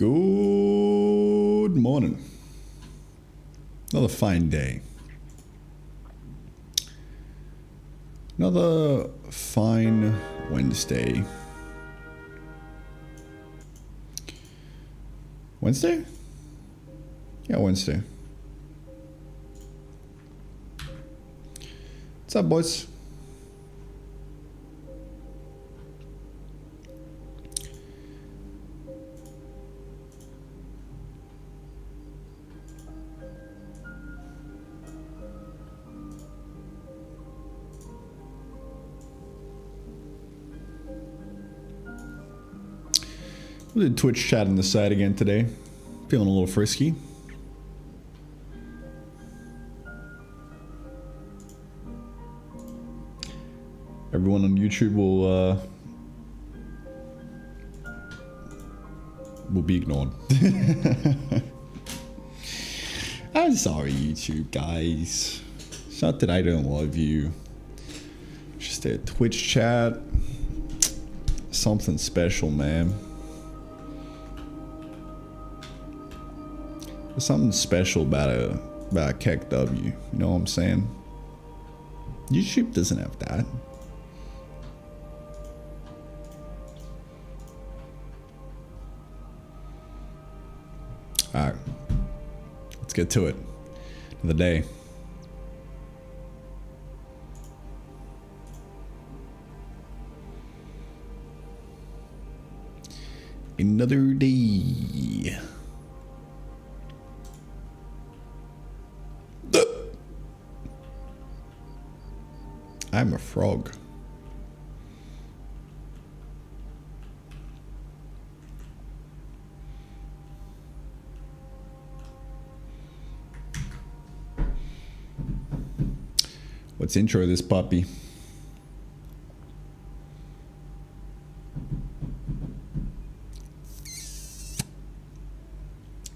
Good morning. Another fine day. Another fine Wednesday. Wednesday? Yeah, Wednesday. What's up, boys? We did Twitch chat on the side again today. Feeling a little frisky. Everyone on YouTube will be ignored. I'm sorry, YouTube guys. It's not that I don't love you. Just a Twitch chat. Something special, man. There's something special about a Keck W. You know what I'm saying? YouTube doesn't have that. Alright. Let's get to it. Another day. Another day. I'm a frog. Let's intro this puppy.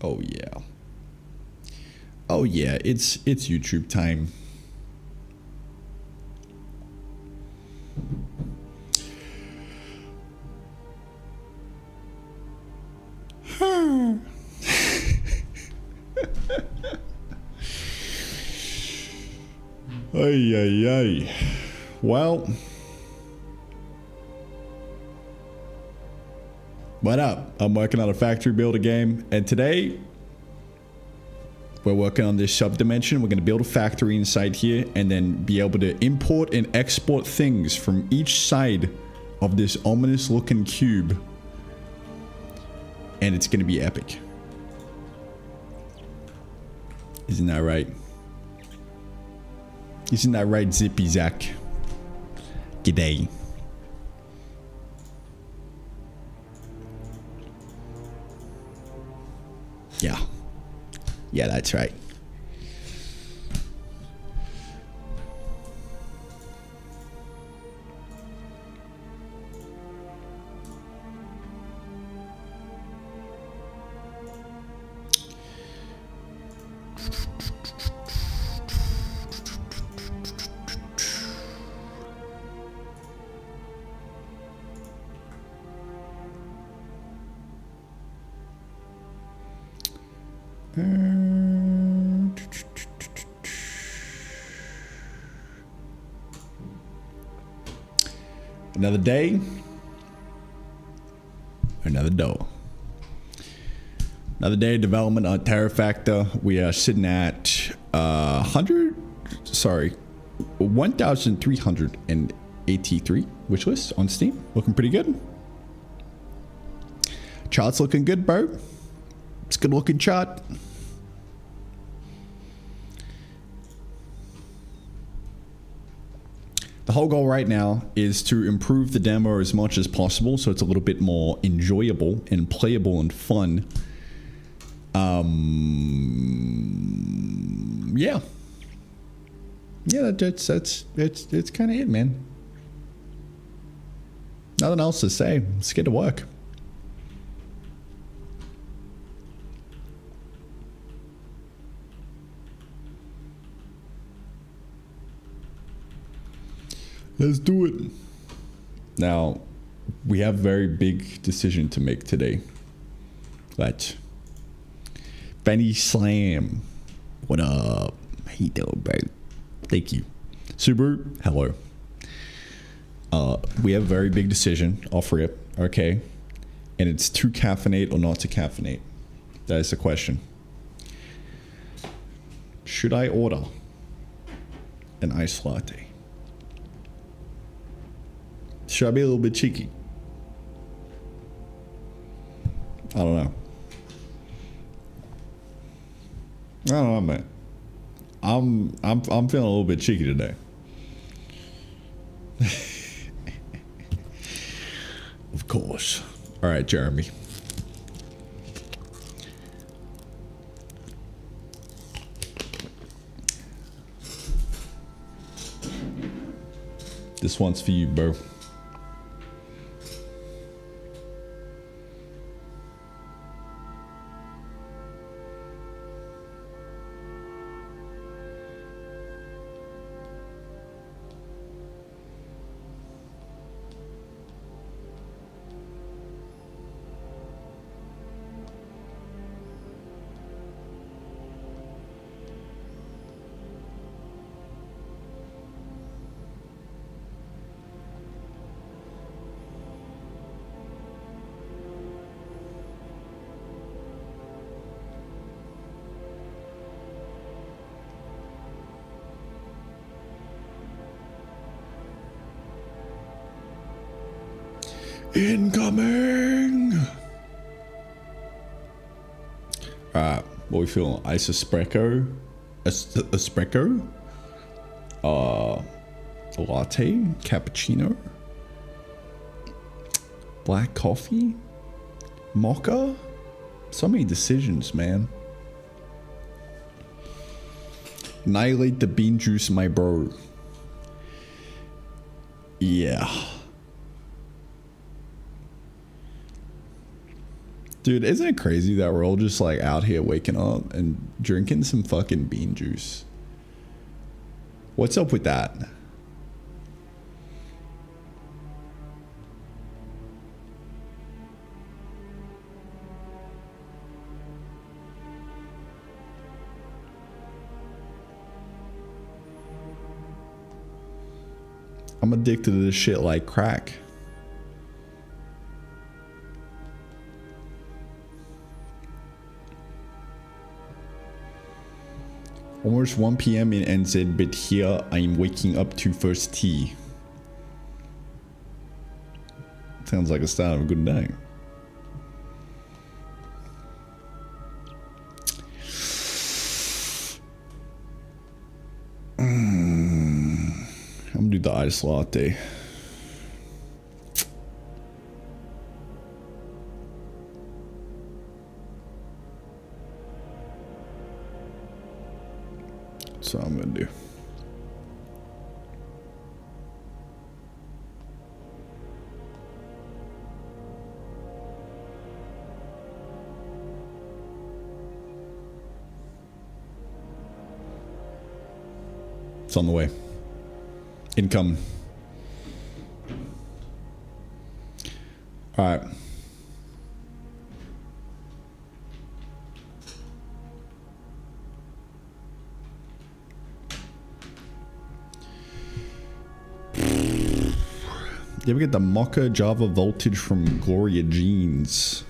Oh yeah. Oh yeah, it's YouTube time. Ay, ay, ay. Well, what up? I'm working on a factory builder game, and today we're working on this subdimension. We're going to build a factory inside here and then be able to import and export things from each side of this ominous looking cube, and it's going to be epic. Isn't that right? Isn't that right, Zippy Zach? G'day. Yeah. Yeah, that's right. Another day, another dough. Another day of development on Terrafactor. We are sitting at 1,383 wish list on Steam. Looking pretty good. Chart's looking good, bro. It's a good looking chart. The whole goal right now is to improve the demo as much as possible so it's a little bit more enjoyable and playable and fun. Yeah. Yeah, that's kind of it, man. Nothing else to say. Let's get to work. Let's do it. Now, we have a very big decision to make today. Right. Benny Slam. What up? How you doing, bro? Thank you. Subaru, hello. We have a very big decision. Off rip, okay? And it's to caffeinate or not to caffeinate. That is the question. Should I order an iced latte? Should I be a little bit cheeky? I don't know. I don't know, man. I'm feeling a little bit cheeky today. Of course. All right, Jeremy. This one's for you, bro. Incoming! Alright, what we feeling? Ice espresso? Espresso? Latte? Cappuccino? Black coffee? Mocha? So many decisions, man. Annihilate the bean juice, my bro. Yeah. Dude, isn't it crazy that we're all just like out here waking up and drinking some fucking bean juice? What's up with that? I'm addicted to this shit like crack. Almost 1 p.m. in NZ, but here I'm waking up to first tea. Sounds like a start of a good day. I'm gonna do the iced latte. That's what I'm gonna do. It's on the way. Income. All right. You ever get the Mocha Java Voltage from Gloria Jeans?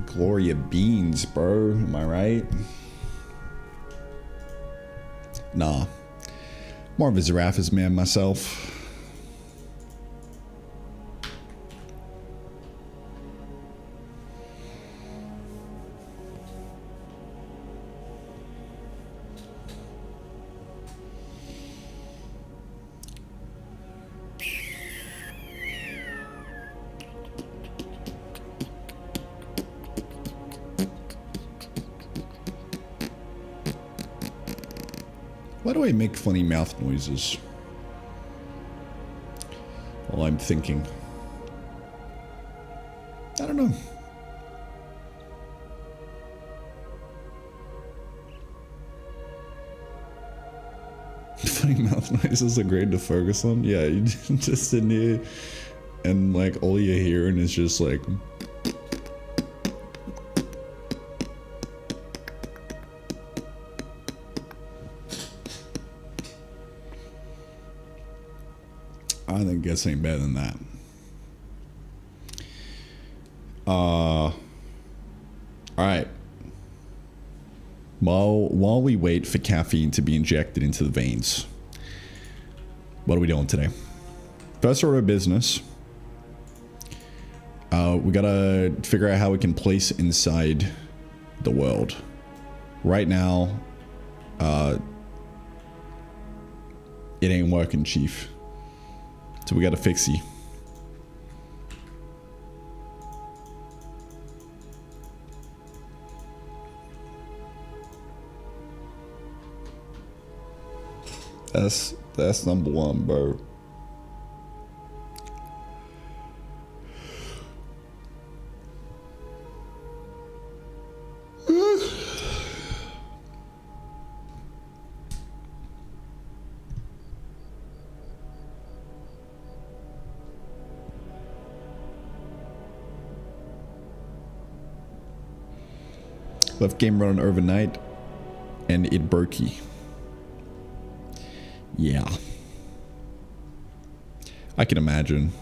Gloria Beans, bro. Am I right? Nah. More of a Zarafis man myself. Why do I make funny mouth noises while I'm thinking? I don't know. Funny mouth noises are great to focus on. Yeah, you just sit here and like all you're hearing is just like I think it gets any better than that. All right. While we wait for caffeine to be injected into the veins, what are we doing today? First order of business. We gotta figure out how we can place inside the world. Right now, it ain't working, Chief. So we gotta fix it. That's number one, bro. Left game running overnight and it brokey. Yeah. I can imagine.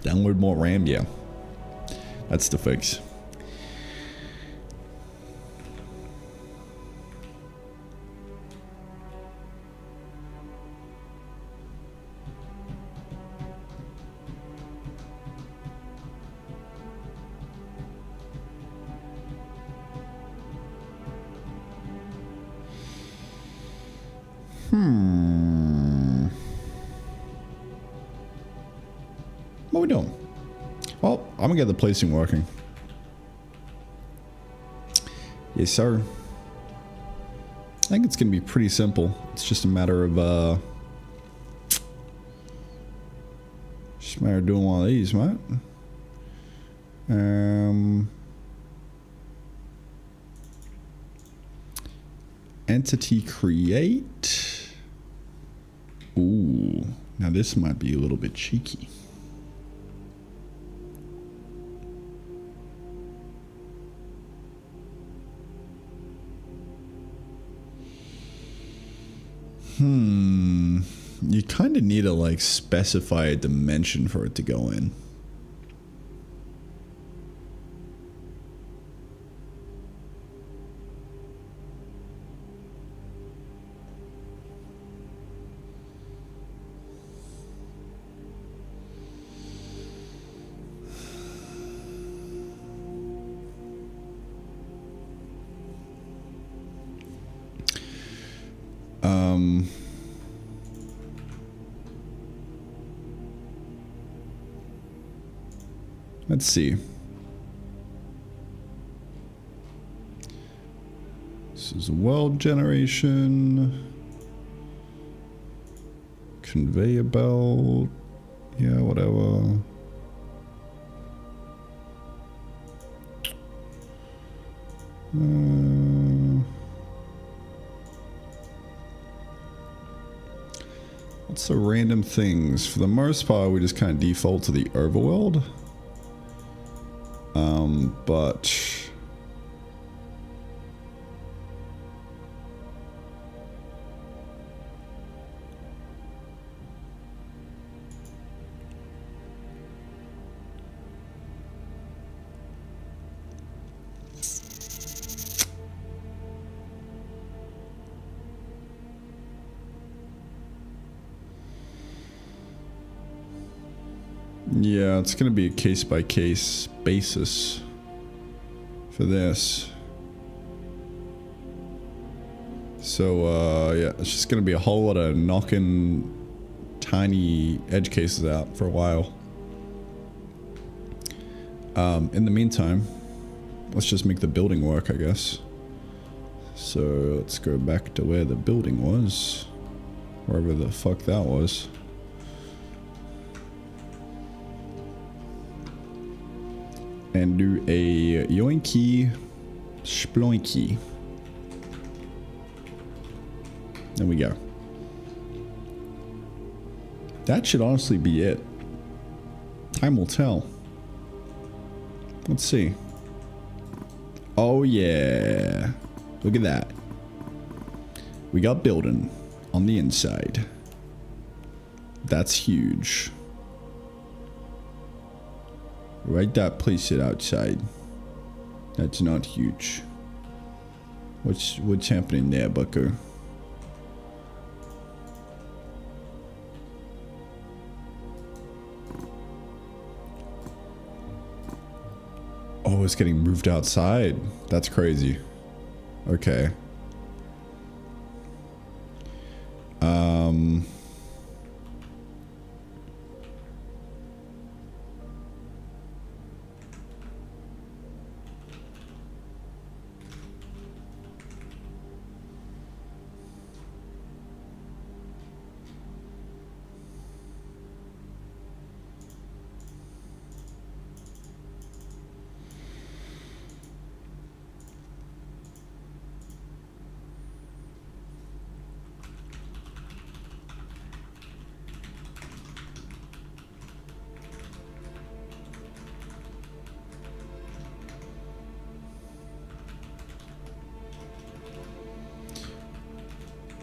Download more RAM, yeah. That's the fix. What are we doing? Well, I'm gonna get the placing working. Yes, sir. I think it's gonna be pretty simple. It's just a matter of doing one of these, right? Entity create. Ooh, now this might be a little bit cheeky. You kind of need to like specify a dimension for it to go in. Let's see. This is world generation. Conveyor belt. Yeah, whatever. What's the random things? For the most part, we just kind of default to the overworld. But yeah, it's going to be a case-by-case basis for this. So, yeah, it's just going to be a whole lot of knocking tiny edge cases out for a while. In the meantime, let's just make the building work, I guess. So, let's go back to where the building was. Wherever the fuck that was. And do a yoinky sploinky. There we go. That should honestly be it. Time will tell. Let's see. Oh yeah. Look at that. We got building on the inside. That's huge. Right, that place it outside. That's not huge. What's happening there, bucko? Oh, it's getting moved outside. That's crazy. Okay.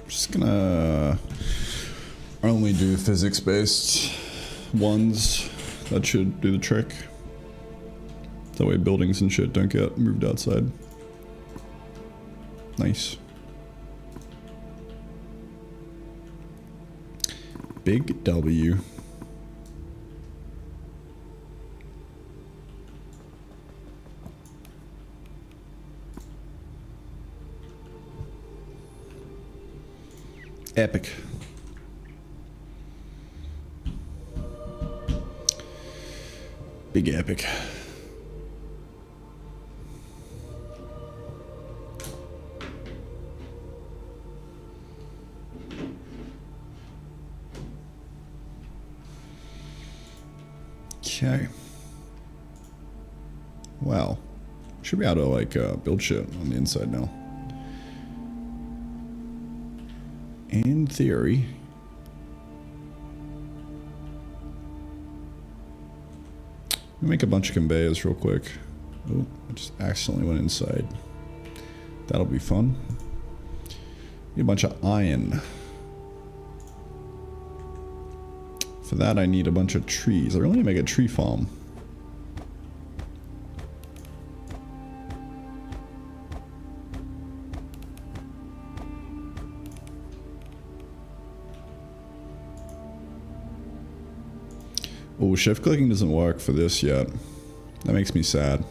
Just gonna only do physics-based ones. That should do the trick. That way buildings and shit don't get moved outside. Nice. Big W. Epic. Big epic. Okay. Wow. Should be able to like build shit on the inside now. In theory. Let me make a bunch of conveyors real quick. Oh, I just accidentally went inside. That'll be fun. Need a bunch of iron. For that I need a bunch of trees. I really need to make a tree farm. Oh, shift clicking doesn't work for this yet. That makes me sad.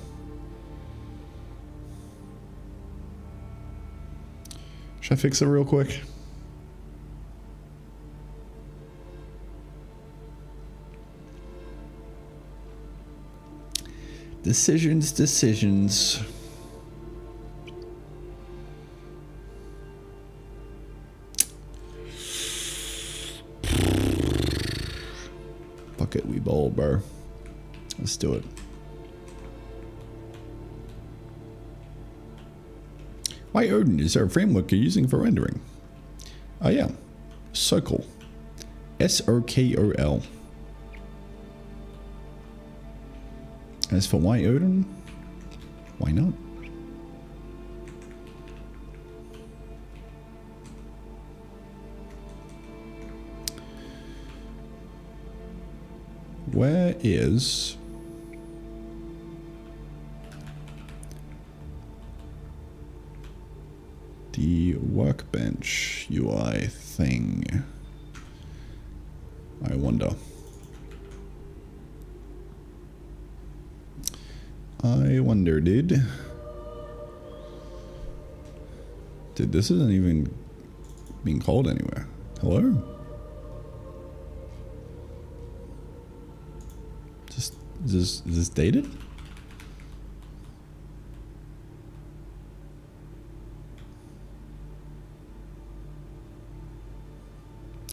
Should I fix it real quick? Decisions. Bucket we bowl, bro. Let's do it. Why Odin? Is there a framework you're using for rendering? Oh yeah. Sokol. S-O-K-O-L. As for why Odin? Why not? Where is the workbench UI thing? I wonder. Dude, this isn't even being called anywhere. Hello? Is this dated?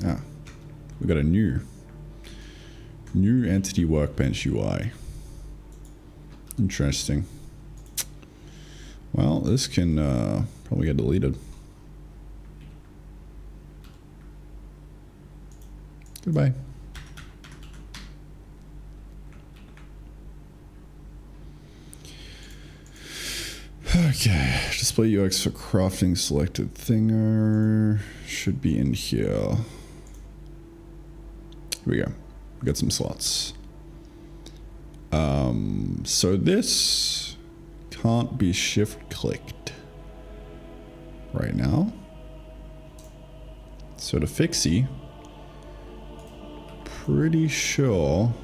Ah, we got a new entity workbench UI. Interesting. Well, this can probably get deleted. Goodbye. Okay. Okay, display UX for crafting selected thinger should be in here. Here we go. We got some slots. So this can't be shift clicked right now. So to fixie, pretty sure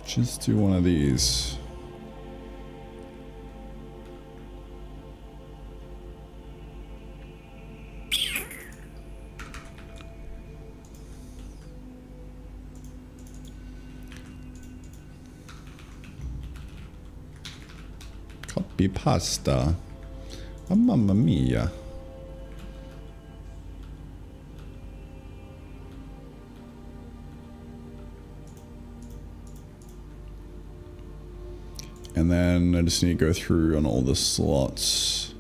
just do one of these. Copy pasta. Oh, mamma mia. And then I just need to go through on all the slots.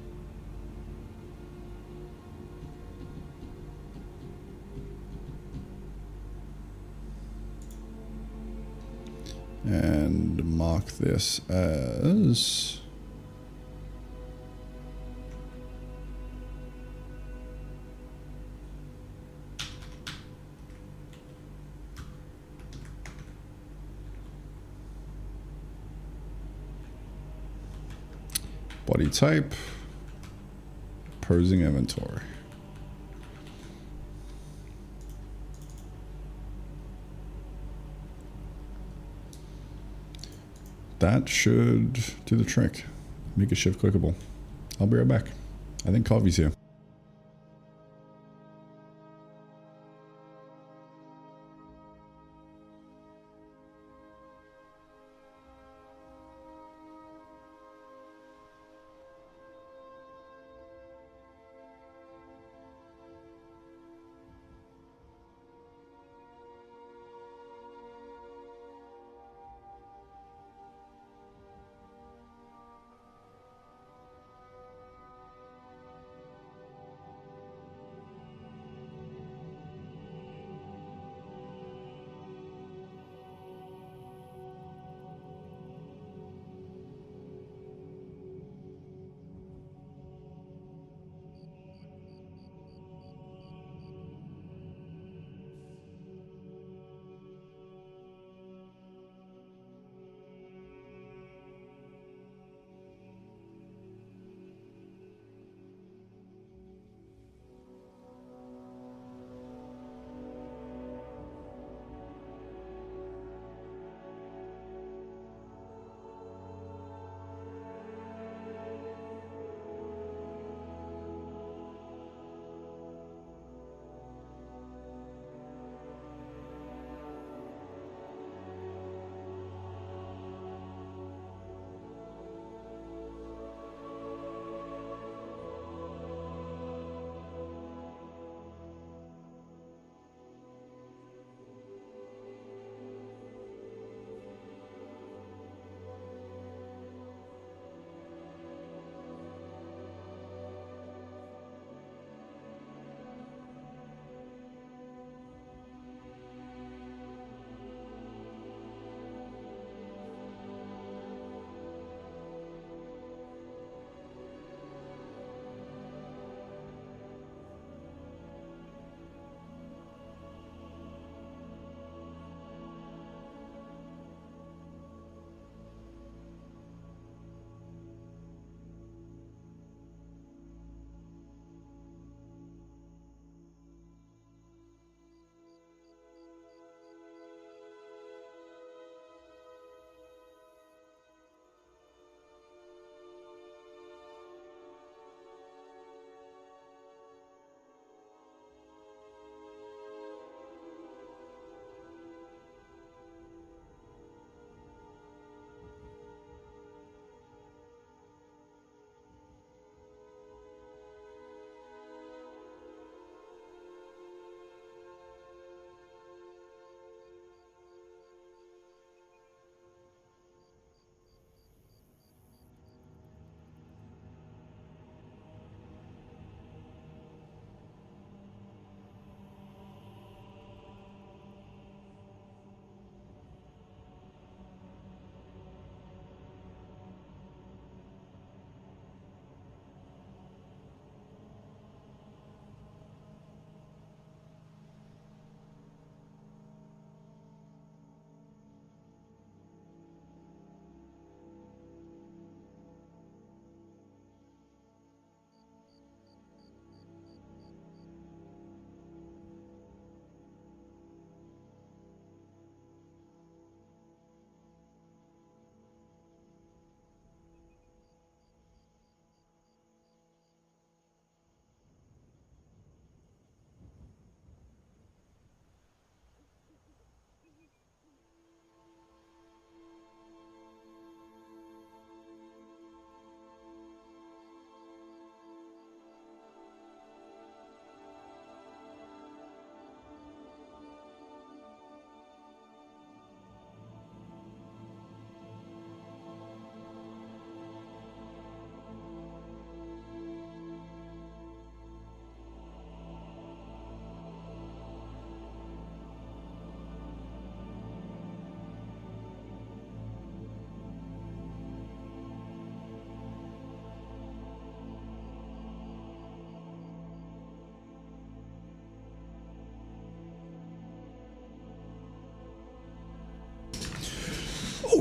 And mark this as body type, posing inventory. That should do the trick. Make it shift clickable. I'll be right back. I think coffee's here.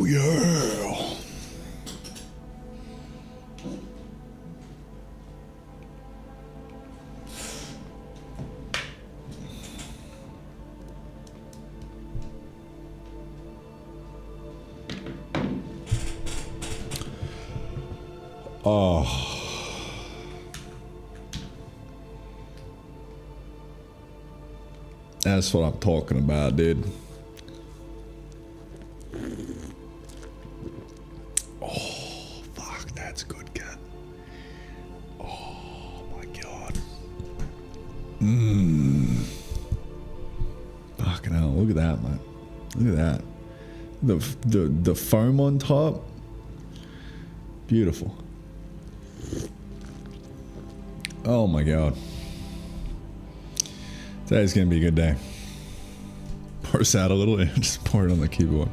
Oh yeah. Oh. That's what I'm talking about, dude. Oh, fuck, that's good, cat. Oh my god. Fucking hell, look at that, man. Look at that. The foam on top. Beautiful. Oh my god. Today's gonna be a good day. Pour this out a little and just pour it on the keyboard.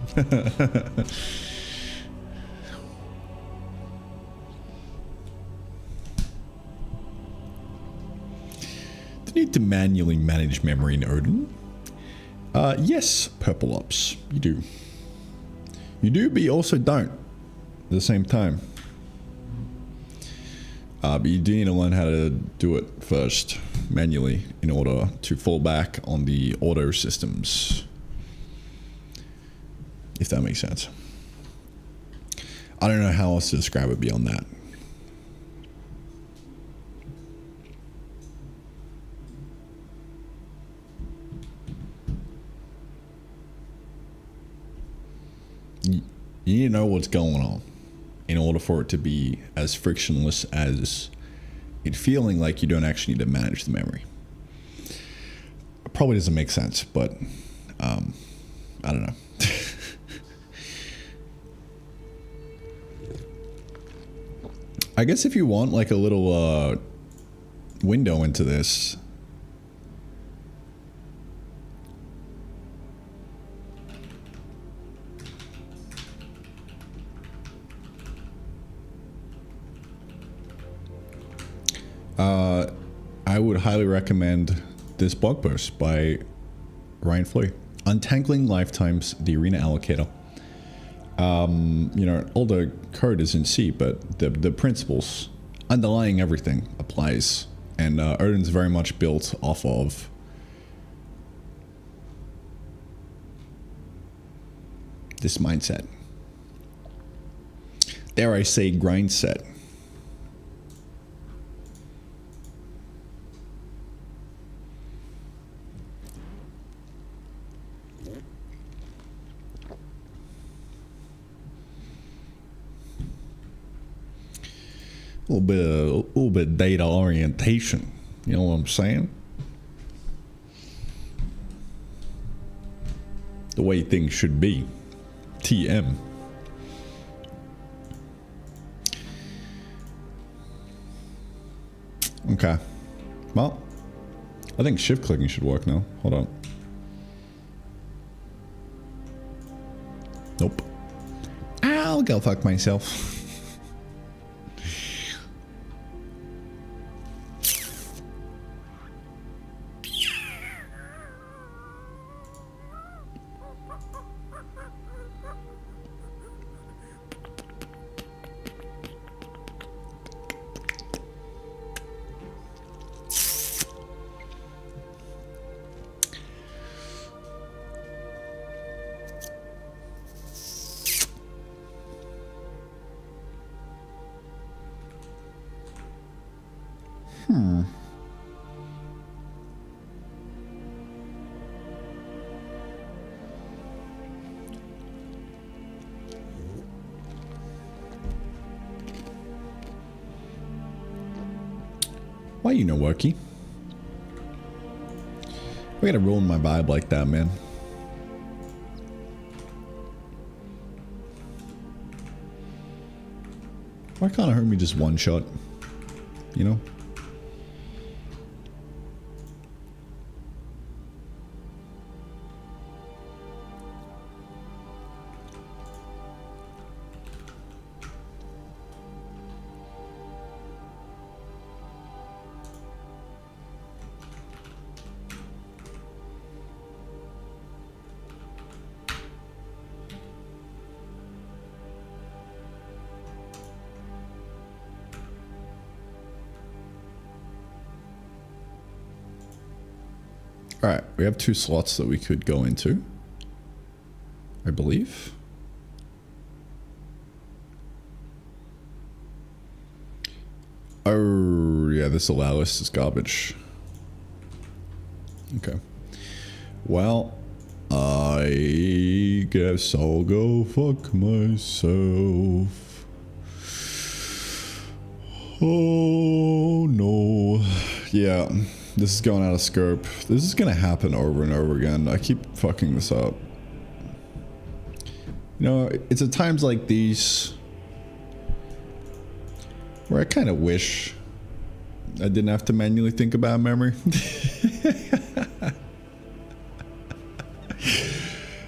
Do you need to manually manage memory in Odin? Yes, Purple Ops. You do. You do, but you also don't. At the same time. But you do need to learn how to do it first, manually, in order to fall back on the auto systems. If that makes sense. I don't know how else to describe it beyond that. You need to know what's going on in order for it to be as frictionless as it feeling like you don't actually need to manage the memory. It probably doesn't make sense, but I don't know. I guess if you want like a little window into this, I would highly recommend this blog post by Ryan Floy, Untangling Lifetimes, the Arena Allocator. You know, all the code is in C, but the principles underlying everything applies. And Odin's very much built off of this mindset. Dare I say, grind set. A little bit of data orientation. You know what I'm saying? The way things should be. TM. Okay. Well, I think shift clicking should work now. Hold on. Nope. I'll go fuck myself. Why you no worky? We gotta ruin my vibe like that, man. Why can't it hurt me just one shot? You know? All right, we have 2 slots that we could go into, I believe. Oh, yeah, this allow list is garbage. Okay. Well, I guess I'll go fuck myself. Oh, no. Yeah, this is going out of scope. This is gonna happen over and over again. I keep fucking this up. You know, it's at times like these where I kind of wish I didn't have to manually think about memory.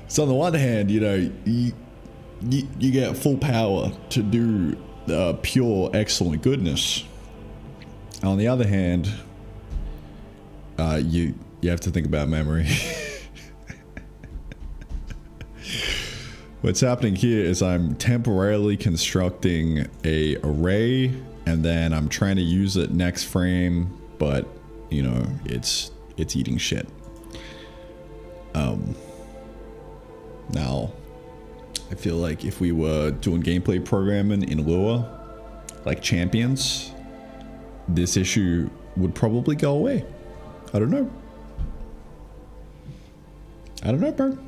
So on the one hand, you know, you get full power to do pure excellent goodness. On the other hand, you have to think about memory. What's happening here is I'm temporarily constructing a array, and then I'm trying to use it next frame, but you know, it's eating shit. Now, I feel like if we were doing gameplay programming in Lua, like champions, this issue would probably go away. I don't know. I don't know, bro.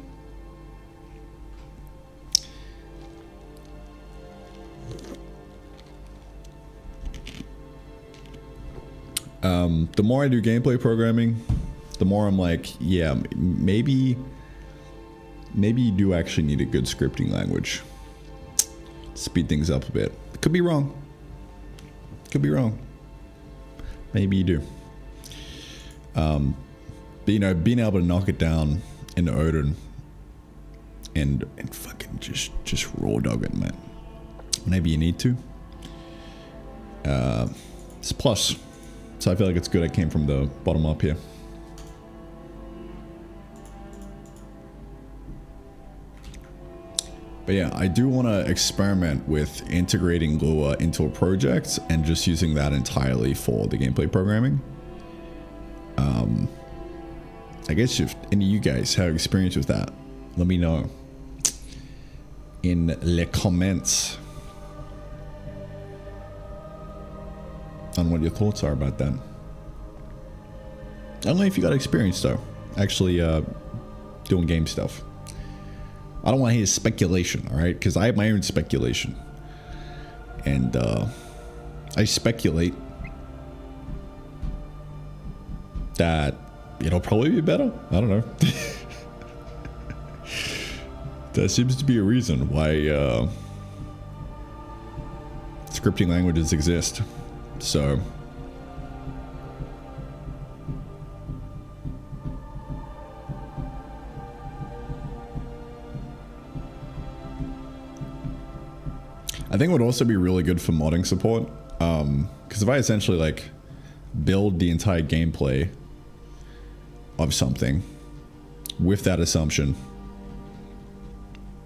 The more I do gameplay programming, the more I'm like, yeah, maybe you do actually need a good scripting language. Speed things up a bit. Could be wrong. Could be wrong. Maybe you do. But you know, being able to knock it down in Odin and fucking just raw dog it, man. Whenever you need to. It's a plus. So I feel like it's good I came from the bottom up here. But yeah, I do want to experiment with integrating Lua into a project and just using that entirely for the gameplay programming. I guess if any of you guys have experience with that, let me know in les comments on what your thoughts are about that. I don't know if you got experience though, actually doing game stuff. I don't want to hear speculation, alright? Because I have my own speculation. And I speculate that it'll probably be better. I don't know. That seems to be a reason why scripting languages exist. So I think it would also be really good for modding support, because if I essentially like build the entire gameplay of something with that assumption,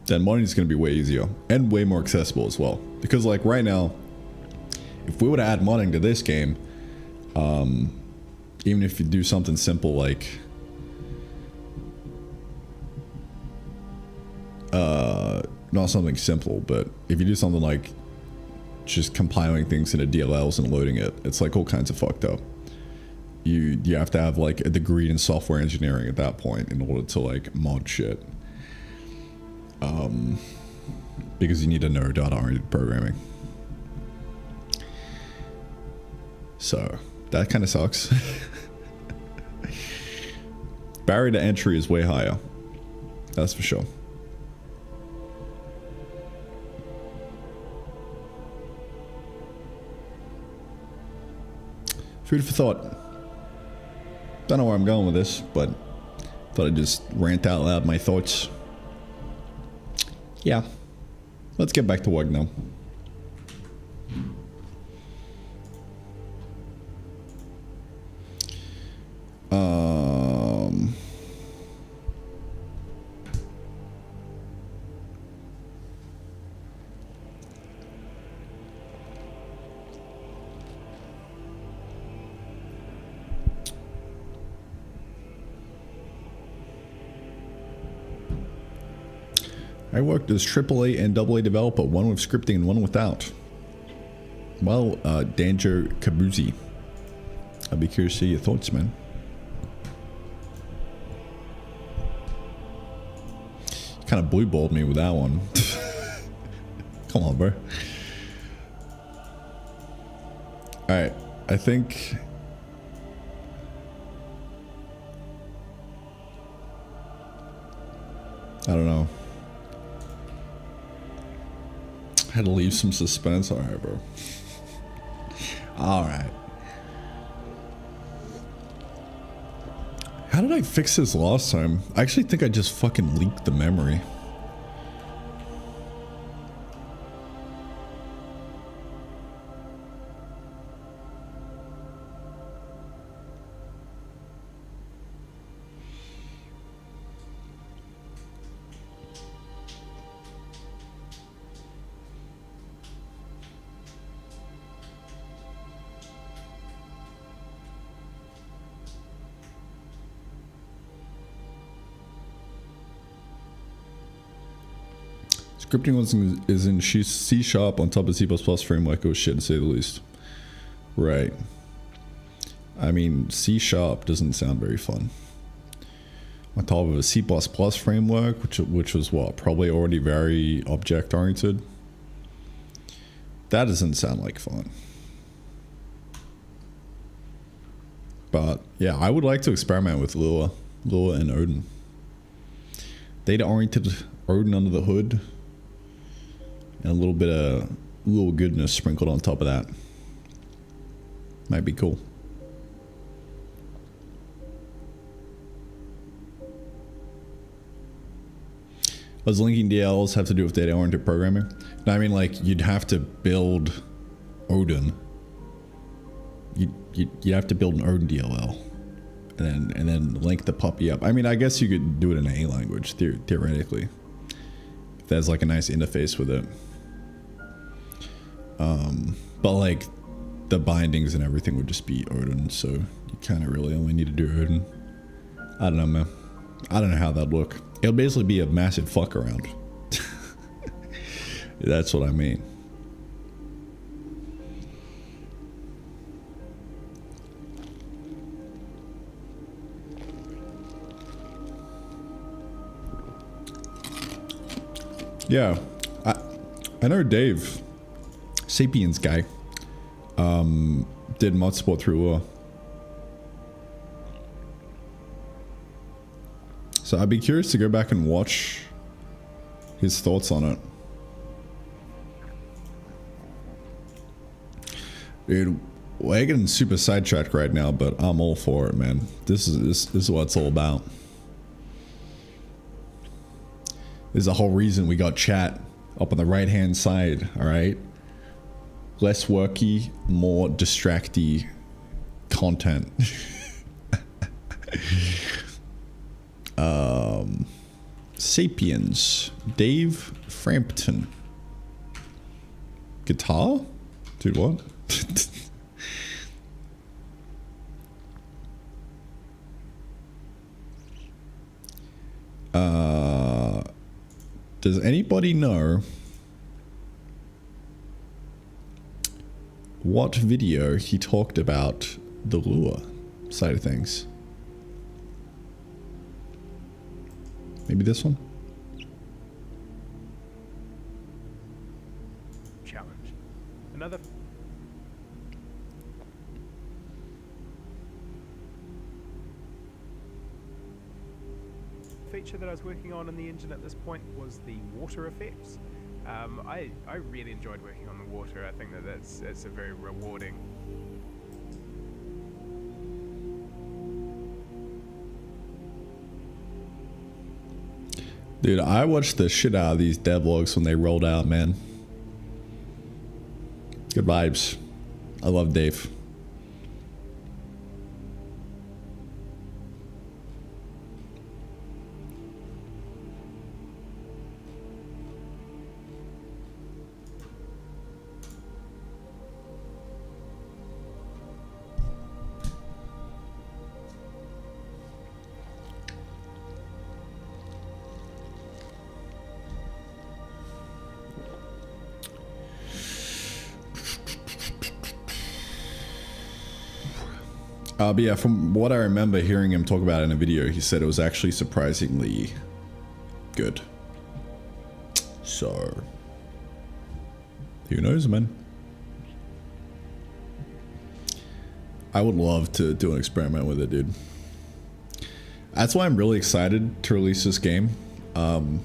then modding is going to be way easier and way more accessible as well. Because like right now, if we were to add modding to this game, even if you do something simple like not something simple, but if you do something like just compiling things into DLLs and loading it, it's like all kinds of fucked up. You have to have like a degree in software engineering at that point in order to like mod shit. Because you need to know data-oriented programming. So that kind of sucks. Barrier to entry is way higher. That's for sure. Food for thought. Don't know where I'm going with this, but thought I'd just rant out loud my thoughts. Yeah. Let's get back to work now. I worked as AAA and AA developer, one with scripting and one without. Well, Danjo Kabuzi, I'd be curious to see your thoughts, man. You kind of blue-balled me with that one. Come on, bro. Alright, I think... I don't know. I had to leave some suspense. Alright, bro. Alright. How did I fix this last time? I actually think I just fucking leaked the memory. Scripting is in C# on top of C++ framework. Oh shit, to say the least. Right. I mean, C# doesn't sound very fun. On top of a C++ framework, which was what, probably already very object-oriented. That doesn't sound like fun. But yeah, I would like to experiment with Lua and Odin. Data-oriented Odin under the hood. And a little bit of little goodness sprinkled on top of that. Might be cool. Does linking DLLs have to do with data-oriented programming? No, I mean, like, you'd have to build Odin. You'd have to build an Odin DLL. And then link the puppy up. I mean, I guess you could do it in any language, theoretically. If there's like a nice interface with it. But like the bindings and everything would just be Odin, so you kind of really only need to do Odin. I don't know, man. I don't know how that'd look. It'll basically be a massive fuck around. That's what I mean. Yeah, I know Dave, Sapiens guy, did mod support through Lua. So I'd be curious to go back and watch his thoughts on it. Dude, we're getting super sidetracked right now, but I'm all for it, man. This is what it's all about. There's a whole reason we got chat up on the right hand side, alright? Less worky, more distracty content. Sapiens, Dave Frampton. Guitar? Dude, what? Does anybody know what video he talked about the Lua side of things? Maybe this one? Challenge. Another feature that I was working on in the engine at this point was the water effects. I really enjoyed working on the water. I think that it's a very rewarding. Dude, I watched the shit out of these devlogs when they rolled out, man. Good vibes. I love Dave. But yeah, from what I remember hearing him talk about it in a video, he said it was actually surprisingly good. So, who knows, man? I would love to do an experiment with it, dude. That's why I'm really excited to release this game. And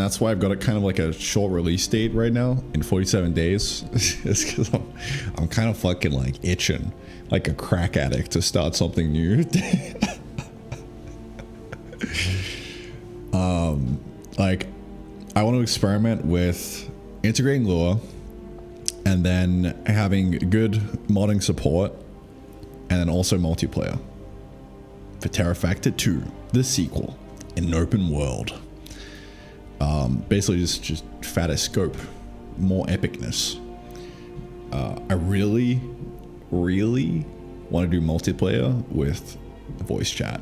that's why I've got it kind of like a short release date right now in 47 days. It's because I'm kind of fucking like itching like a crack addict to start something new. Like I want to experiment with integrating Lua and then having good modding support and then also multiplayer for Terra Factor 2, the sequel in an open world. Basically just fatter scope, more epicness. I really want to do multiplayer with voice chat.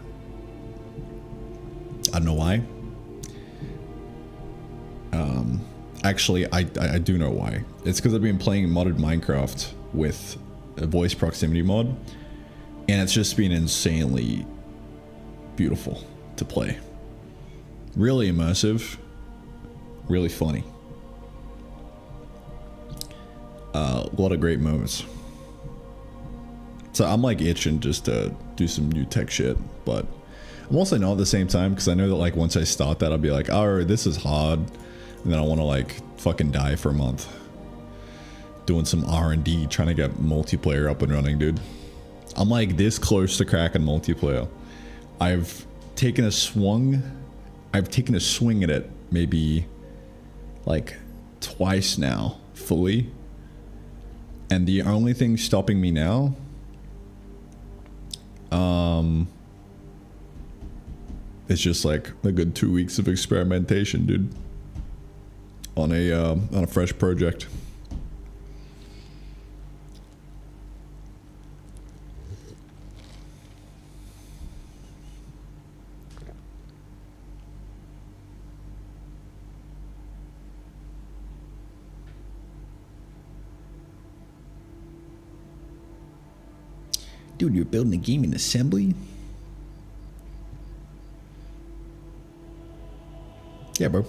I don't know why. Actually, I do know why. It's because I've been playing modded Minecraft with a voice proximity mod, and it's just been insanely beautiful to play. Really immersive, really funny. A lot of great moments. So I'm like itching just to do some new tech shit, but I'm also not at the same time because I know that like once I start that I'll be like, oh, this is hard, and then I want to like fucking die for a month doing some R&D trying to get multiplayer up and running, dude. I'm like this close to cracking multiplayer. I've taken a swing at it maybe like twice now fully, and the only thing stopping me now it's just like a good 2 weeks of experimentation, dude, on a fresh project. Dude, you're building a game in assembly? Yeah, bro.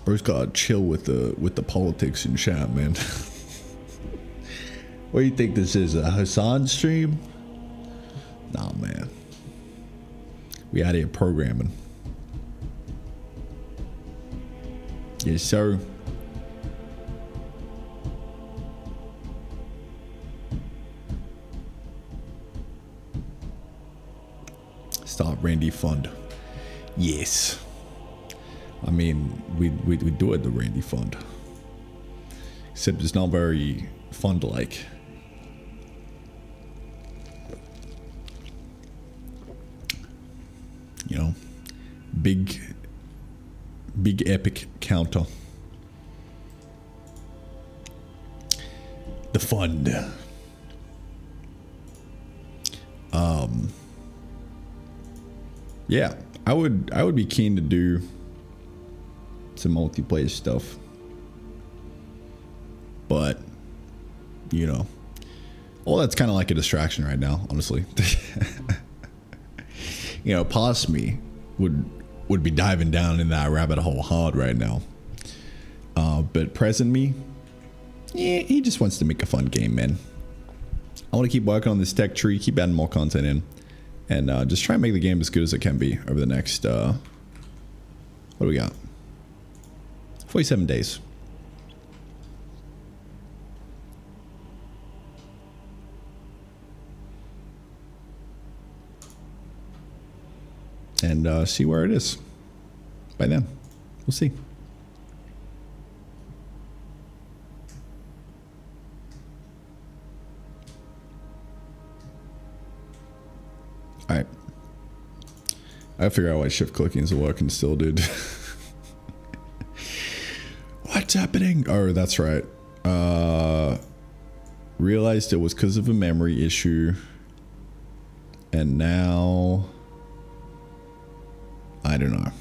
Bro's gotta chill with the politics and chat, man. What do you think this is, a Hassan stream? Nah, man. We out here programming. Yes, sir. Start Randy Fund. Yes. I mean, we do it the Randy Fund. Except it's not very fund-like. You know, big epic counter. The fund. Yeah, I would be keen to do some multiplayer stuff, but you know, all that's kind of like a distraction right now, honestly. You know, past me would be diving down in that rabbit hole hard right now, but present me, yeah, he just wants to make a fun game, man. I want to keep working on this tech tree, keep adding more content in, and just try and make the game as good as it can be over the next what do we got, 47 days. And see where it is by then. We'll see. All right. I figure out why shift clicking is working still, dude. What's happening? Oh, that's right. Realized it was because of a memory issue And now, I don't know.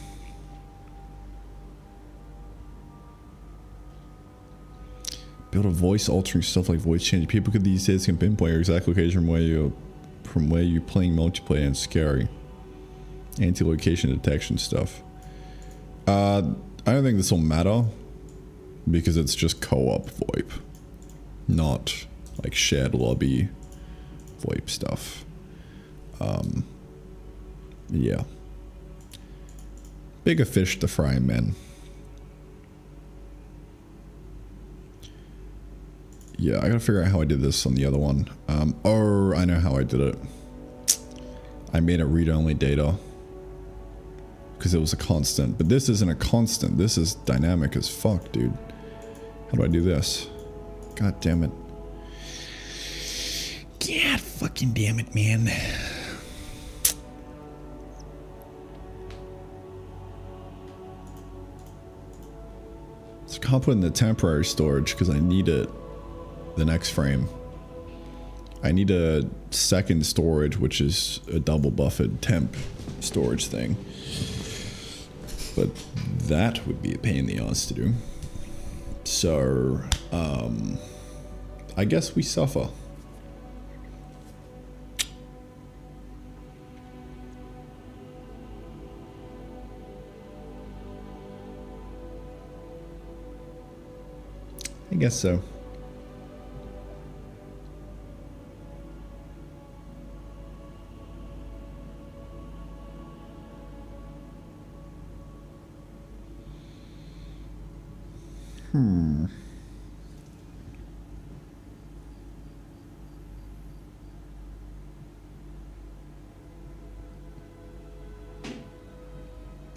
Build a voice altering stuff like voice change. People could these days can pinpoint your exact location from where you're playing multiplayer, and scary. Anti-location detection stuff. I don't think this will matter because it's just co-op VoIP, not like shared lobby VoIP stuff. Yeah. Bigger fish to fry, man. Yeah, I gotta figure out how I did this on the other one. Oh, I know how I did it. I made it read-only data. Because it was a constant. But this isn't a constant. This is dynamic as fuck, dude. How do I do this? God damn it. God fucking damn it, man. So I can't put in the temporary storage because I need it the next frame. I need a second storage, which is a double buffered temp storage thing. But that would be a pain in the ass to do. So, I guess we suffer. I guess so.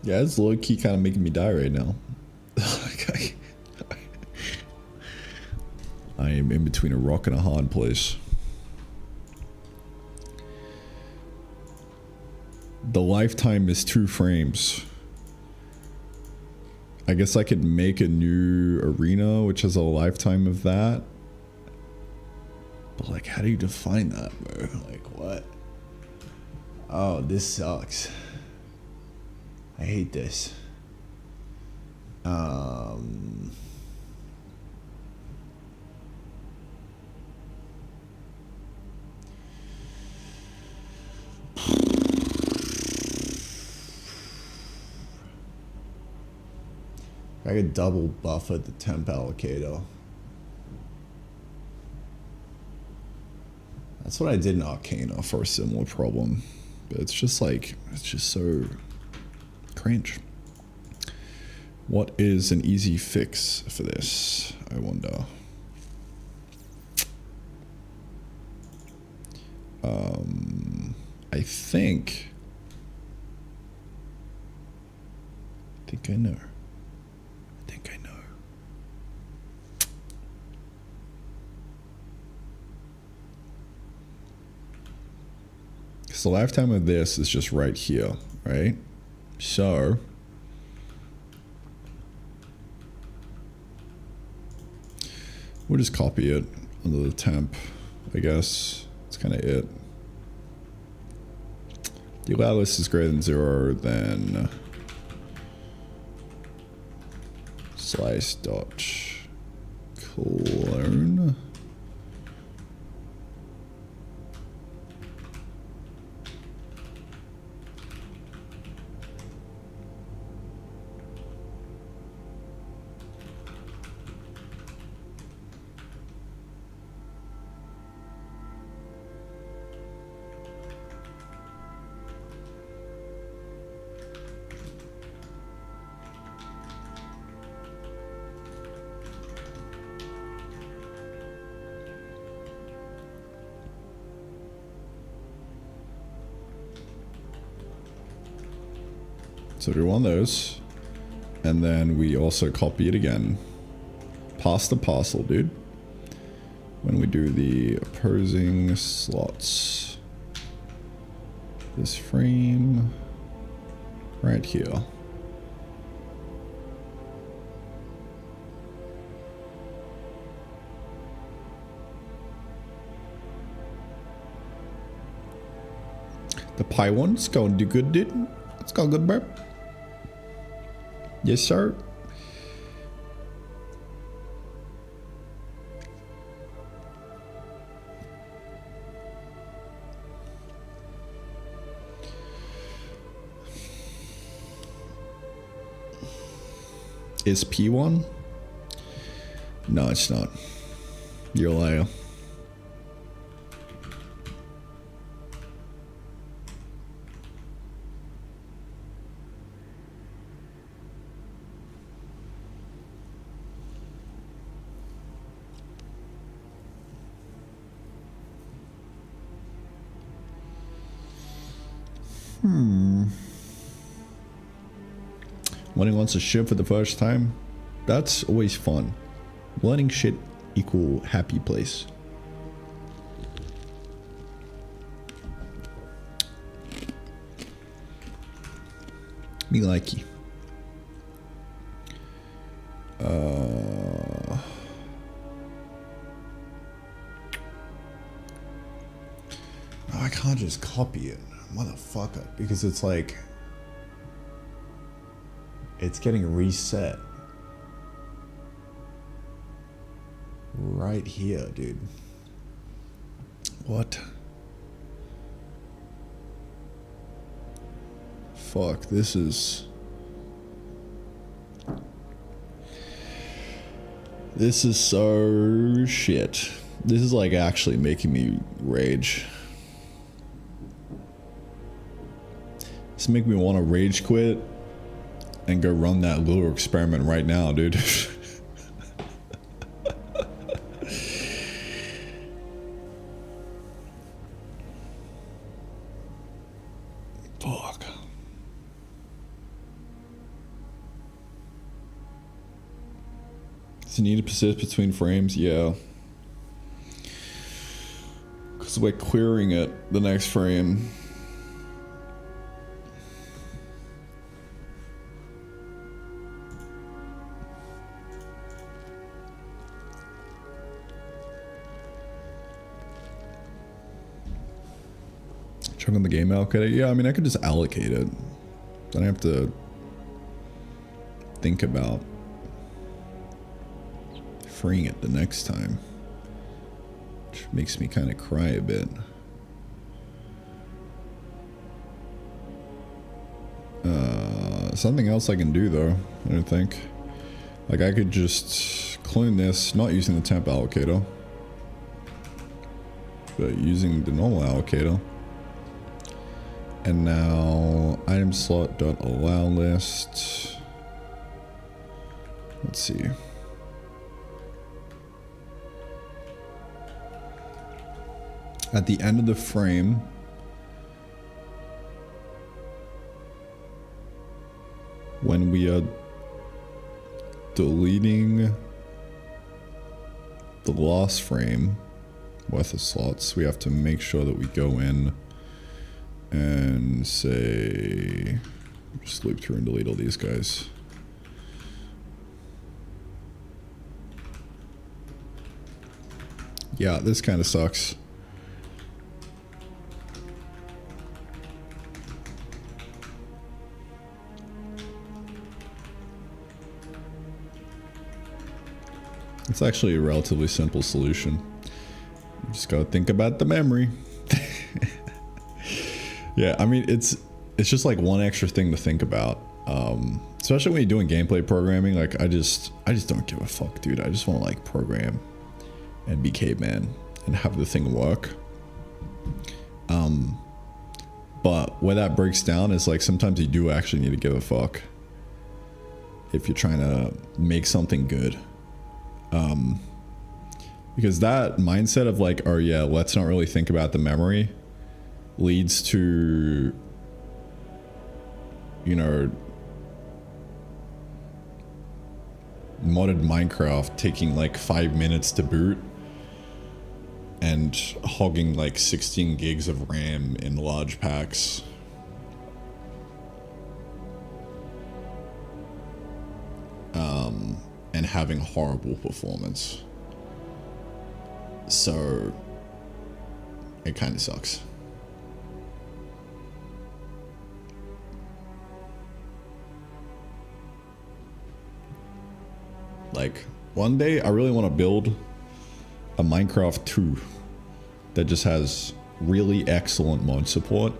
Yeah, it's low-key kind of making me die right now. I am in between a rock and a hard place. The lifetime is 2 frames. I guess I could make a new arena, which has a lifetime of that. But like, how do you define that, bro? Like, what? Oh, this sucks. I hate this. I could double buffer the temp allocator. That's what I did in Arcana for a similar problem. But it's just like, it's just so cringe. What is an easy fix for this, I wonder? I think I know. Because the lifetime of this is just right here, right? So we'll just copy it under the temp, I guess. That's kind of it. The allow list is greater than 0, then slice dot clone. So do one of those, and then we also copy it again. Pass the parcel, dude. When we do the opposing slots, this frame right here. The pie one's going to do good, dude. It's going good, bro. Yes, sir. Is P1? No, it's not. You're a liar. Learning once a ship for the first time. That's always fun. Learning shit equal happy place. Me likey. I can't just copy it, motherfucker, because it's like it's getting reset right here, dude. What? Fuck, this is so shit. This is like actually making me rage. This make me want to rage quit and go run that little experiment right now, dude. Fuck. Does it need to persist between frames? Yeah. Because we're querying it the next frame. On the game allocator? Yeah, I mean, I could just allocate it. Then I have to think about freeing it the next time, which makes me kind of cry a bit. Something else I can do though, I don't think. Like I could just clone this, not using the temp allocator, but using the normal allocator. And now item slot dot allow list. Let's see. At the end of the frame, when we are deleting the last frame worth of slots, we have to make sure that we go in and say, just loop through and delete all these guys. Yeah, this kind of sucks. It's actually a relatively simple solution. You just gotta think about the memory. Yeah, I mean, it's just like one extra thing to think about. Especially when you're doing gameplay programming, like I just don't give a fuck, dude. I just want to like program and be caveman and have the thing work. But where that breaks down is like sometimes you do actually need to give a fuck if you're trying to make something good. Because that mindset of like, oh yeah, let's not really think about the memory leads to, you know, modded Minecraft taking like 5 minutes to boot and hogging like 16 gigs of RAM in large packs. And having horrible performance. So it kind of sucks. Like, one day I really want to build a Minecraft 2 that just has really excellent mod support.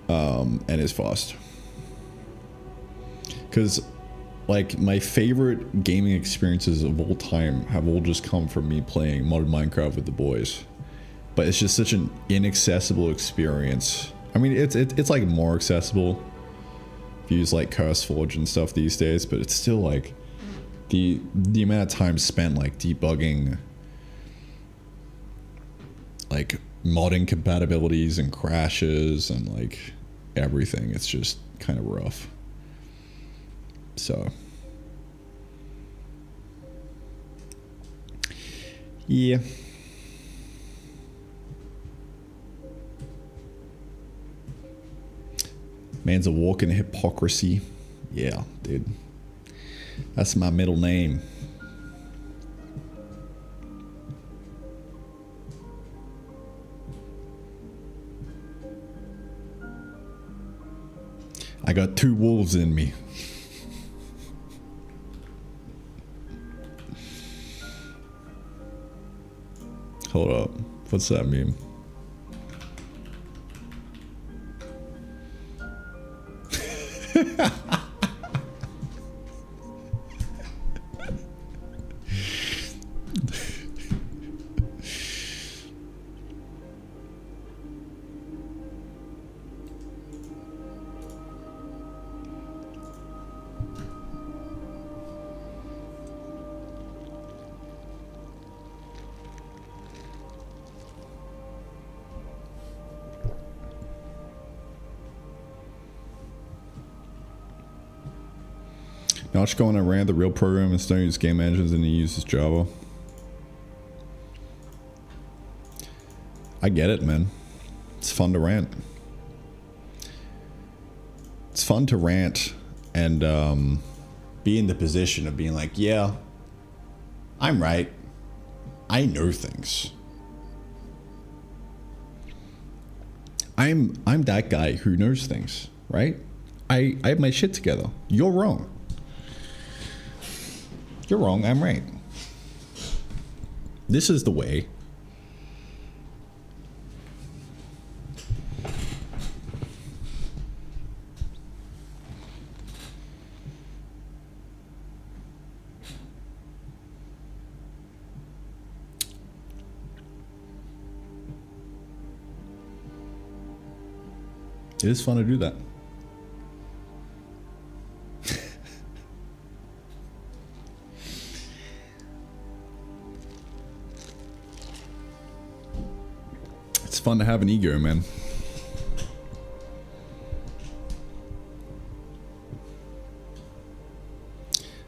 And is fast. Because, like, my favorite gaming experiences of all time have all just come from me playing modded Minecraft with the boys. But it's just such an inaccessible experience. I mean, it's like more accessible if you use like CurseForge and stuff these days, but it's still like the amount of time spent like debugging like modding compatibilities and crashes and like everything. It's just kind of rough. So yeah. Man's a walking hypocrisy. Yeah, dude. That's my middle name. I got 2 wolves in me. Hold up. What's that mean? Notch going and ran the real program and don't use game engines and he uses Java. I get it, man. It's fun to rant. It's fun to rant and be in the position of being like, yeah, I'm right. I know things. I'm that guy who knows things, right? I have my shit together. You're wrong. You're wrong, I'm right. This is the way. It is fun to do that. It's fun to have an ego, man.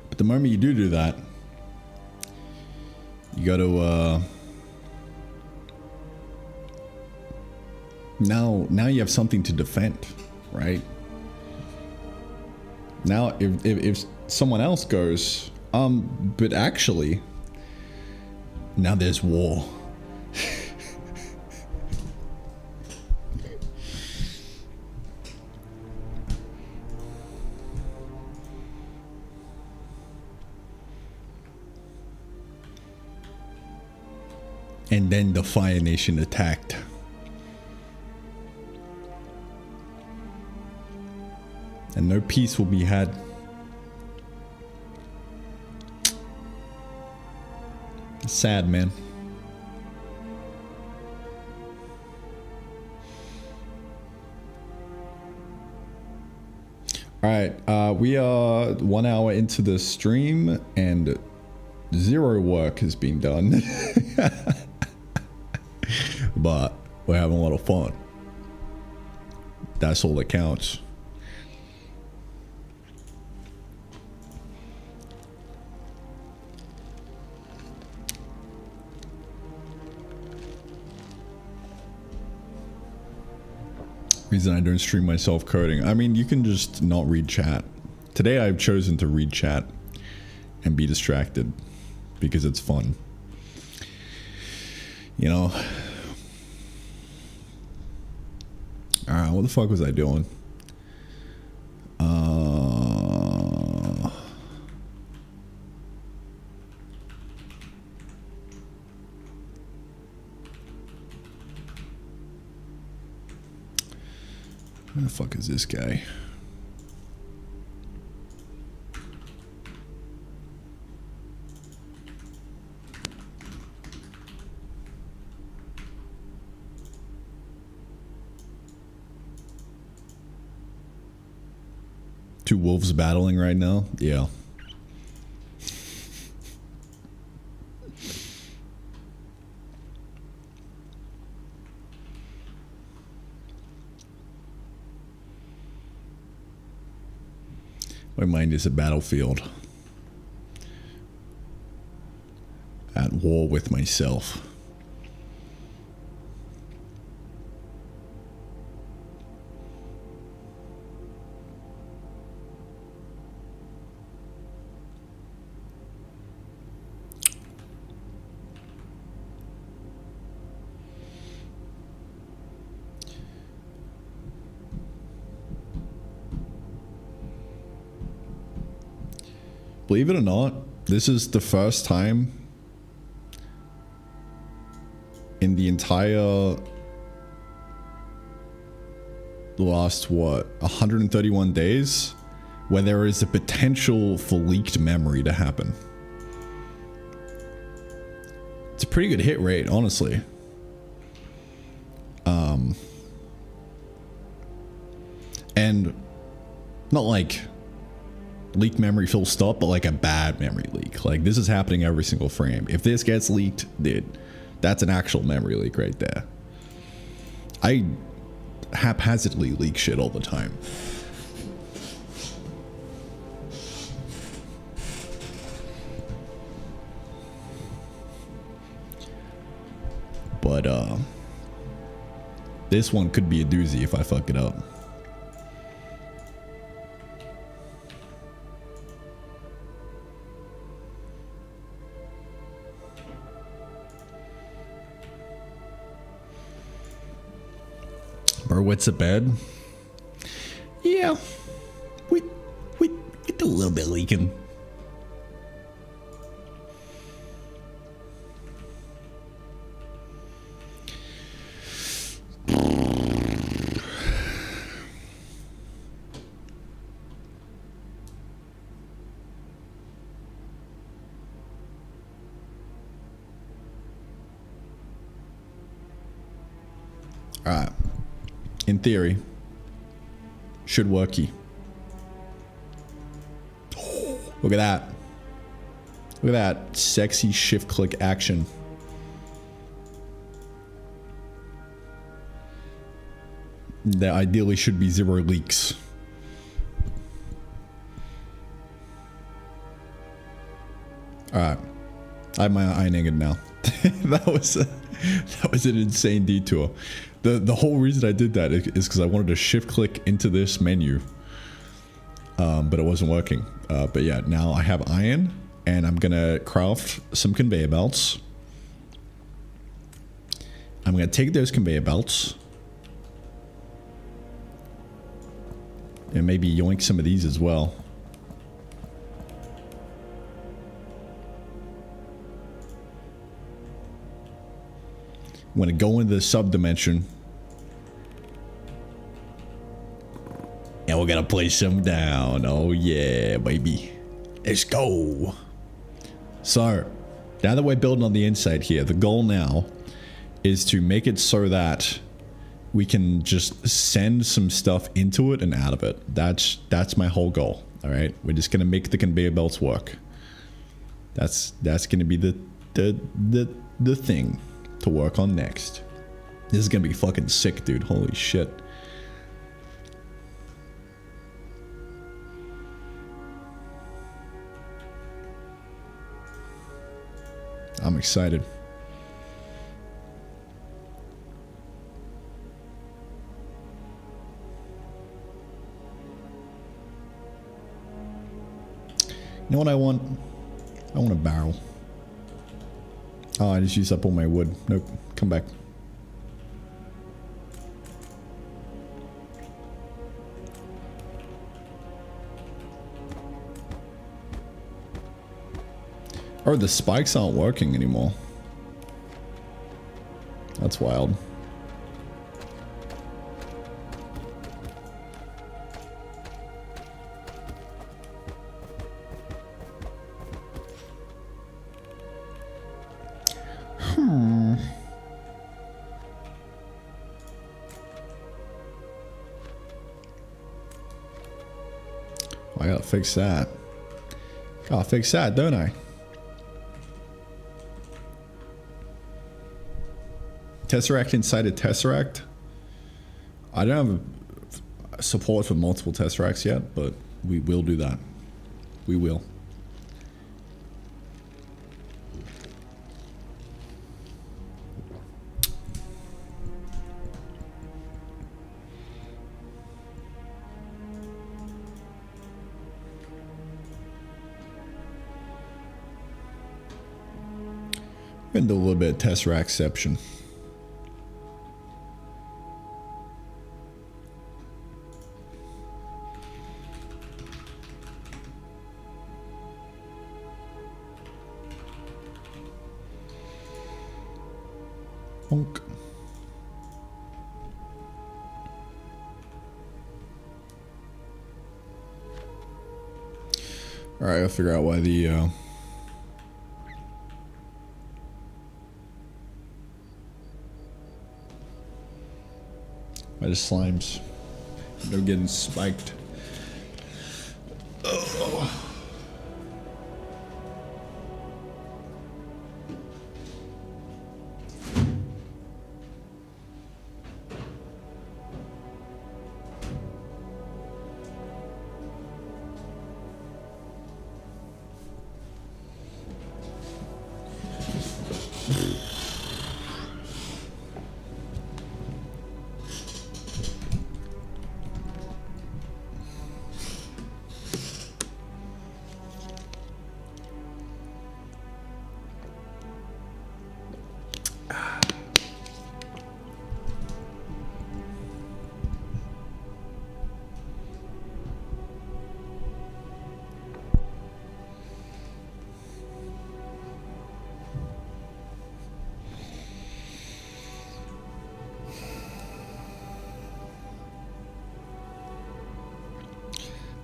But the moment you do that, you got to now you have something to defend, right? Now if someone else goes, but actually now there's war. And then the Fire Nation attacked. And no peace will be had. It's sad, man. Alright, we are 1 hour into the stream and 0 work has been done. But we're having a lot of fun. That's all that counts. Reason I don't stream myself coding. I mean, you can just not read chat. Today I've chosen to read chat and be distracted because it's fun. You know. Alright, what the fuck was I doing? Who the fuck is this guy? Two wolves battling right now? Yeah. My mind is a battlefield. At war with myself. Believe it or not, this is the first time in the entire last, what, 131 days where there is a potential for leaked memory to happen. It's a pretty good hit rate, honestly. And not like leaked memory full stop, but like a bad memory leak. Like this is happening every single frame. If this gets leaked, dude, that's an actual memory leak right there. I haphazardly leak shit all the time. But this one could be a doozy if I fuck it up. What's a bed? Yeah, we do a little bit of leaking. All right. In theory, should worky. Oh, look at that. Look at that sexy shift click action. There ideally should be 0 leaks. Alright. I have my eye naked now. that was an insane detour. The whole reason I did that is because I wanted to shift click into this menu, but it wasn't working. But yeah, now I have iron, and I'm gonna craft some conveyor belts. I'm gonna take those conveyor belts and maybe yoink some of these as well. I'm gonna go into the subdimension. And we're gonna place them down. Oh yeah, baby. Let's go. So, now that we're building on the inside here, the goal now is to make it so that we can just send some stuff into it and out of it. That's my whole goal. All right, we're just gonna make the conveyor belts work. That's gonna be the thing to work on next. This is gonna be fucking sick, dude. Holy shit. I'm excited. You know what I want? I want a barrel. Oh, I just used up all my wood. Nope. Come back. Oh, the spikes aren't working anymore. That's wild. fix that. Gotta fix that, don't I? Tesseract inside a Tesseract? I don't have support for multiple Tesseracts yet, but we will do that. We will. And do a little bit of Tesseractception. Honk. All right, I'll figure out why the slimes they're getting spiked. Oh.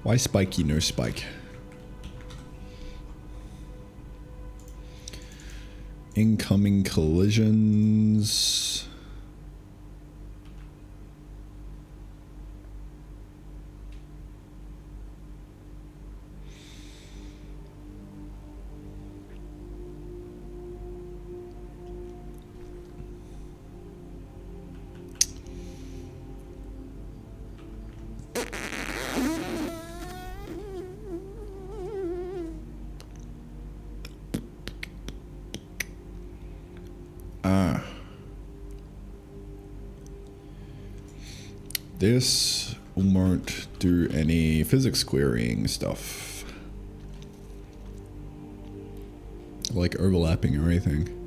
Why spiky, no spike? Incoming collisions. This won't do any physics querying stuff, like overlapping or anything.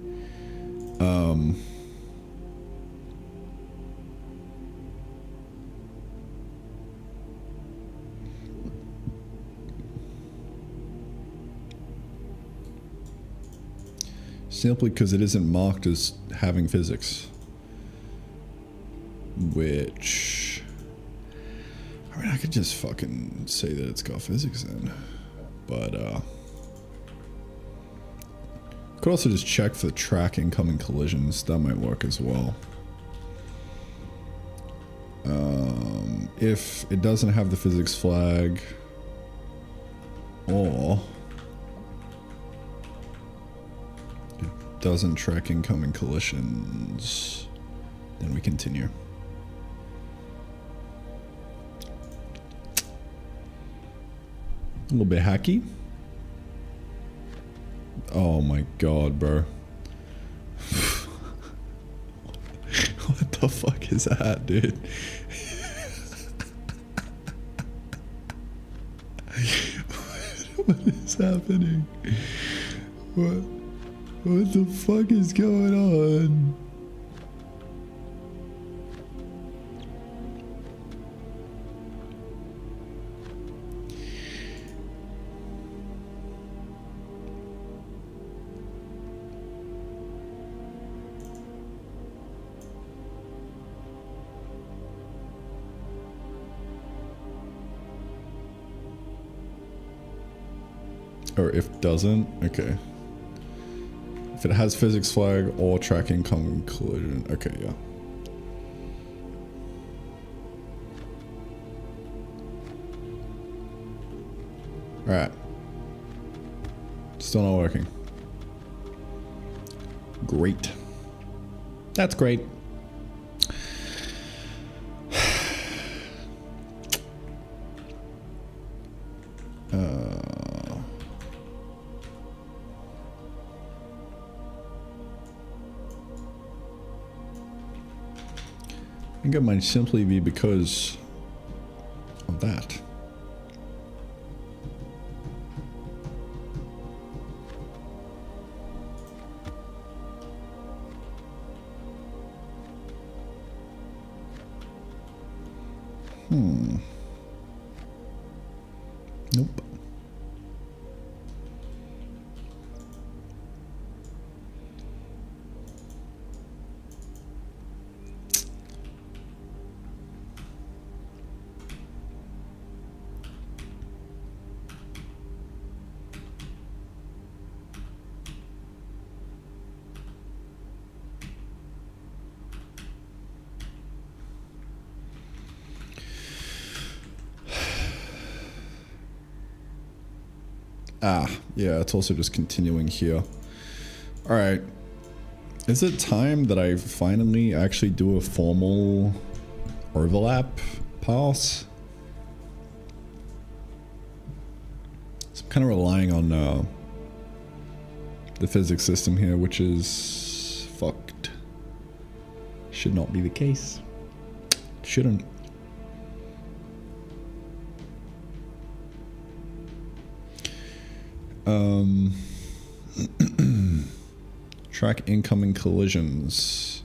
Simply because it isn't marked as having physics, which, I mean, I could just fucking say that it's got physics in, but could also just check for track incoming collisions. That might work as well. If it doesn't have the physics flag, or it doesn't track incoming collisions, then we continue. A little bit hacky. Oh my god, bro. What the fuck is that, dude? What is happening? What the fuck is going on? Or if doesn't, okay. If it has physics flag or track incoming collision, okay, yeah. Alright. Still not working. Great. That's great. I think it might simply be because of that. Nope. Ah, yeah, it's also just continuing here. All right. Is it time that I finally actually do a formal overlap pass? So I'm kind of relying on the physics system here, which is fucked. Should not be the case. Shouldn't. Track incoming collisions.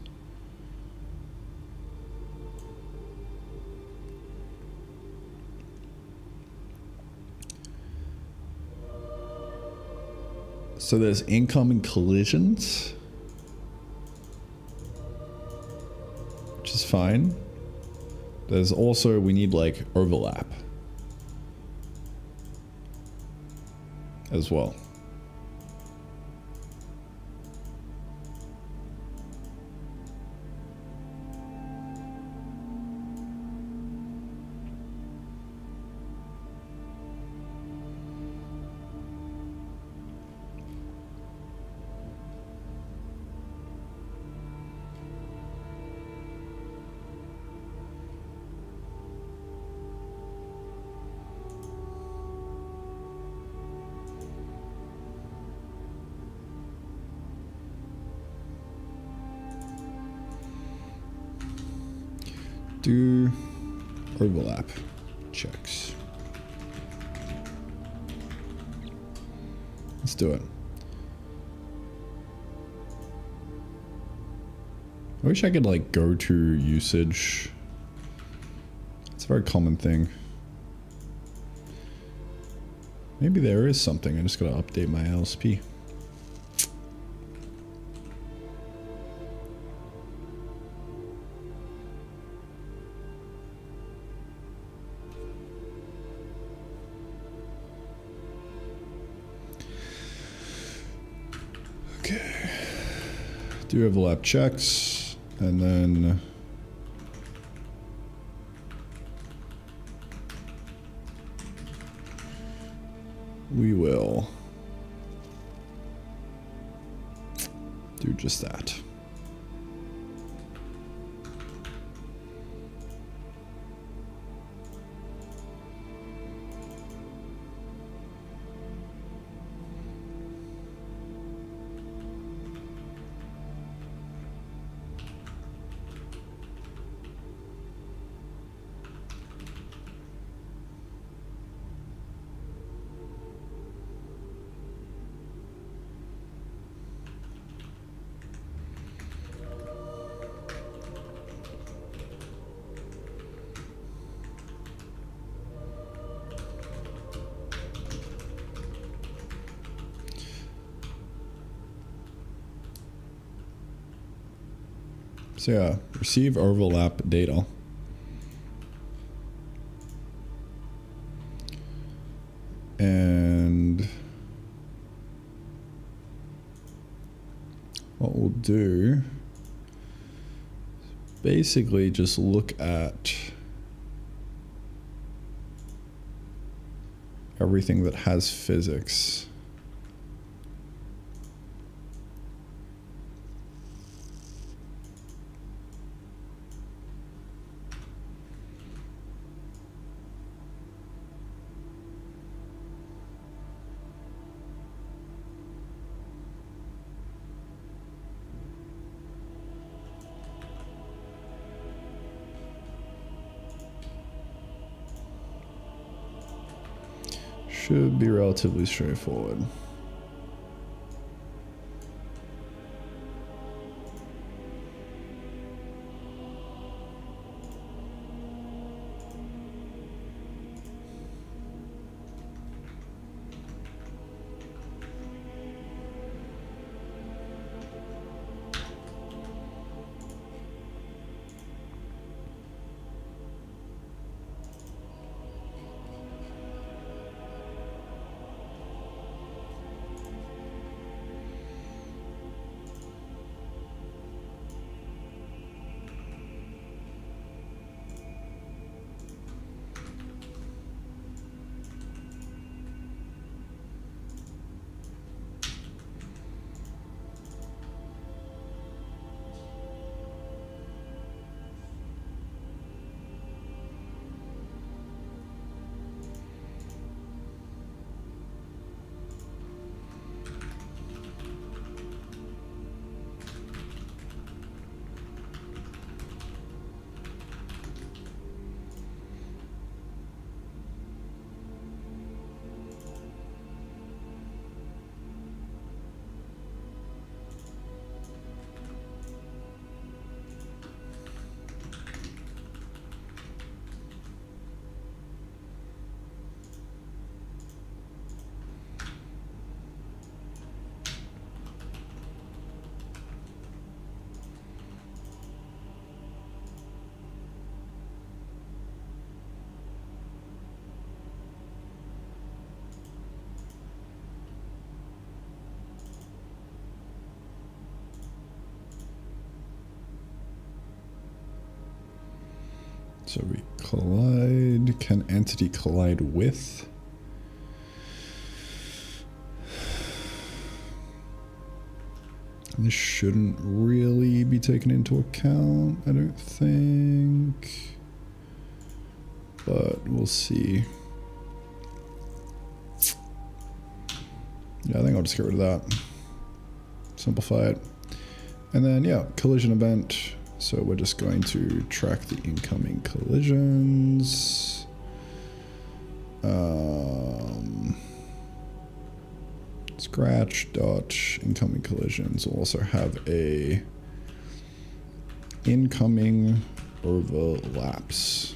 So there's incoming collisions, which is fine. There's also, we need like overlap as well. Do overlap checks. Let's do it. I wish I could like go to usage. It's a very common thing. Maybe there is something. I just gotta update my LSP. Do overlap checks, and then we will do just that. So yeah, receive overlap data. And what we'll do is basically just look at everything that has physics. Should be relatively straightforward. So we collide. Can entity collide with? This shouldn't really be taken into account, I don't think. But we'll see. Yeah, I think I'll just get rid of that. Simplify it. And then, yeah, collision event. So we're just going to track the incoming collisions. Scratch dot incoming collisions. We'll also have a incoming overlaps.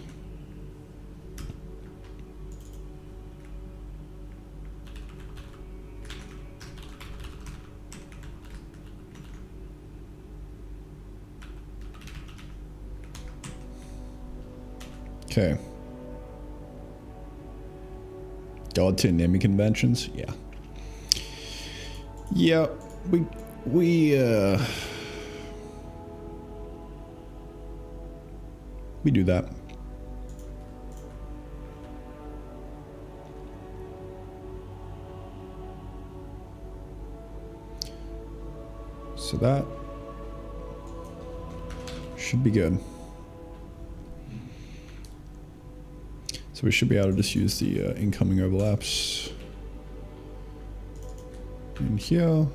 Okay. God to naming conventions? Yeah. Yeah, we do that. So that should be good. So we should be able to just use the incoming overlaps in here.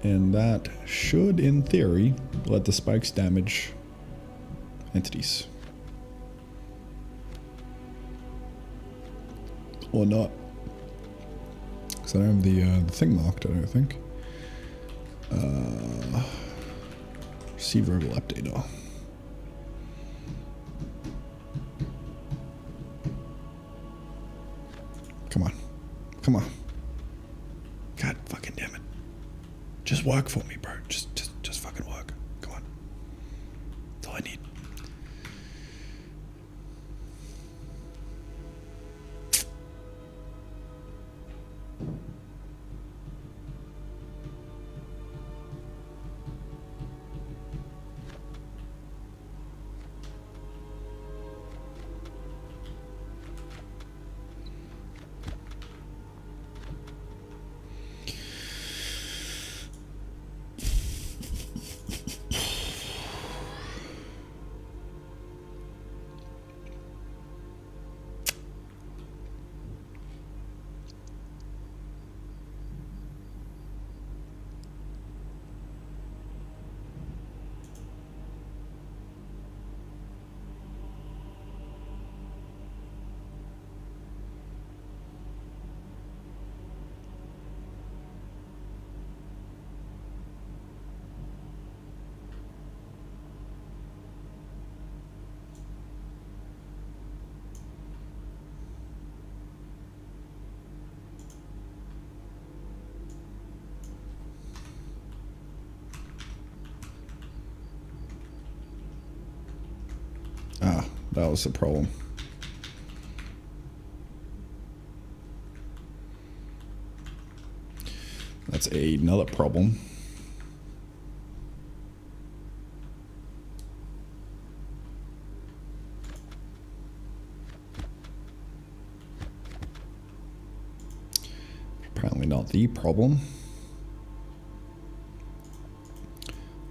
And that should, in theory, let the spikes damage entities. Or not. Because I don't have the thing marked, I don't think. Receive overlap data. Come on. Come on. God fucking damn it. Just work for me, bro. Just fucking work. Come on. That's all I need. that was the problem. That's another problem. Apparently not the problem.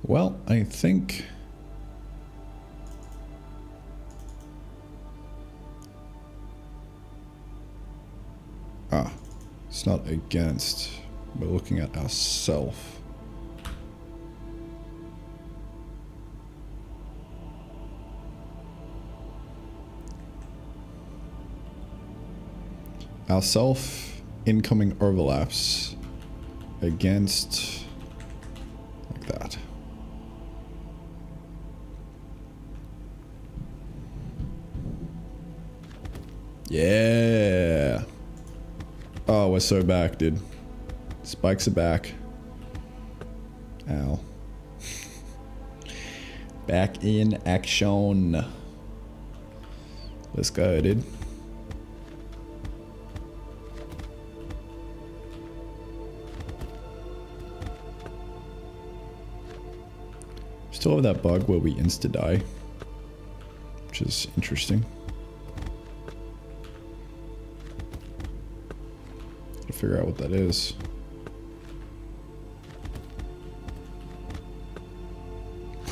Well, I think... it's not against. We're looking at ourselves. Ourself incoming overlaps against like that. Yeah. Oh, we're so back, dude. Spikes are back. Ow. Back in action. Let's go, dude. Still have that bug where we insta-die, which is interesting. Gotta figure out what that is.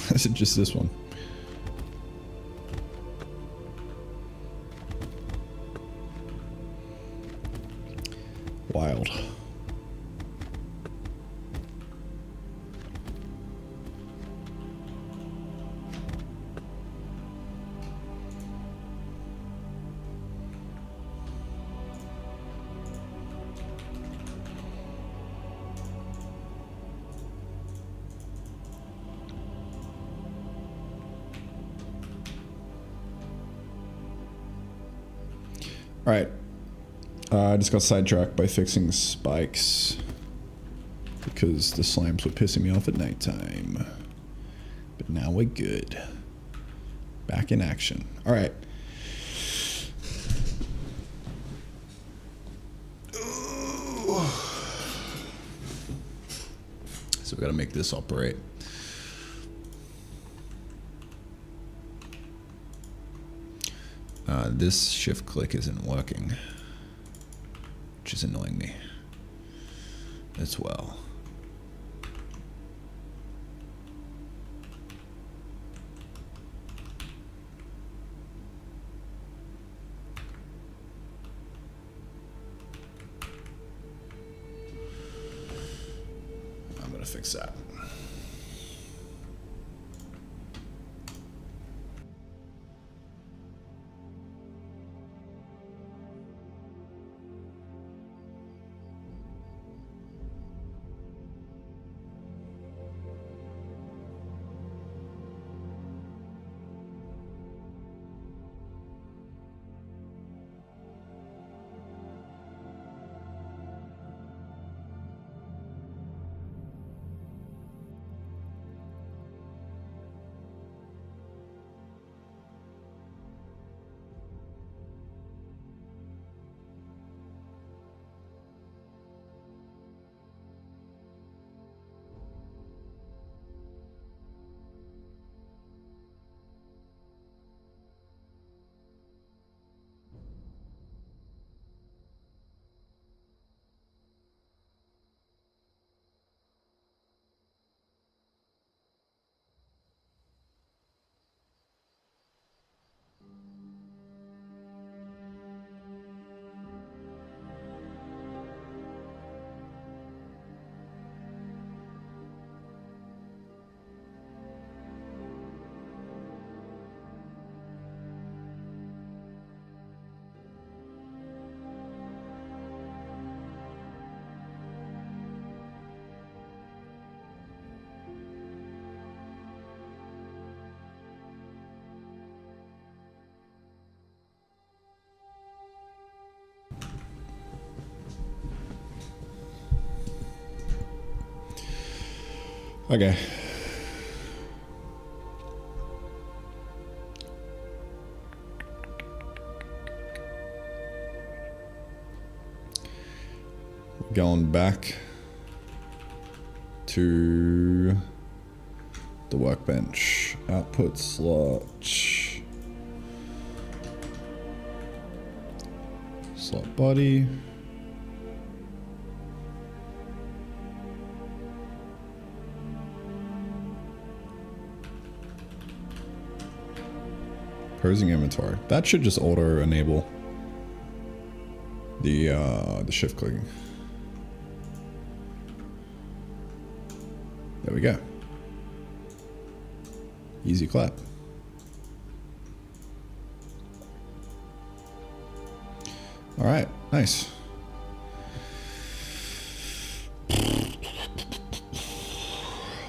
Is it just this one? Wild. Alright, I just got sidetracked by fixing spikes because the slimes were pissing me off at nighttime. But now we're good. Back in action. Alright. So we gotta make this operate. This shift click isn't working, which is annoying me as well. I'm gonna fix that. Okay. going back to the workbench. Output slot. Slot body. Posing inventory. That should just auto enable the shift clicking. There we go. Easy clap. All right, nice.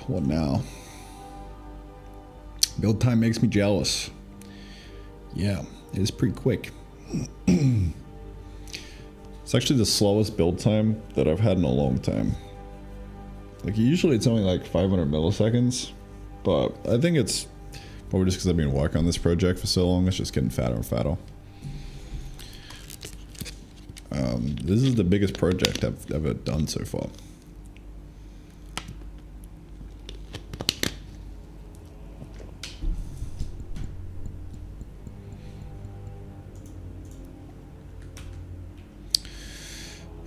What now? Build time makes me jealous. Yeah, it is pretty quick. It's actually the slowest build time that I've had in a long time. Like usually it's only like 500 milliseconds, but I think it's probably just because I've been working on this project for so long, it's just getting fatter and fatter. This is the biggest project I've ever done so far.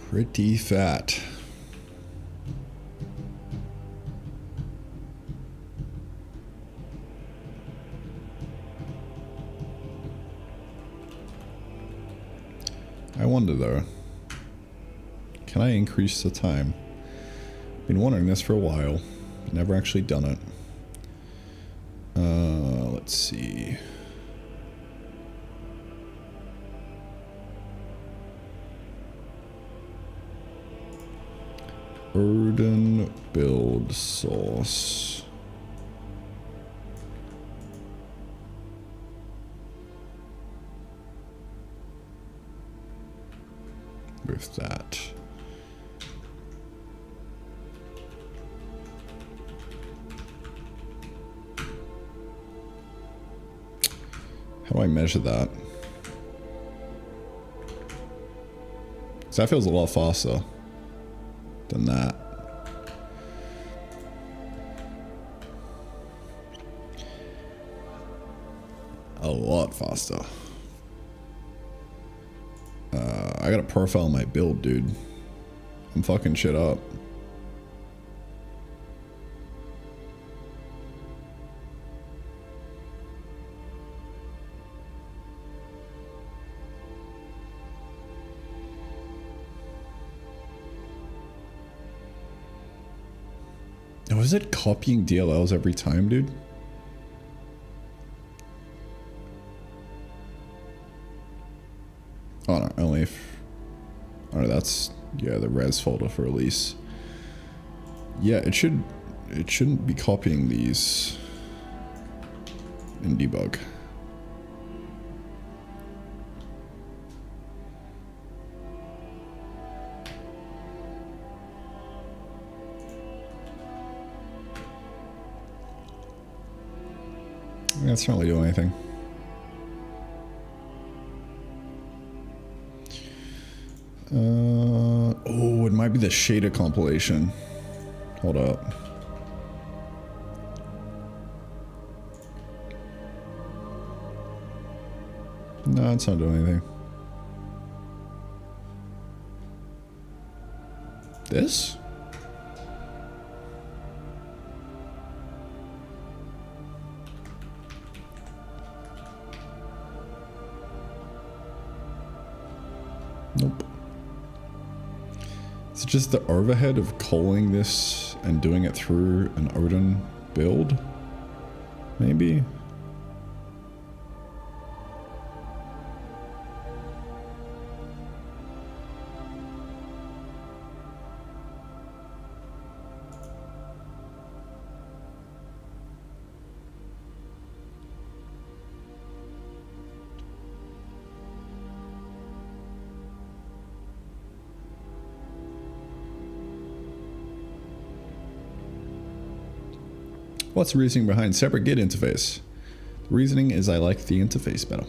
Pretty fat. I wonder though, can I increase the time? Been wondering this for a while, never actually done it. Let's see. Burden build source. With that. How do I measure that? Because that feels a lot faster than that. A lot faster. I gotta profile my build, dude. I'm fucking shit up. Oh, is it copying DLLs every time, dude? Oh no, only if... Oh no, that's... Yeah, the res folder for release. Yeah, it shouldn't be copying these in debug. That's not really doing anything. Oh, it might be the shader compilation. Hold up. No, it's not doing anything. This? Nope. Is it just the overhead of calling this and doing it through an Odin build? Maybe? What's the reasoning behind separate Git interface? The reasoning is I like the interface better.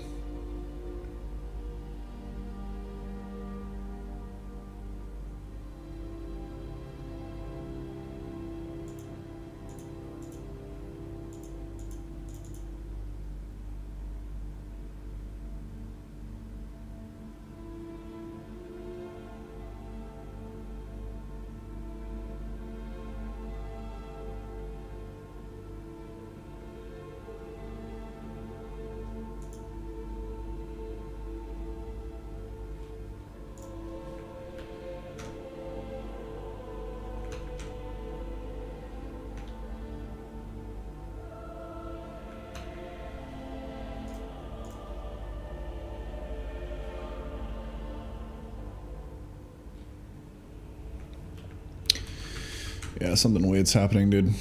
Yeah, something weird's happening, dude.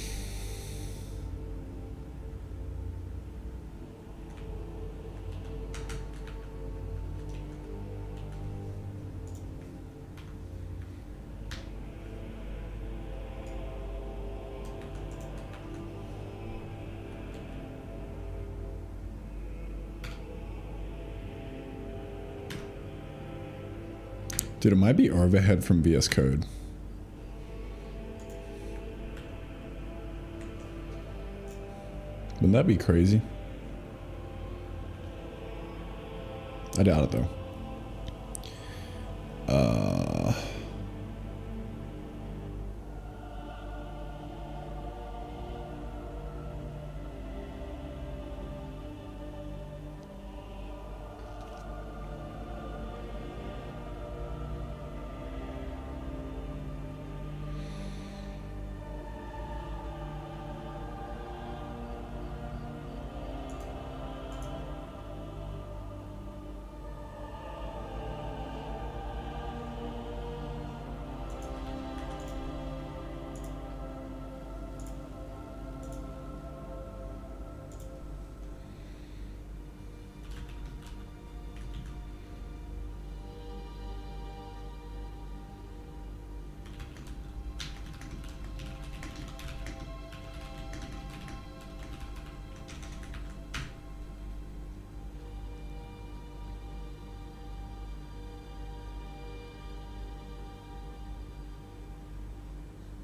Dude, it might be overhead from VS Code. Wouldn't that be crazy? I doubt it though.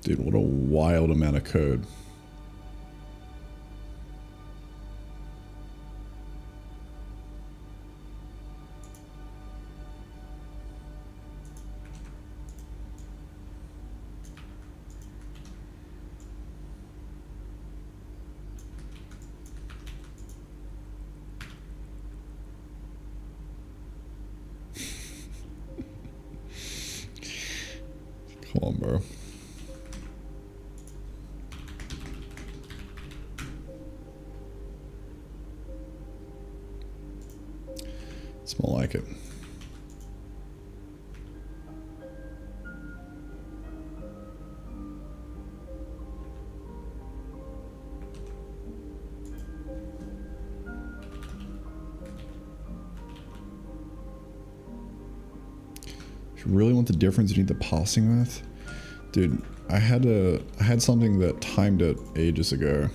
Dude, what a wild amount of code. Come on, bro. It's more like it. If you really want the difference, you need the passing width. Dude, I had something that timed it ages ago,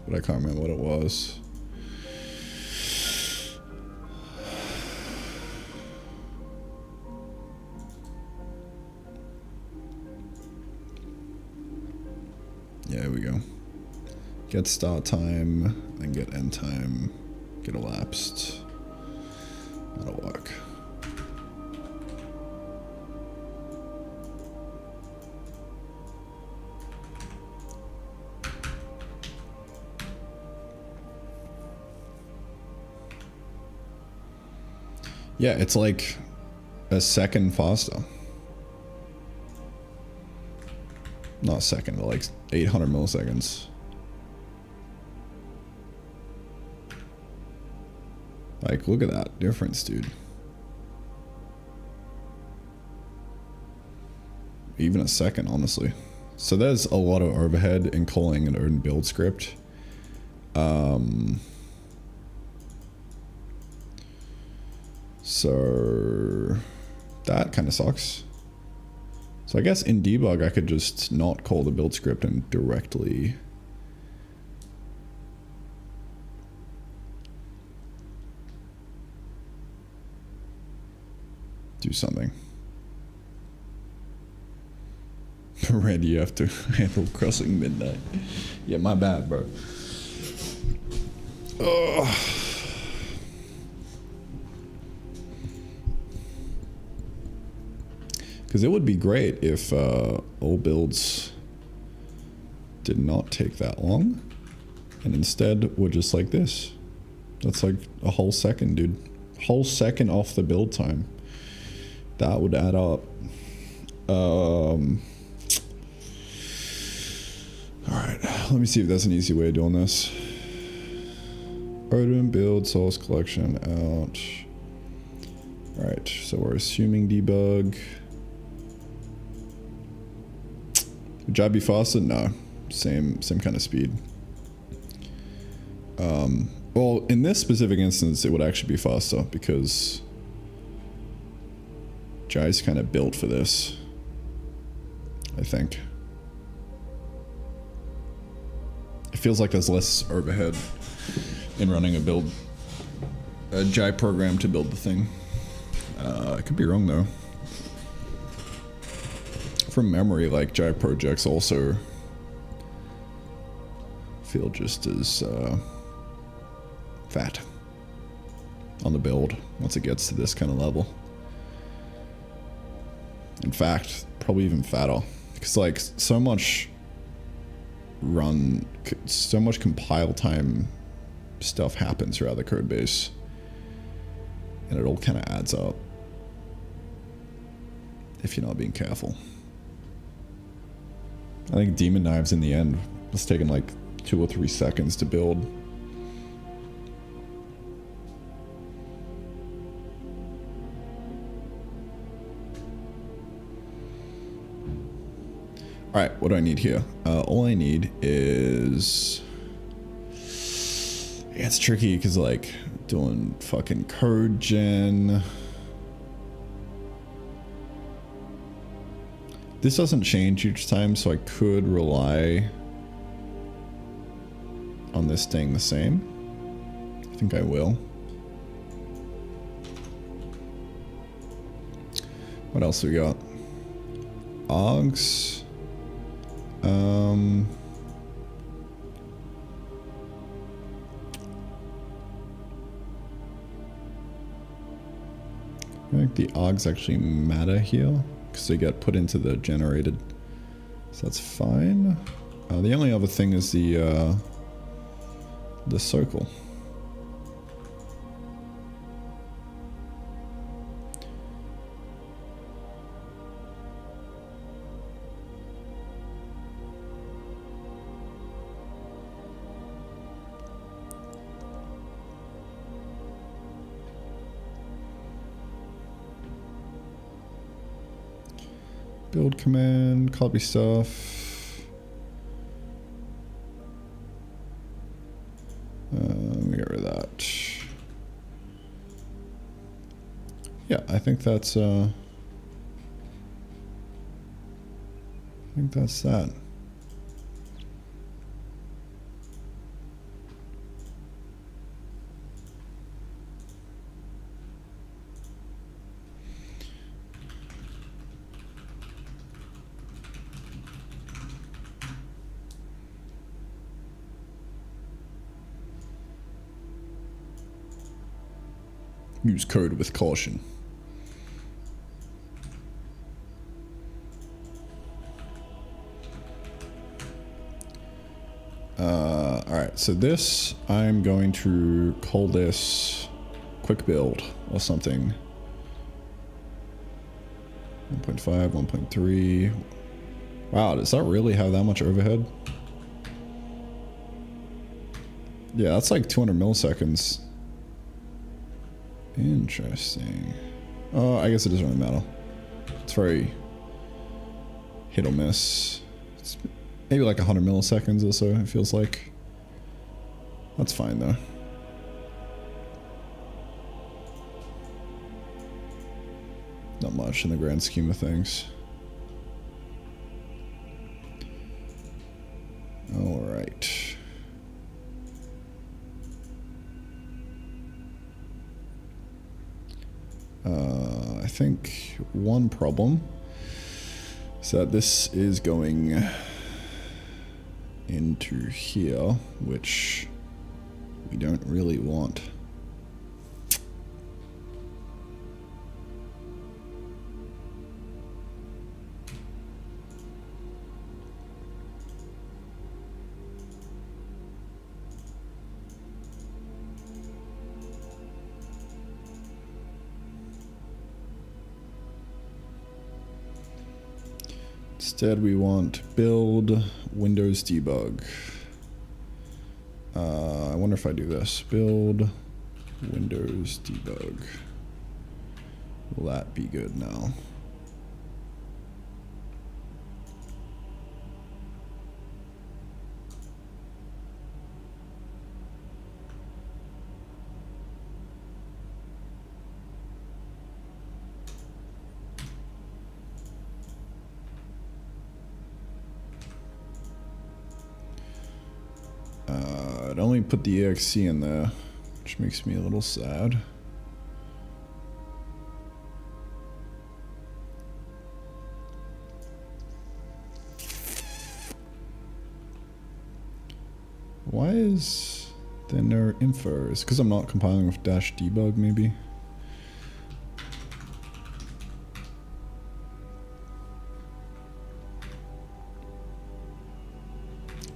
but I can't remember what it was. Yeah, here we go. Get start time, then get end time, get elapsed. That'll work. Yeah, it's like a second faster. Not a second, but like 800 milliseconds. Like, look at that difference, dude. Even a second, honestly. So there's a lot of overhead in calling an Odin build script. So that kind of sucks. So I guess in debug, I could just not call the build script and directly do something. Red, you have to handle crossing midnight. Yeah, my bad, bro. Ugh. Because it would be great if all builds did not take that long, and instead were just like this. That's like a whole second, dude. Whole second off the build time. That would add up. Alright, let me see if there's an easy way of doing this. Odin build source collection out. Alright, so we're assuming debug. We Jai be faster? No. Same kind of speed. Well, in this specific instance, it would actually be faster because Jai's kind of built for this, I think. It feels like there's less overhead in running a Jai program to build the thing. I could be wrong though. From memory, like Jai projects also feel just as fat on the build once it gets to this kind of level. In fact, probably even fatter, because like so much compile time stuff happens throughout the code base, and it all kind of adds up if you're not being careful. I think Demon Knives in the end was taking like 2 or 3 seconds to build. Alright, what do I need here? All I need is... Yeah, it's tricky because like doing fucking code gen. This doesn't change each time, so I could rely on this staying the same. I think I will. What else we got? Args. I think the args actually matter here because they get put into the generated, so that's fine. The only other thing is the circle. Build command, copy stuff. Let me get rid of that. Yeah, I think that's that. Use code with caution. Alright, so this, I'm going to call this quick build or something. 1.5, 1.3. Wow, does that really have that much overhead? Yeah, that's like 200 milliseconds. Interesting. Oh, I guess it doesn't really matter. It's very hit or miss. It's maybe like 100 milliseconds or so, it feels like. That's fine though. Not much in the grand scheme of things. All right. I think one problem is that this is going into here, which we don't really want. Instead, we want build Windows debug. I wonder if I do this. Build Windows debug. Will that be good now? it only put the exe in there, which makes me a little sad. Why is there no info? Is it because I'm not compiling with dash debug maybe?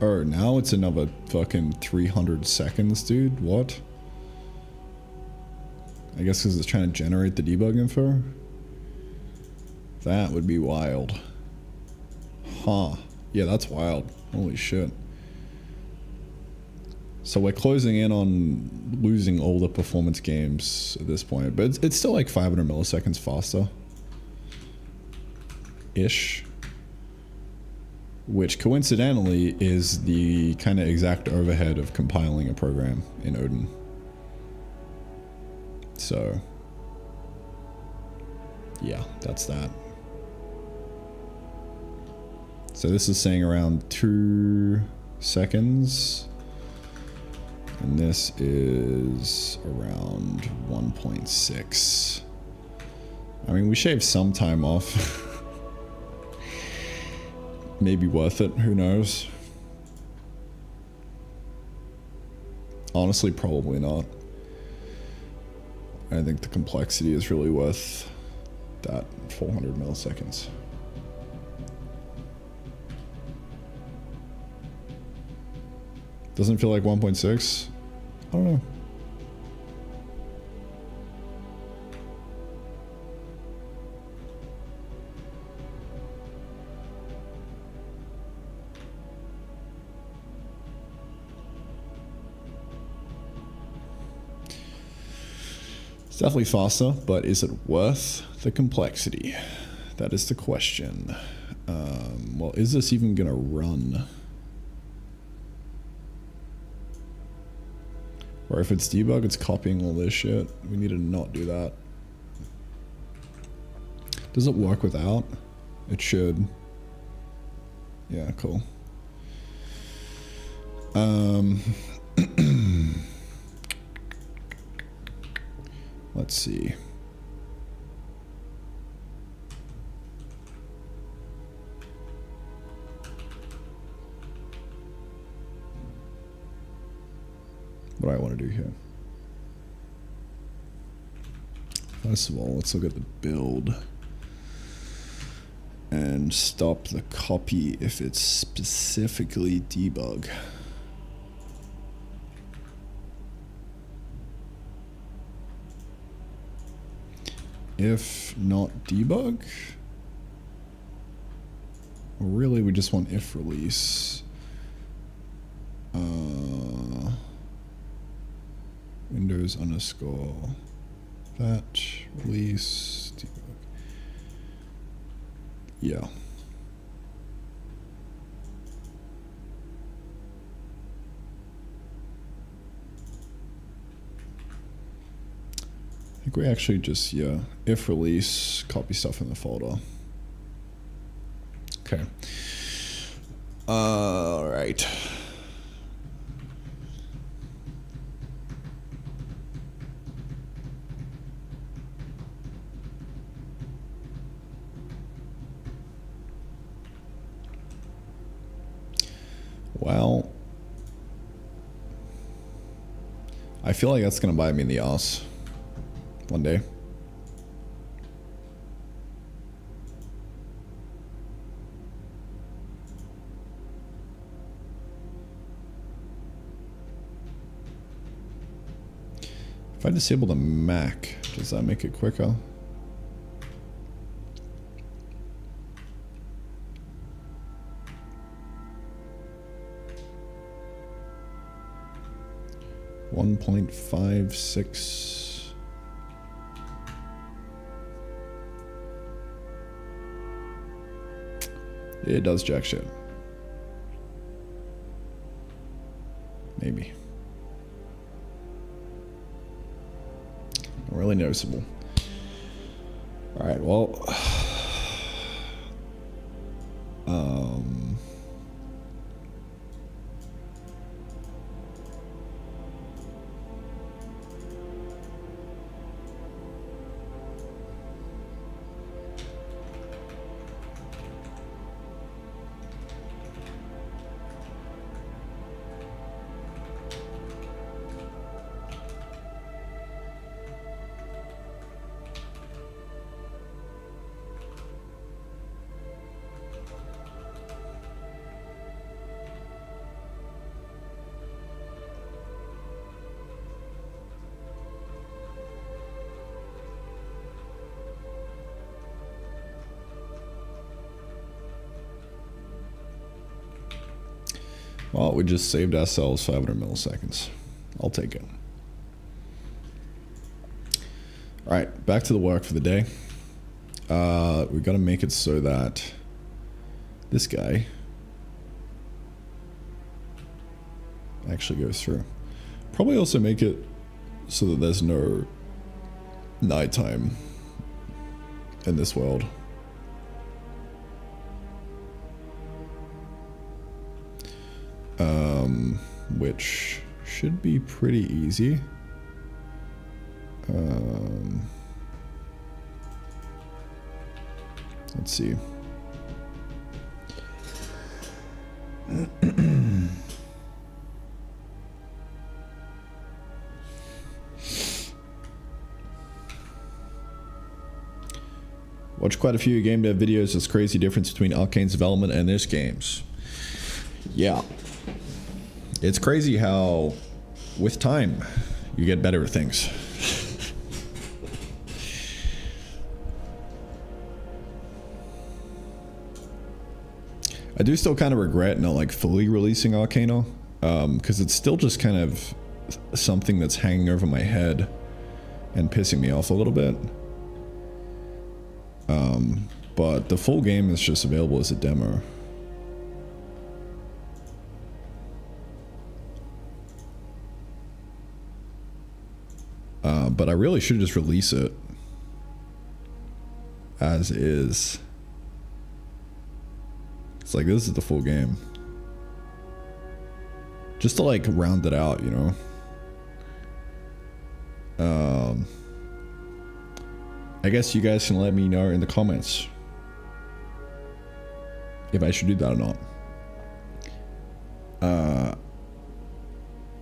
Oh, now it's another fucking 300 seconds, dude. What? I guess because it's trying to generate the debug info? That would be wild. Huh. Yeah, that's wild. Holy shit. So we're closing in on losing all the performance games at this point, but it's still like 500 milliseconds faster. Ish. Which coincidentally is the kind of exact overhead of compiling a program in Odin. So, yeah, that's that. So this is saying around 2 seconds. And this is around 1.6. I mean, we shaved some time off. Maybe worth it, who knows? Honestly, probably not. I think the complexity is really worth that 400 milliseconds. Doesn't feel like 1.6? I don't know. It's definitely faster, but is it worth the complexity? That is the question. Well, is this even gonna run? Or if it's debug, it's copying all this shit. We need to not do that. Does it work without? It should. Yeah, cool. Let's see. What do I want to do here? First of all, let's look at the build and stop the copy if it's specifically debug. If not debug, really we just want if release. Windows underscore that release debug. Yeah. I think we actually just, yeah, if release, copy stuff in the folder. Okay. All right. Well, I feel like that's gonna bite me in the ass one day. If I disable the Mac, does that make it quicker? .56. It does jack shit. Maybe. Really noticeable. All right, well, Well, we just saved ourselves 500 milliseconds. I'll take it. All right, back to the work for the day. We got to make it so that this guy actually goes through. Probably also make it so that there's no nighttime in this world. Which should be pretty easy. Let's see. Watch quite a few game dev videos. There's crazy difference between Arcane's development and this game's. Yeah. It's crazy how, with time, you get better at things. I do still kind of regret not like fully releasing Arcana, because it's still just kind of something that's hanging over my head and pissing me off a little bit. But the full game is just available as a demo. But I really should just release it as is. It's like, this is the full game. Just to like round it out, you know? I guess you guys can let me know in the comments if I should do that or not.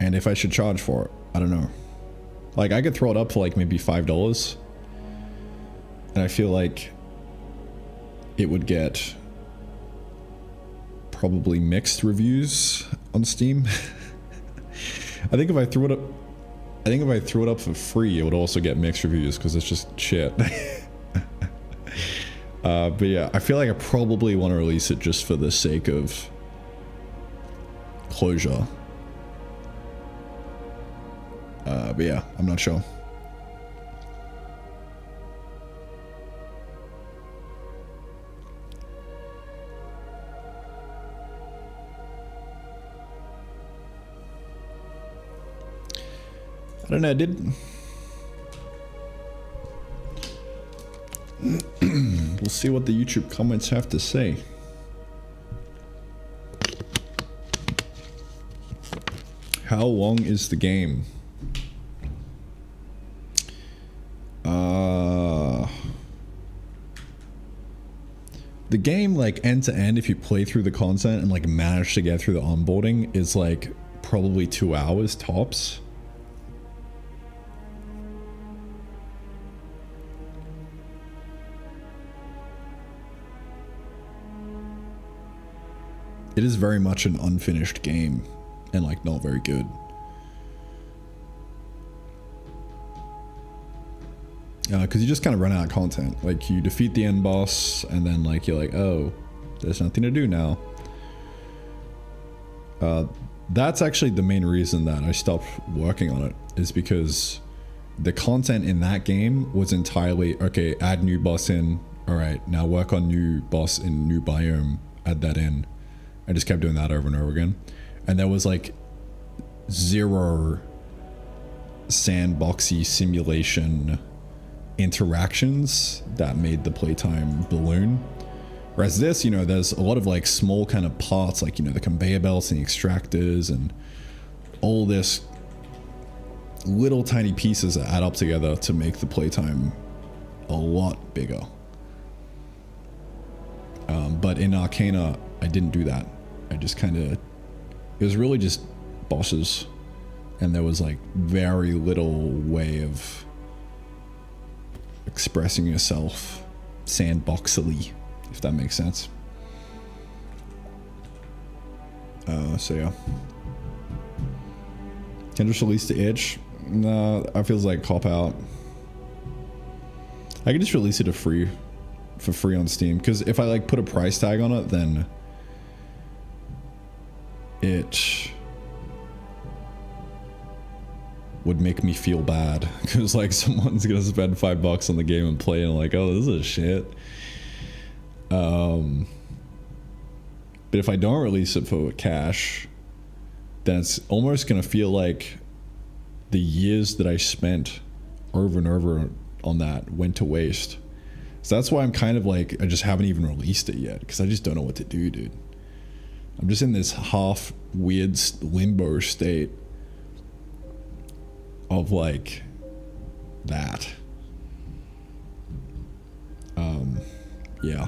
And if I should charge for it. I don't know. Like, I could throw it up for like maybe $5. And I feel like it would get probably mixed reviews on Steam. I think if I threw it up for free, it would also get mixed reviews because it's just shit. But yeah, I feel like I probably want to release it just for the sake of closure. But yeah, I'm not sure. I don't know, we'll see what the YouTube comments have to say. How long is the game? The game, like, end to end, if you play through the content and like manage to get through the onboarding, is like probably 2 hours tops. It is very much an unfinished game and like not very good. Because you just kind of run out of content. Like, you defeat the end boss and then like you're like, oh, there's nothing to do now. That's actually the main reason that I stopped working on it, is because the content in that game was entirely, okay, add new boss in, all right, now work on new boss in new biome, add that in. I just kept doing that over and over again. And there was like 0 sandboxy simulation interactions that made the playtime balloon. Whereas this, you know, there's a lot of like small kind of parts, like, you know, the conveyor belts and the extractors and all this little tiny pieces that add up together to make the playtime a lot bigger. But in Arcana, I didn't do that. I just kind of, it was really just bosses, and there was like very little way of expressing yourself sandboxily, if that makes sense. So yeah. Can I just release the Edge? No, that feels like cop out. I could just release it for free on Steam, because if I like put a price tag on it, then it would make me feel bad because like someone's gonna spend $5 on the game and play and like, oh, this is shit. But if I don't release it for cash, then it's almost gonna feel like the years that I spent over and over on that went to waste. So that's why I'm kind of like, I just haven't even released it yet because I just don't know what to do, dude. I'm just in this half weird limbo state of like that. Yeah.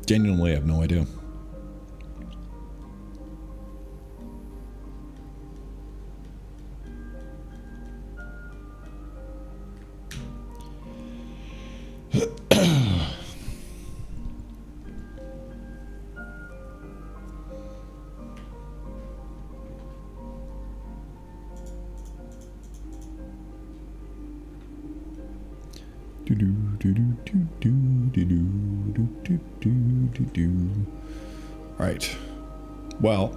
Genuinely, I have no idea. Right. Well,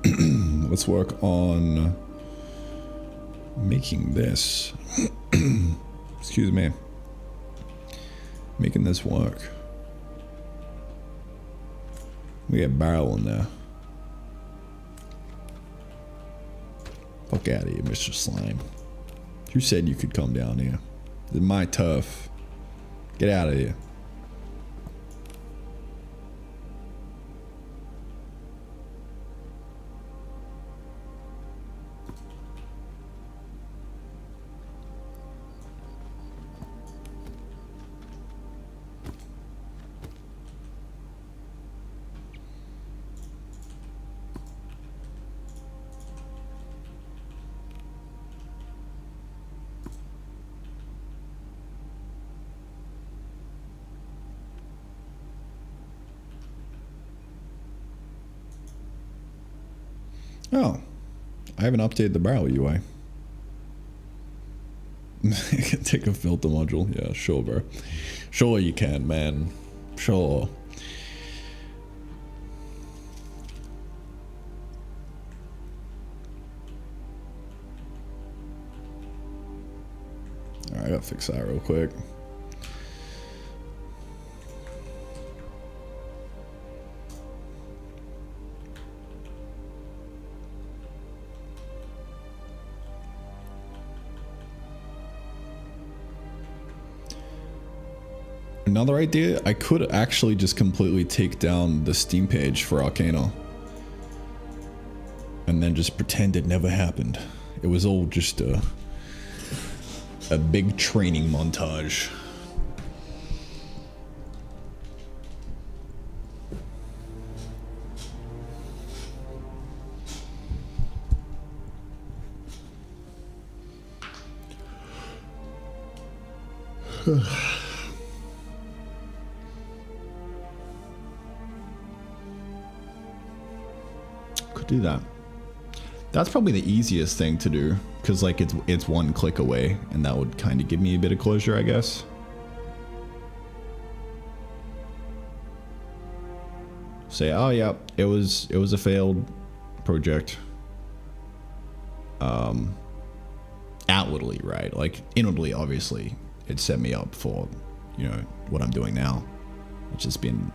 let's work on making this. Excuse me. Making this work. We got a barrel in there. Fuck out of here, Mr. Slime. Who said you could come down here? This is my turf. Get out of here. Oh, I haven't updated the barrel UI. I can take a filter module. Yeah, sure, bro. Sure you can, man. Sure. Alright, I gotta fix that real quick. Another idea, I could actually just completely take down the Steam page for Arcana. And then just pretend it never happened. It was all just a big training montage. Could do that. That's probably the easiest thing to do because like it's one click away and that would kind of give me a bit of closure, I guess. Say, oh yeah, it was a failed project. Outwardly, right? Like inwardly, obviously, it set me up for, you know, what I'm doing now. It's just been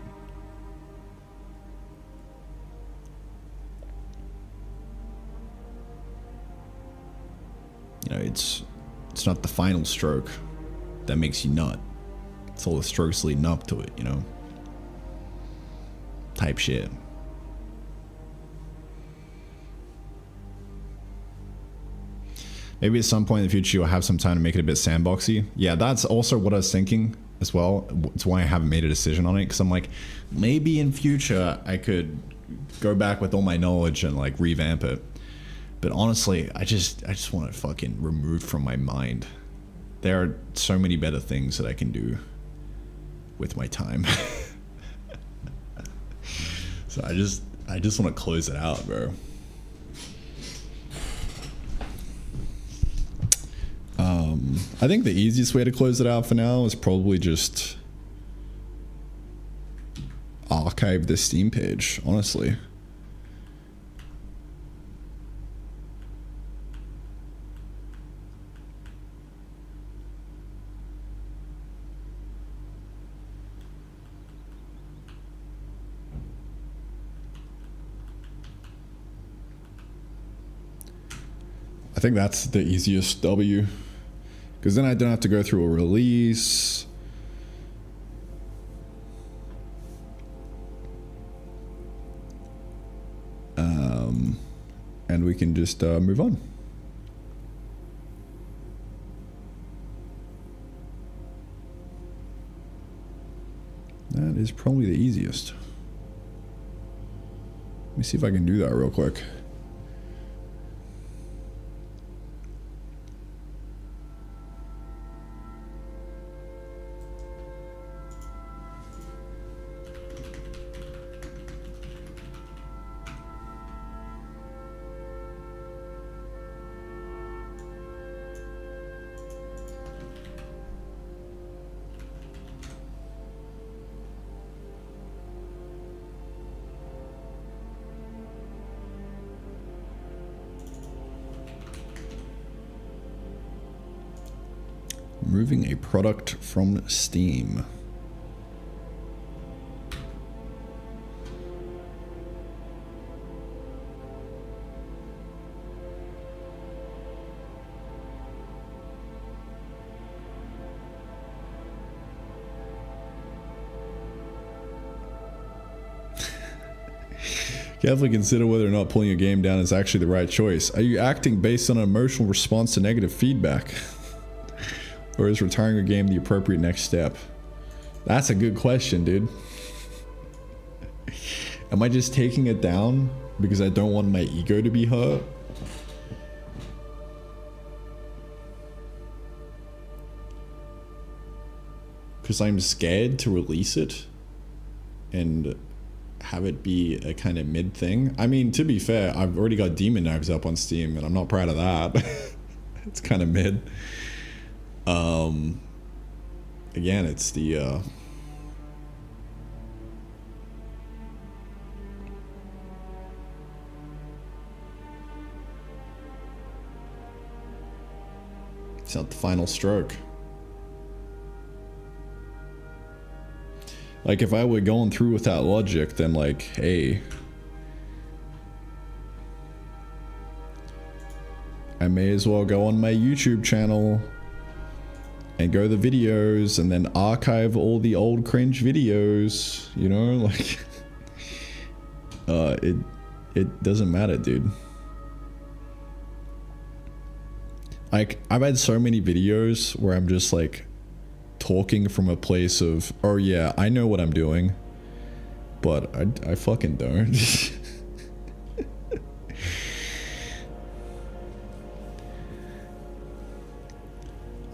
you know, it's not the final stroke that makes you nut. It's all the strokes leading up to it, you know? Type shit. Maybe at some point in the future you'll have some time to make it a bit sandboxy. Yeah, that's also what I was thinking as well. It's why I haven't made a decision on it, because I'm like, maybe in future I could go back with all my knowledge and like revamp it. But honestly, I just want it fucking removed from my mind. There are so many better things that I can do with my time. So I just want to close it out, bro. I think the easiest way to close it out for now is probably just archive the Steam page, honestly. I think that's the easiest W, because then I don't have to go through a release. And we can just move on. That is probably the easiest. Let me see if I can do that real quick. Removing a product from Steam. Carefully consider whether or not pulling a game down is actually the right choice. Are you acting based on an emotional response to negative feedback? Or is retiring a game the appropriate next step? That's a good question, dude. Am I just taking it down because I don't want my ego to be hurt? Because I'm scared to release it and have it be a kind of mid thing. I mean, to be fair, I've already got Demon Knives up on Steam and I'm not proud of that. It's kind of mid. Again, it's the it's not the final stroke. Like, if I were going through with that logic, then like, hey, I may as well go on my YouTube channel and go to the videos and then archive all the old cringe videos, you know, like, it doesn't matter, dude. Like, I've had so many videos where I'm just like talking from a place of, oh yeah, I know what I'm doing, but I fucking don't.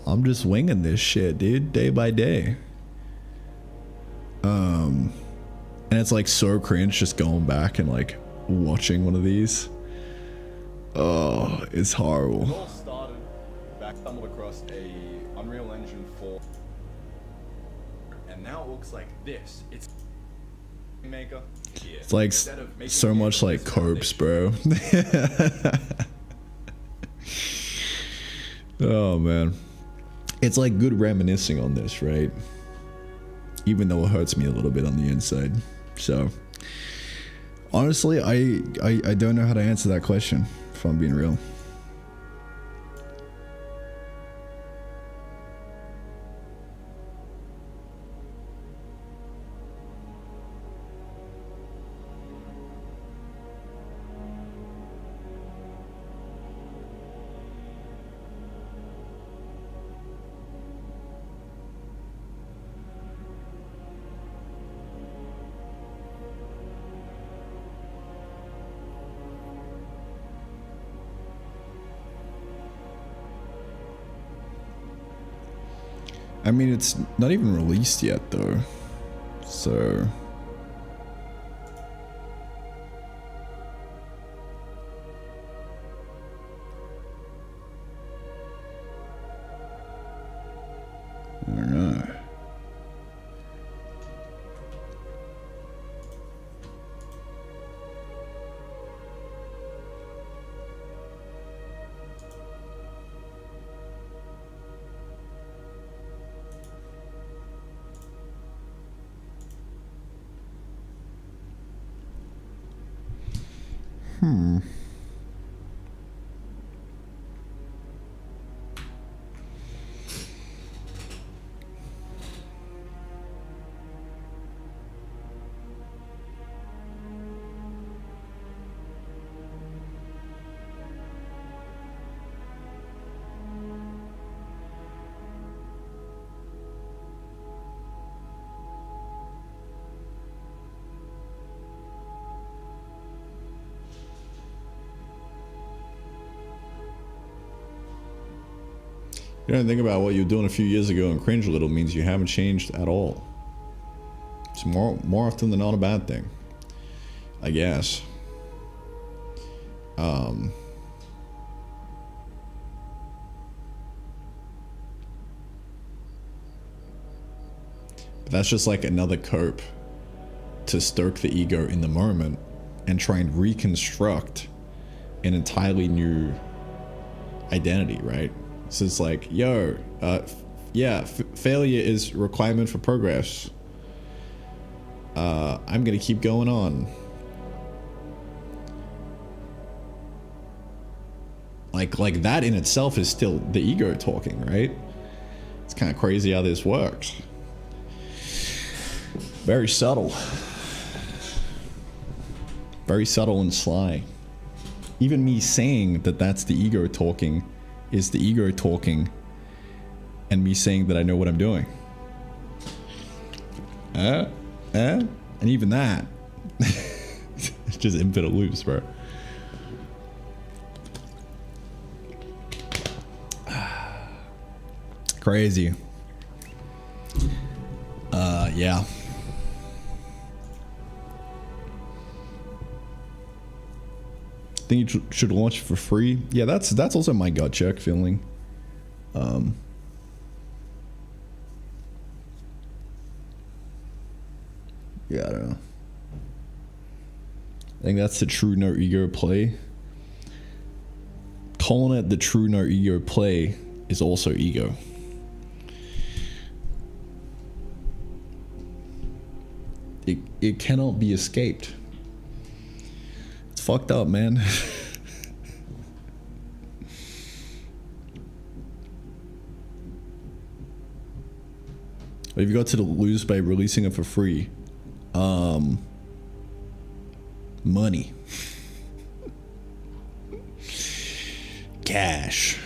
I'm just winging this shit, dude, day by day. And it's like so cringe just going back and like watching one of these. Oh, it's horrible. It all started back, stumbled across a Unreal Engine 4, and now it looks like this. It's maker. Yeah. It's like so much like copes, bro. Oh man. It's like good reminiscing on this, right? Even though it hurts me a little bit on the inside. So honestly, I don't know how to answer that question, if I'm being real. I mean, it's not even released yet, though. So You don't think about what you were doing a few years ago and cringe a little means you haven't changed at all. It's more often than not a bad thing, I guess. But that's just like another cope to stoke the ego in the moment and try and reconstruct an entirely new identity, right? So it's like, yo, yeah, failure is a requirement for progress. I'm gonna keep going on. Like that in itself is still the ego talking, right? It's kind of crazy how this works. Very subtle. Very subtle and sly. Even me saying that that's the ego talking is the ego talking and me saying that I know what I'm doing. And even that, it's just infinite loops, bro. Crazy. Yeah. Think you should launch it for free? Yeah, that's also my gut check feeling. Yeah, I don't know. I think that's the true no ego play. Calling it the true no ego play is also ego. It cannot be escaped. It's fucked up, man. What have you got to lose by releasing it for free? Money. Cash.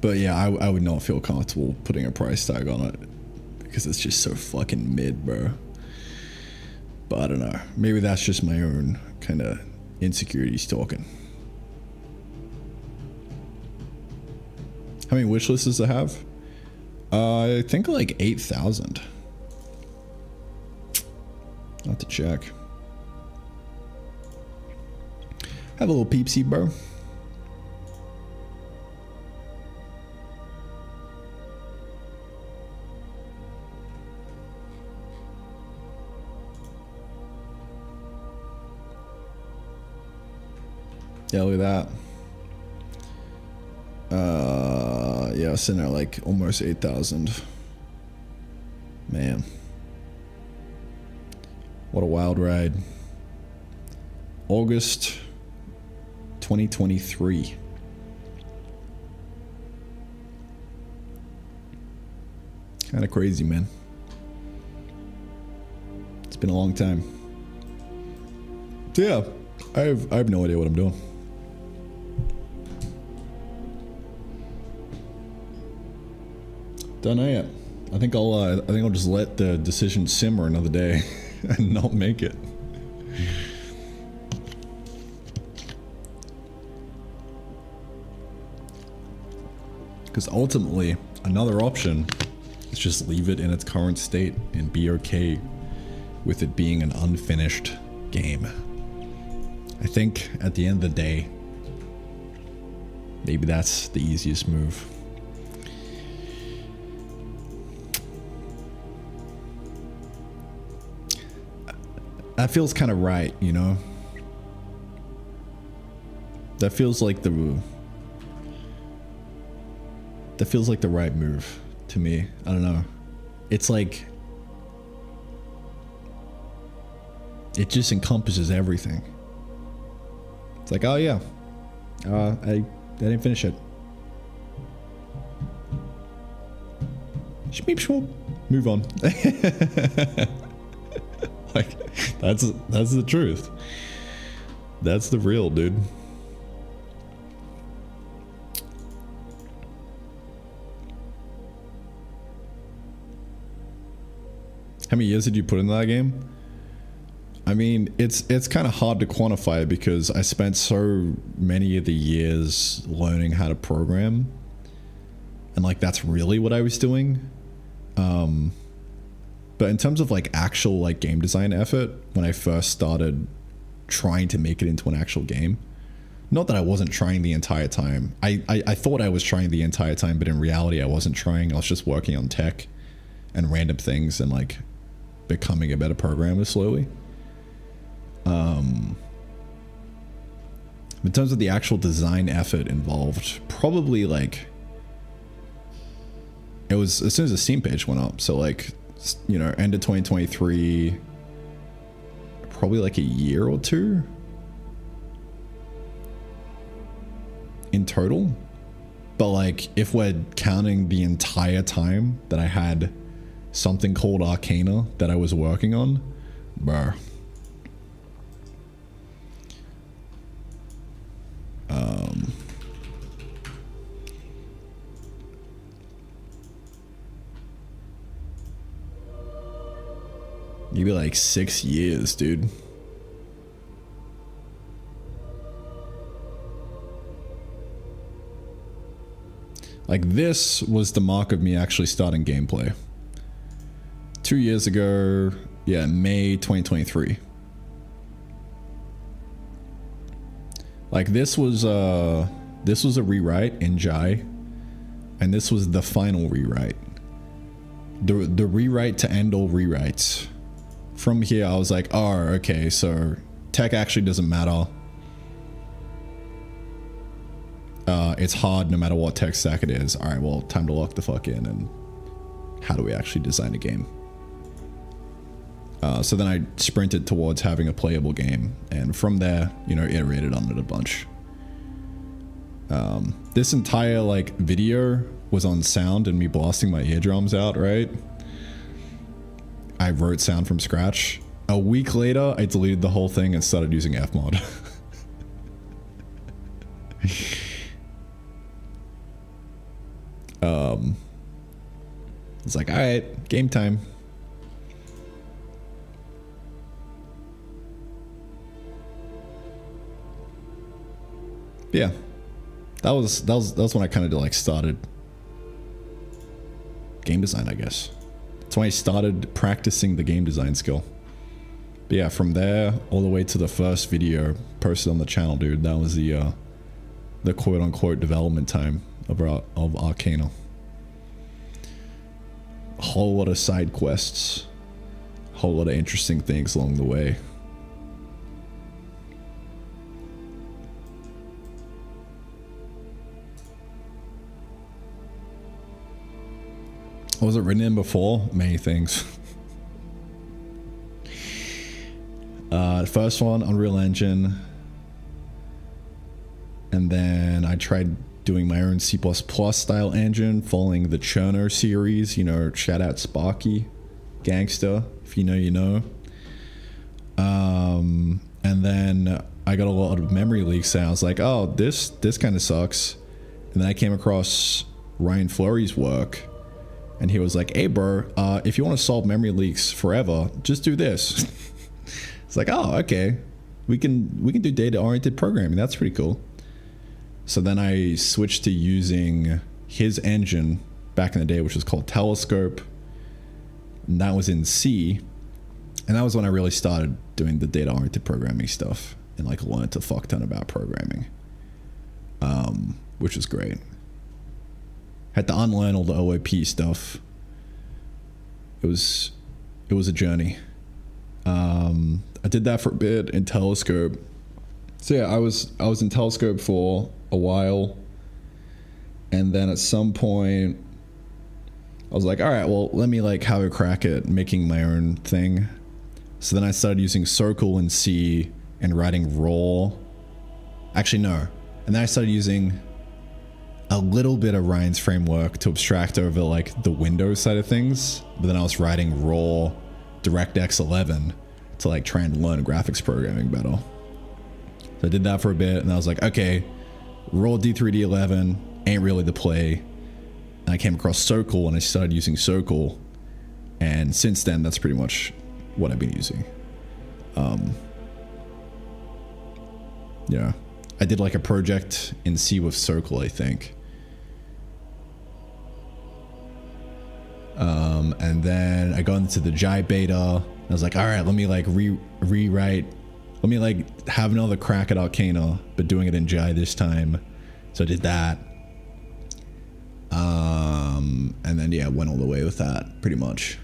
But yeah, I would not feel comfortable putting a price tag on it because it's just so fucking mid, bro. But I don't know. Maybe that's just my own kind of insecurities talking. How many wish lists does it have? I think like 8,000. I'll have to check. Have a little peepsy, bro. Yeah, look at that. Yeah, sitting at like almost 8,000. Man. What a wild ride. August 2023. Kind of crazy, man. It's been a long time. So yeah, I have no idea what I'm doing. Don't know yet. I think I'll just let the decision simmer another day and not make it. Because ultimately, another option is just leave it in its current state and be okay with it being an unfinished game. I think at the end of the day, maybe that's the easiest move. That feels kind of right, you know? That feels like the right move to me. I don't know. it's like, it just encompasses everything. It's like, oh yeah, I didn't finish it. Shmeep shmoop. Move on. Like, that's the truth. That's the real, dude. How many years did you put into that game? I mean, it's kind of hard to quantify because I spent so many of the years learning how to program, and like that's really what I was doing. But in terms of like actual like game design effort, when I first started trying to make it into an actual game, not that I wasn't trying the entire time. I thought I was trying the entire time, but in reality I wasn't trying. I was just working on tech and random things and like becoming a better programmer slowly. In terms of the actual design effort involved, probably like, it was as soon as the Steam page went up. So like, you know, end of 2023, probably like a year or two in total. But like, if we're counting the entire time that I had something called Arcana that I was working on, bruh. Maybe like 6 years, dude. Like, this was the mark of me actually starting gameplay. 2 years ago, yeah, May 2023. Like, this was a rewrite in Jai, and this was the final rewrite. The rewrite to end all rewrites. From here, I was like, oh, okay, so tech actually doesn't matter. It's hard no matter what tech stack it is. All right, well, time to lock the fuck in, and how do we actually design a game? So then I sprinted towards having a playable game, and from there, you know, iterated on it a bunch. This entire like video was on sound and me blasting my eardrums out, right? I wrote sound from scratch. A week later, I deleted the whole thing and started using Fmod. It's like, all right, game time. Yeah, that was when I kind of like started game design, I guess. That's when I started practicing the game design skill. But yeah, from there all the way to the first video posted on the channel, dude. That was the quote unquote development time of Arcana. A whole lot of side quests, a whole lot of interesting things along the way. What was it written in before? Many things. The first one, Unreal Engine. And then I tried doing my own C++ style engine, following the Cherno series. You know, shout out Sparky, Gangster, if you know, you know. And then I got a lot of memory leaks and I was like, oh, this kind of sucks. And then I came across Ryan Fleury's work. And he was like, hey, bro, if you want to solve memory leaks forever, just do this. It's like, oh, okay. We can do data-oriented programming. That's pretty cool. So then I switched to using his engine back in the day, which was called Telescope. And that was in C. And that was when I really started doing the data-oriented programming stuff and like learned a fuck ton about programming, which was great. Had to unlearn all the OOP stuff. It was a journey. I did that for a bit in Telescope. So yeah, I was in Telescope for a while, and then at some point I was like, all right, well, let me like have a crack at making my own thing. So then I started using Circle and C and writing raw. Actually, no. And then I started using a little bit of Ryan's framework to abstract over like the Windows side of things. But then I was writing raw DirectX 11 to like try and learn graphics programming better. So I did that for a bit and I was like, okay, raw D3D11 ain't really the play. And I came across Circle and I started using Circle. And since then, that's pretty much what I've been using. Yeah. I did like a project in C with Circle, I think. And then I got into the Jai beta. I was like, all right, let me like rewrite. Let me like have another crack at Arcana, but doing it in Jai this time. So I did that. And then yeah, went all the way with that pretty much.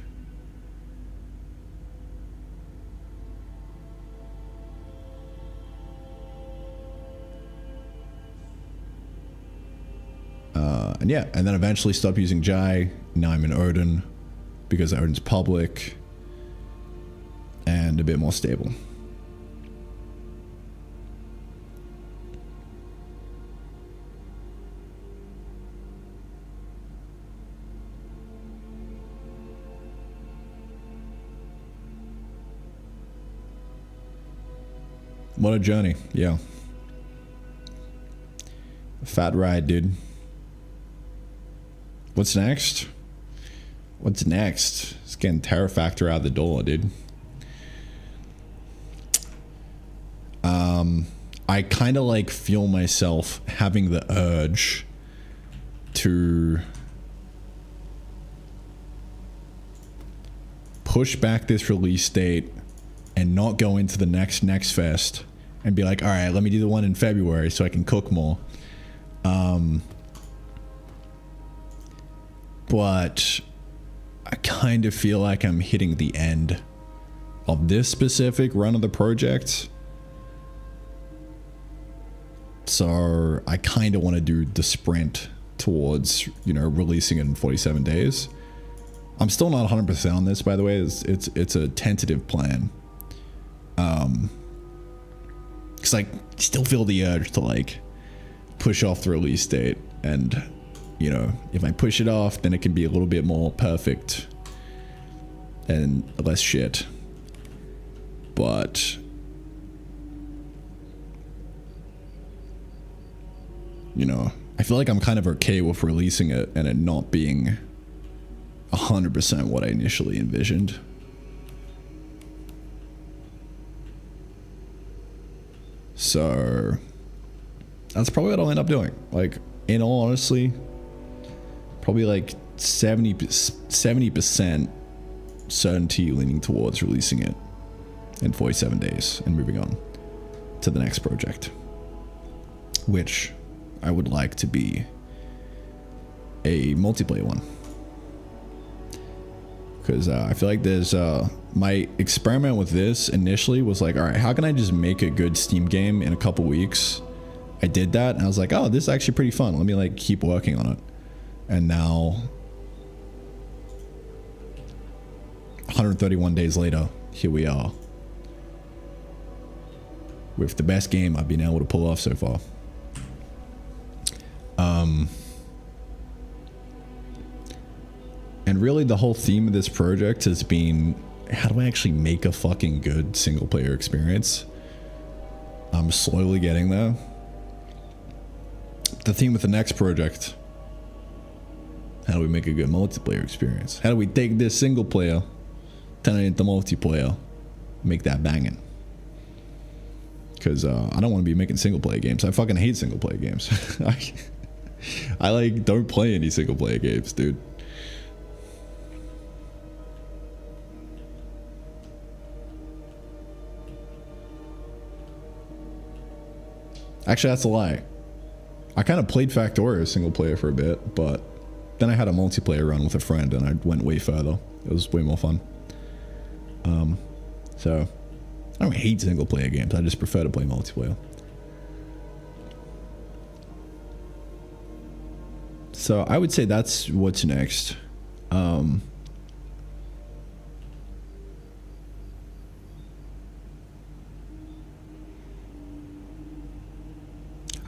And yeah, and then eventually stopped using Jai. Now I'm in Odin because Odin's public and a bit more stable. What a journey, yeah. Fat ride, dude. What's next? What's next? It's getting Terror Factor out the door, dude. I kind of like feel myself having the urge to push back this release date and not go into the next fest and be like, all right, let me do the one in February so I can cook more. But I kind of feel like I'm hitting the end of this specific run of the project. So I kind of want to do the sprint towards, you know, releasing it in 47 days. I'm still not 100% on this, by the way. It's a tentative plan. Cause I still feel the urge to like push off the release date, and you know, if I push it off, then it can be a little bit more perfect and less shit. But you know, I feel like I'm kind of okay with releasing it and it not being 100% what I initially envisioned. So that's probably what I'll end up doing. Like, in all honesty, probably like 70% certainty leaning towards releasing it in 47 days and moving on to the next project, which I would like to be a multiplayer one. Because I feel like there's my experiment with this initially was like, all right, how can I just make a good Steam game in a couple weeks? I did that and I was like, oh, this is actually pretty fun. Let me like keep working on it. And now 131 days later, here we are with the best game I've been able to pull off so far. And really the whole theme of this project has been, how do I actually make a fucking good single player experience? I'm slowly getting there. The theme with the next project, how do we make a good multiplayer experience? How do we take this single player, turn it into multiplayer, make that banging? Because I don't want to be making single player games. I fucking hate single player games. I like don't play any single player games, dude. Actually, that's a lie. I kind of played Factorio single player for a bit, but then I had a multiplayer run with a friend and I went way further. It was way more fun. So I don't hate single player games. I just prefer to play multiplayer. So I would say that's what's next.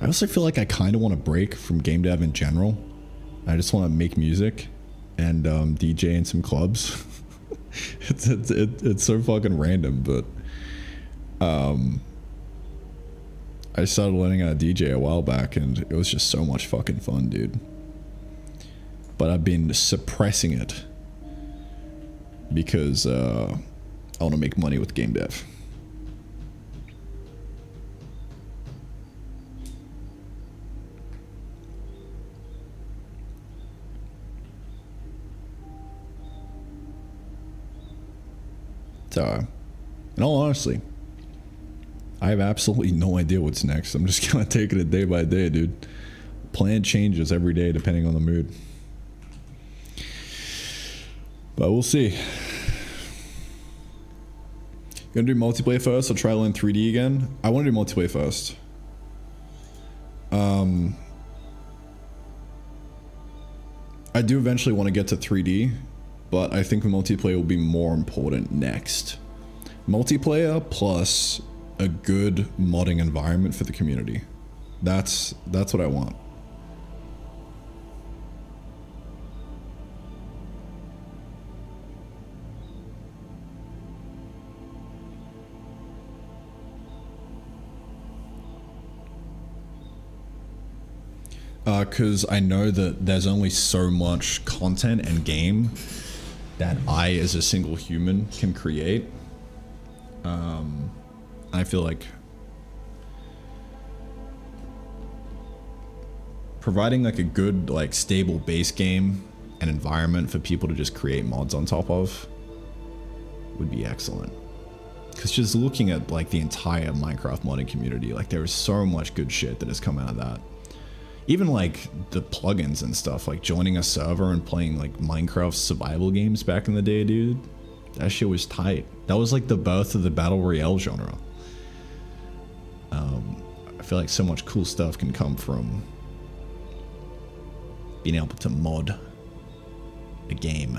I also feel like I kind of want to break from game dev in general. I just want to make music and DJ in some clubs. It's so fucking random, but I started learning how to DJ a while back, and it was just so much fucking fun, dude. But I've been suppressing it because I want to make money with game dev. So, in all honesty, I have absolutely no idea what's next. I'm just gonna take it day by day, dude. Plan changes every day depending on the mood. But we'll see. Gonna do multiplayer first. I'll try to learn 3D again. I want to do multiplayer first. I do eventually want to get to 3D, but I think the multiplayer will be more important next. Multiplayer plus a good modding environment for the community. That's what I want. Because I know that there's only so much content and game that I, as a single human, can create. I feel like providing like a good, like, stable base game and environment for people to just create mods on top of would be excellent. Because just looking at like the entire Minecraft modding community, like there is so much good shit that has come out of that. Even like the plugins and stuff, like joining a server and playing like Minecraft survival games back in the day, dude. That shit was tight. That was like the birth of the battle royale genre. I feel like so much cool stuff can come from being able to mod a game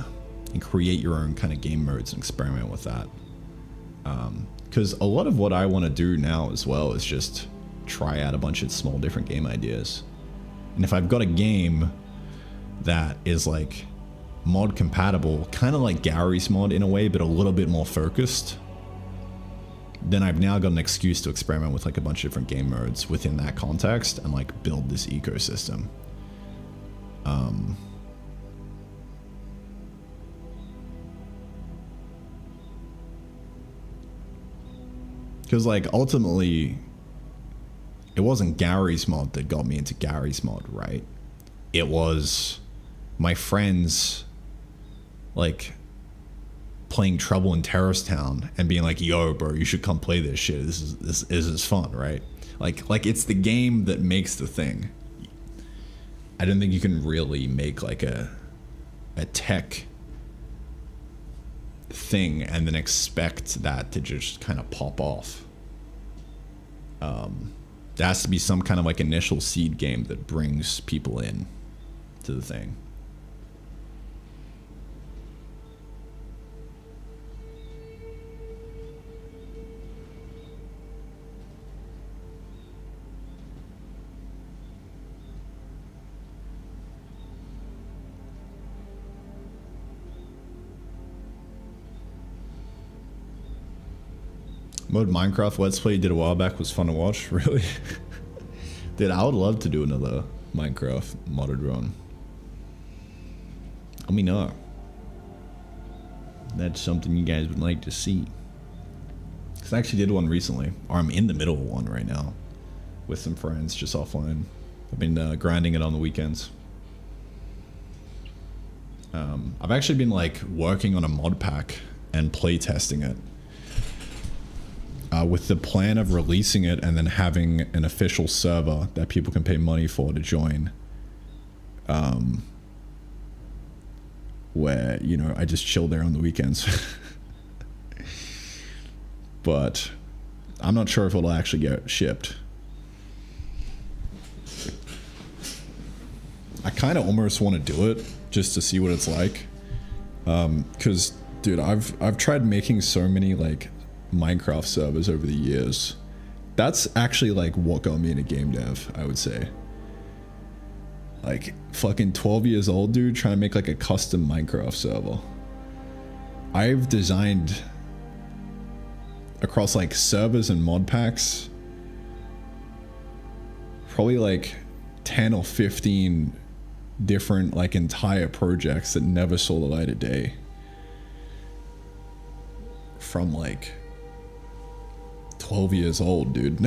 and create your own kind of game modes and experiment with that. Because a lot of what I want to do now as well is just try out a bunch of small different game ideas. And if I've got a game that is like mod compatible, kind of like Gary's mod in a way, but a little bit more focused, then I've now got an excuse to experiment with like a bunch of different game modes within that context and like build this ecosystem. Because like ultimately, it wasn't Gary's mod that got me into Gary's mod, right? It was my friends like playing Trouble in Terrorist Town and being like, yo bro, you should come play this shit. This is fun, right? Like it's the game that makes the thing. I don't think you can really make like a tech thing and then expect that to just kind of pop off. There has to be some kind of like initial seed game that brings people in to the thing. Mode Minecraft Let's Play you did a while back was fun to watch, really? Dude, I would love to do another Minecraft modded run. Let me know. That's something you guys would like to see. Because I actually did one recently, or I'm in the middle of one right now, with some friends, just offline. I've been grinding it on the weekends. I've actually been like working on a mod pack and play testing it. With the plan of releasing it and then having an official server that people can pay money for to join. Where, you know, I just chill there on the weekends. But I'm not sure if it'll actually get shipped. I kind of almost want to do it just to see what it's like. Because, dude, I've tried making so many like Minecraft servers over the years. That's actually like what got me into game dev, I would say. Like fucking 12 years old, dude, trying to make like a custom Minecraft server. I've designed across like servers and mod packs probably like 10 or 15 different like entire projects that never saw the light of day. From like 12 years old, dude.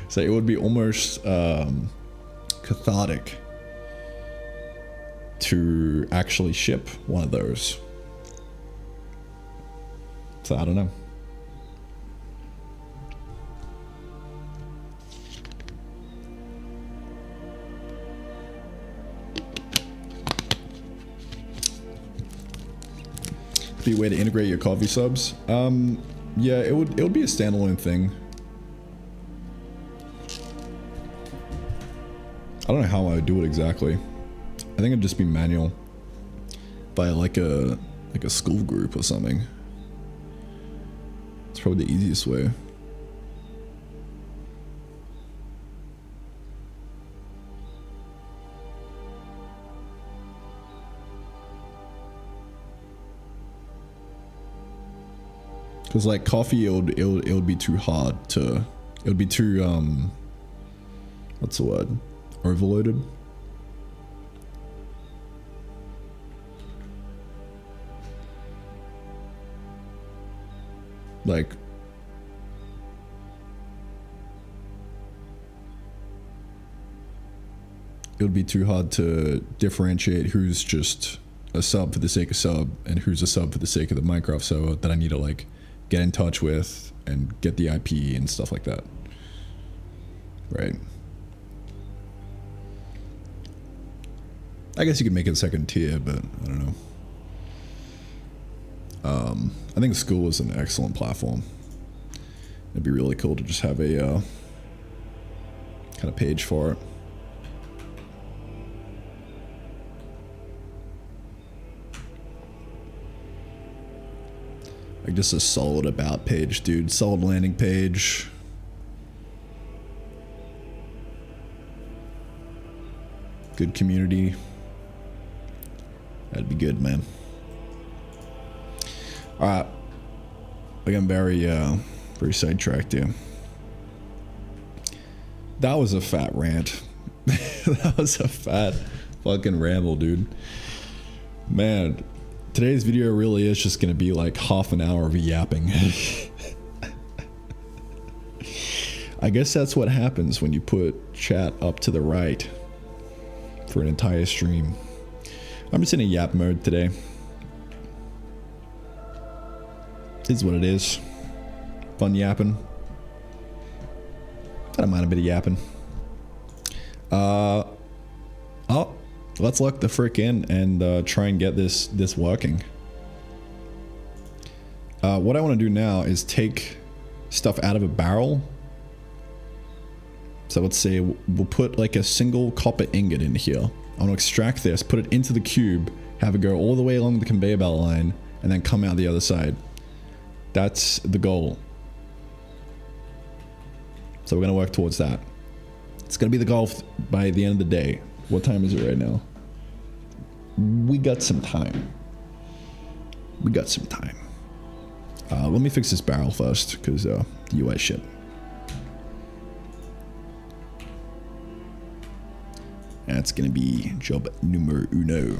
So it would be almost cathartic to actually ship one of those. So I don't know. Be a way to integrate your coffee subs. Yeah, it would be a standalone thing. I don't know how I would do it exactly. I think it'd just be manual by like a school group or something. It's probably the easiest way. Cause like coffee, it would be too hard to. It would be too what's the word? Overloaded. Like it would be too hard to differentiate who's just a sub for the sake of sub and who's a sub for the sake of the Minecraft server that I need to like get in touch with and get the IP and stuff like that. Right. I guess you could make it second tier, but I don't know. I think school is an excellent platform. It'd be really cool to just have a kind of page for it. Like just a solid about page, dude. Solid landing page. Good community. That'd be good, man. Alright. I'm very sidetracked here. That was a fat rant. That was a fat fucking ramble, dude. Man, today's video really is just gonna be like half an hour of yapping. I guess that's what happens when you put chat up to the right for an entire stream. I'm just in a yap mode today. Is what it is. Fun yapping. I don't mind a bit of yapping. Oh, let's lock the frick in and try and get this working. What I want to do now is take stuff out of a barrel. So let's say we'll put like a single copper ingot in here. I want to extract this, put it into the cube, have it go all the way along the conveyor belt line, and then come out the other side. That's the goal. So we're going to work towards that. It's going to be the goal by the end of the day. What time is it right now? We got some time. We got some time. Let me fix this barrel first, because the UI shit. That's going to be job numero uno.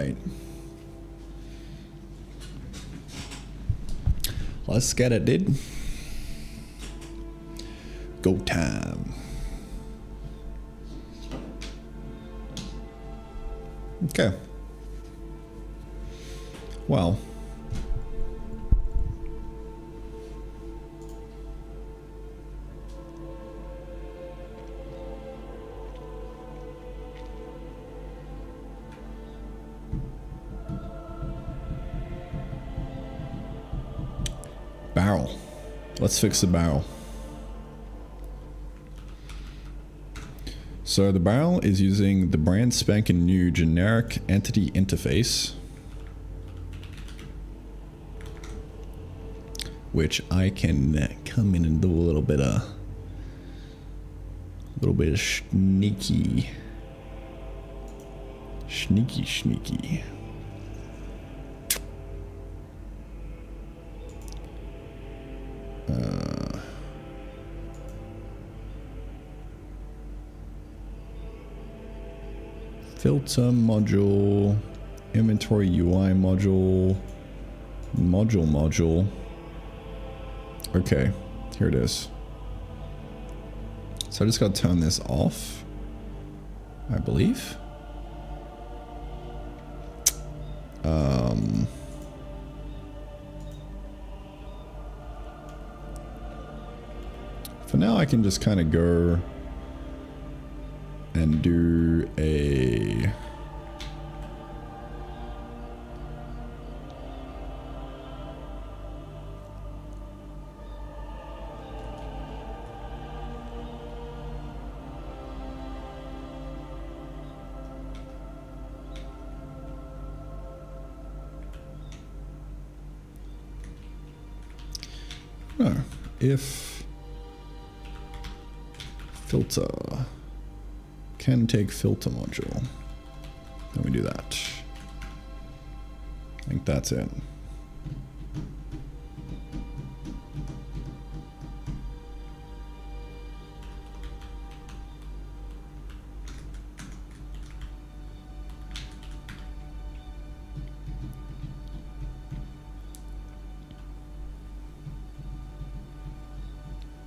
right. Let's get it, dude. Go time. Okay. Well. Barrel. Let's fix the barrel. So the barrel is using the brand spanking new generic entity interface, which I can come in and do a little bit of sneaky. Filter module, inventory UI module, module. Okay, here it is. So I just got to turn this off, I believe. For now, I can just kind of go and do a if filter can take filter module, then we do that. I think that's it.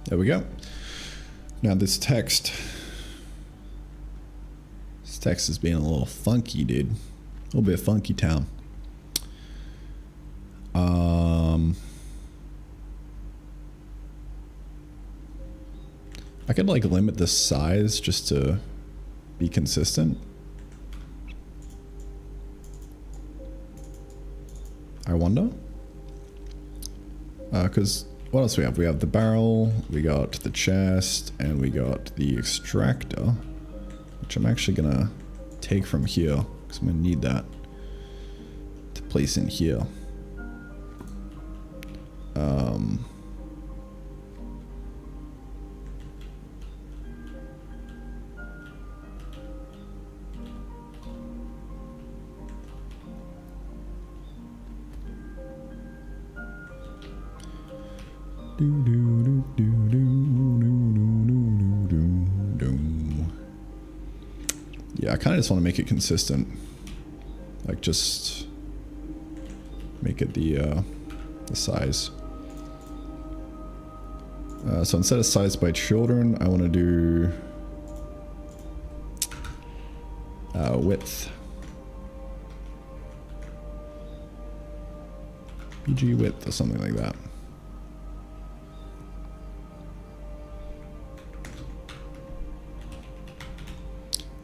There we go. Now this text is being a little funky, dude. A little bit funky town. I could like limit the size just to be consistent. I wonder. Because what else we have? We have the barrel, we got the chest, and we got the extractor, which I'm actually gonna take from here because I'm gonna need that to place in here. Yeah, I kind of just want to make it consistent. Like just make it the size. So instead of size by children, I want to do width. PG width or something like that.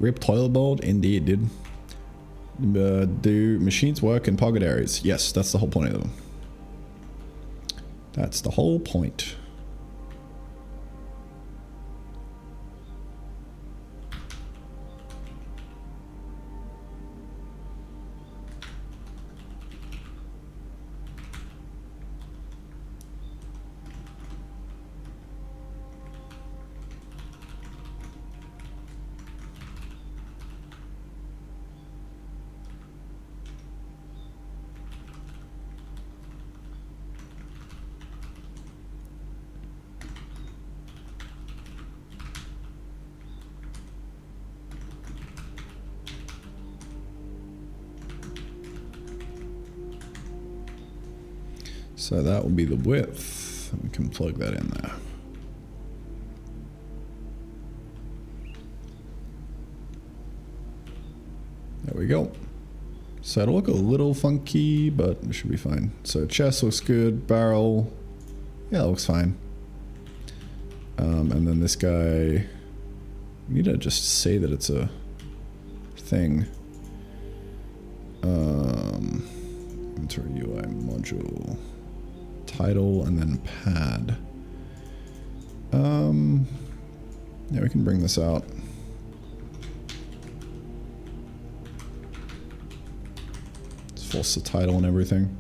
Rip toilet bowl? Indeed, dude. Do machines work in pocket areas? Yes, that's the whole point of them. That's the whole point. So that will be the width. We can plug that in there. There we go. So it'll look a little funky, but it should be fine. So chest looks good. Barrel, yeah, it looks fine. And then this guy, we need to just say that it's a thing. Enter UI module, title, and then pad. Yeah, we can bring this out. Let's force the title and everything.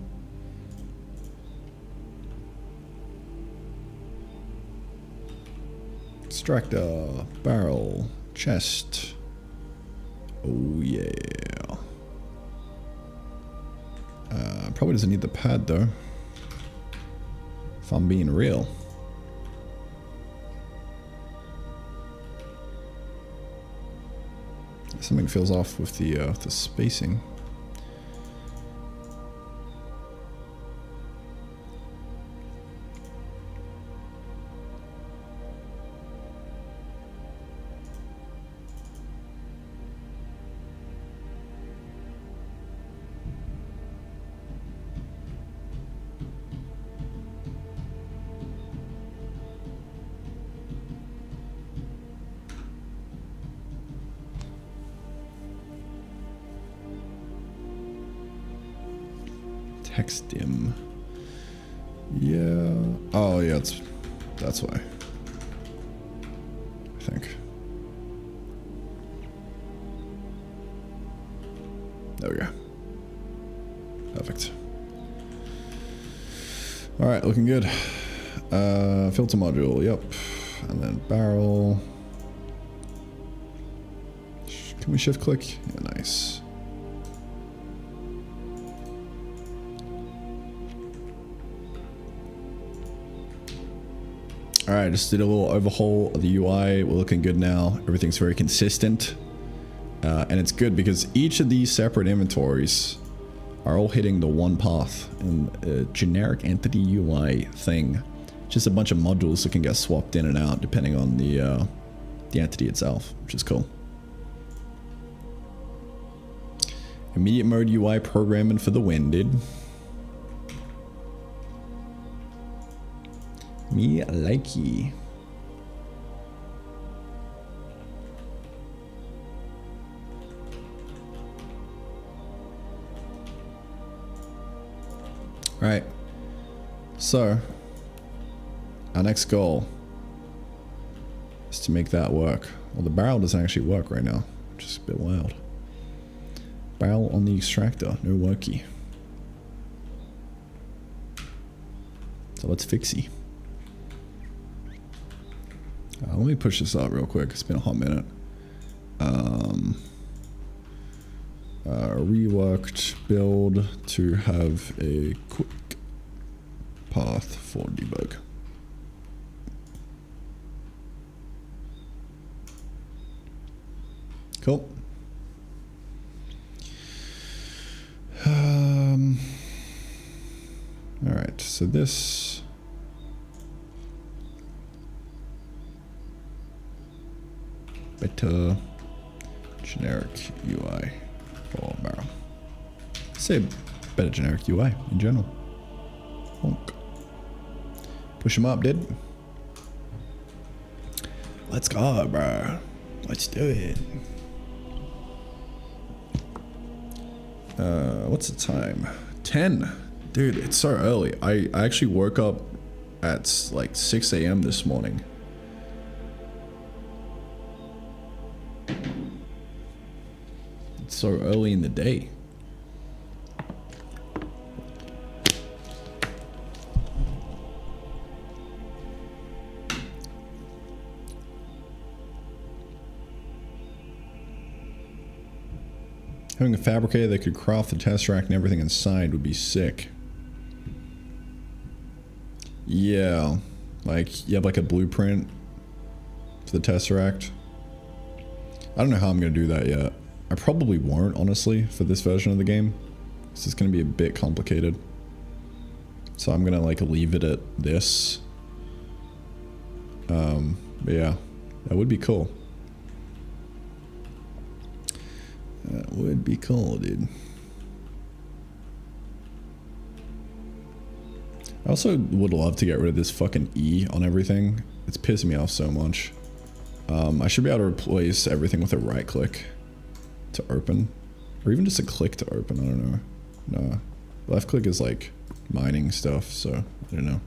Extractor, barrel, chest. Oh yeah. Probably doesn't need the pad though, if I'm being real. Something feels off with the spacing. Text dim. Yeah. Oh yeah, that's why. I think. There we go. Perfect. All right, looking good. Filter module. Yep. And then barrel. Can we shift click? Yeah, nice. Alright, just did a little overhaul of the UI. We're looking good now. Everything's very consistent. And it's good because each of these separate inventories are all hitting the one path in a generic entity UI thing. Just a bunch of modules that can get swapped in and out depending on the entity itself, which is cool. Immediate mode UI programming for the winded. Me likey. Right. So, our next goal is to make that work. Well, the barrel doesn't actually work right now, which is a bit wild. Barrel on the extractor, no worky. So let's fixy. Let me push this up real quick. It's been a hot minute. Reworked build to have a quick path for debug. Cool. All right, so this. Better generic UI for barrel. Say better generic UI in general. Honk. Push them up, dude. Let's go, bro. Let's do it. What's the time? 10. Dude, it's so early. I actually woke up at like 6 a.m. this morning. It's so early in the day. Having a fabricator that could craft the tesseract and everything inside would be sick. Yeah, like you have like a blueprint for the tesseract. I don't know how I'm gonna do that yet. I probably won't, honestly, for this version of the game. This is gonna be a bit complicated. So I'm gonna like leave it at this. But yeah, that would be cool. That would be cool, dude. I also would love to get rid of this fucking E on everything. It's pissing me off so much. I should be able to replace everything with a right click to open. Or even just a click to open, I don't know. No. Left click is like mining stuff, so I don't know.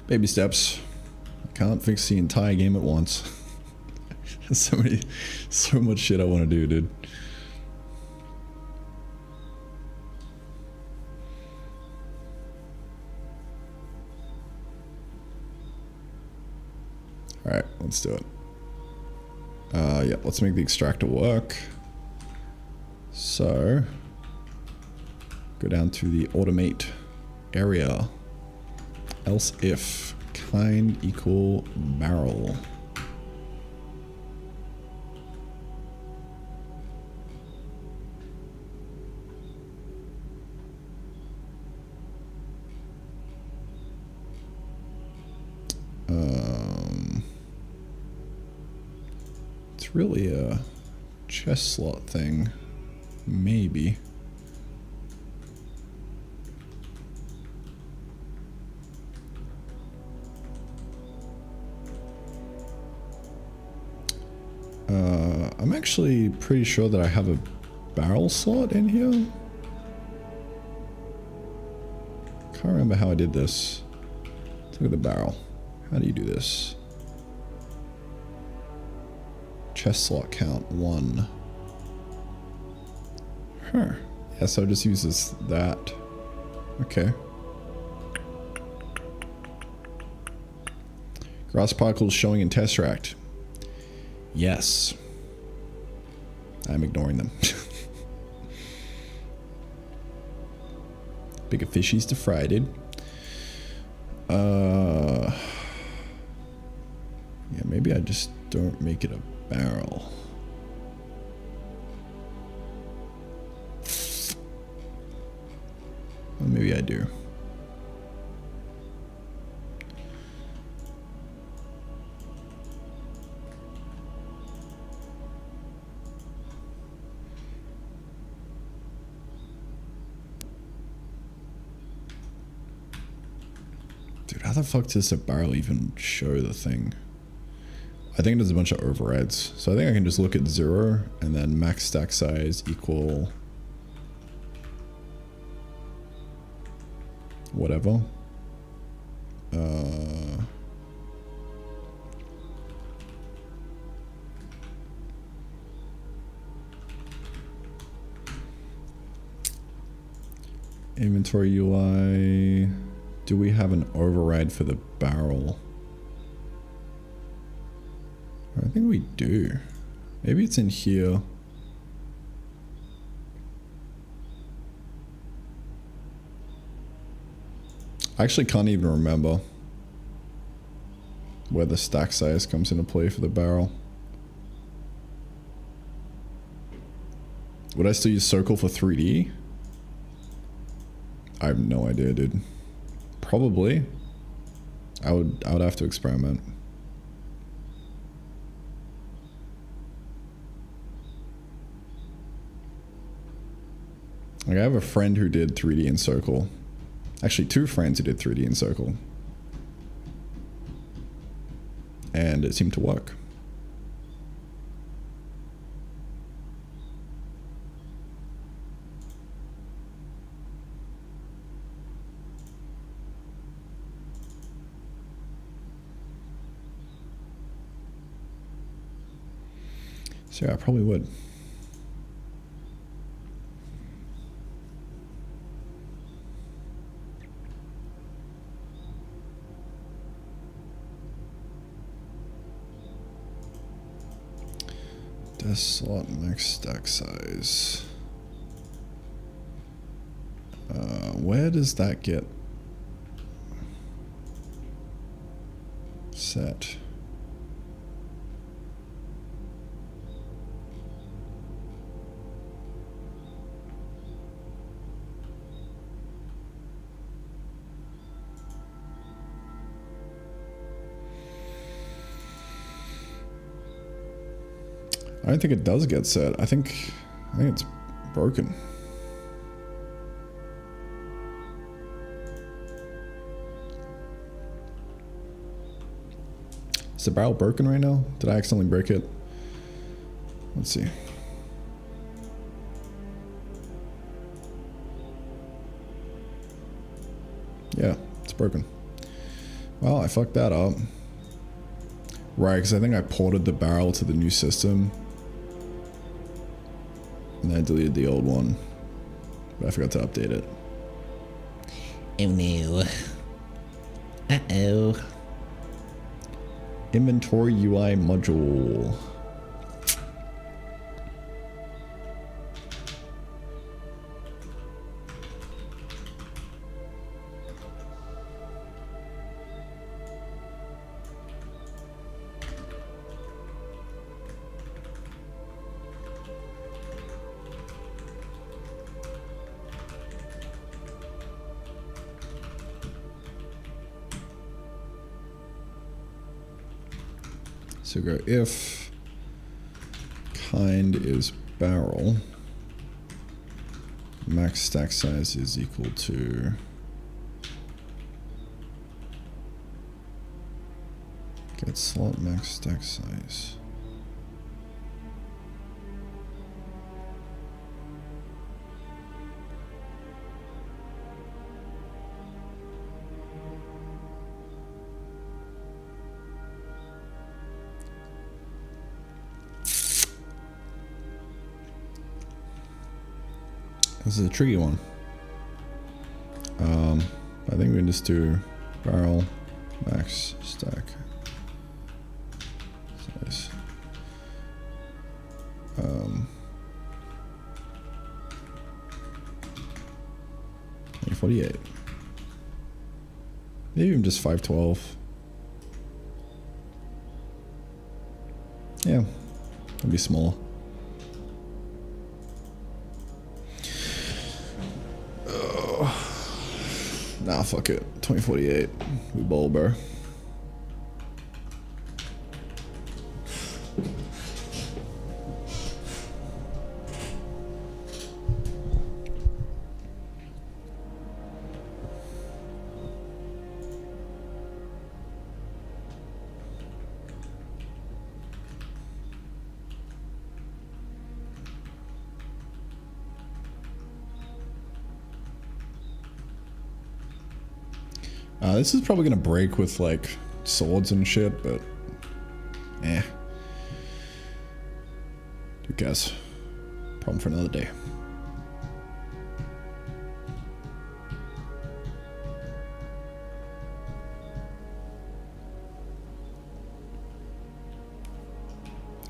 Baby steps. I can't fix the entire game at once. There's so much shit I want to do, dude. Alright, let's do it. Yeah, let's make the extractor work. So, go down to the automate area. Else if kind equal barrel. It's really a chest slot thing, maybe. I'm actually pretty sure that I have a barrel slot in here. Can't remember how I did this. Let's look at the barrel. How do you do this? Chest slot count 1. Huh. Yeah, so it just uses that. Okay. Grass particles showing in Tesseract. Yes. I'm ignoring them. Bigger fishies to fry, dude. Yeah, maybe I just don't make it a barrel. Well, maybe I do. Dude, how the fuck does a barrel even show the thing? I think there's a bunch of overrides. So I think I can just look at 0 and then max stack size equal whatever. Inventory UI. Do we have an override for the barrel? I think we do. Maybe it's in here. I actually can't even remember where the stack size comes into play for the barrel. Would I still use circle for 3D? I have no idea, dude. Probably. I would have to experiment. Like I have a friend who did 3D in circle. Actually, 2 friends who did 3D in circle. And it seemed to work. So yeah, I probably would. Desk slot max stack size. Where does that get set? I don't think it does get set. I think it's broken. Is the barrel broken right now? Did I accidentally break it? Let's see. Yeah, it's broken. Well, I fucked that up. Right, because I think I ported the barrel to the new system. And I deleted the old one. But I forgot to update it. Oh no. Uh-oh. Inventory UI module. So go if kind is barrel, max stack size is equal to get slot max stack size. This is a tricky one. I think we can just do barrel max stack size. 48. Maybe even just 512. Yeah, that'd be small. Nah, fuck it. 2048. We bowl, bro. This is probably gonna break with like swords and shit, but who cares? Problem for another day.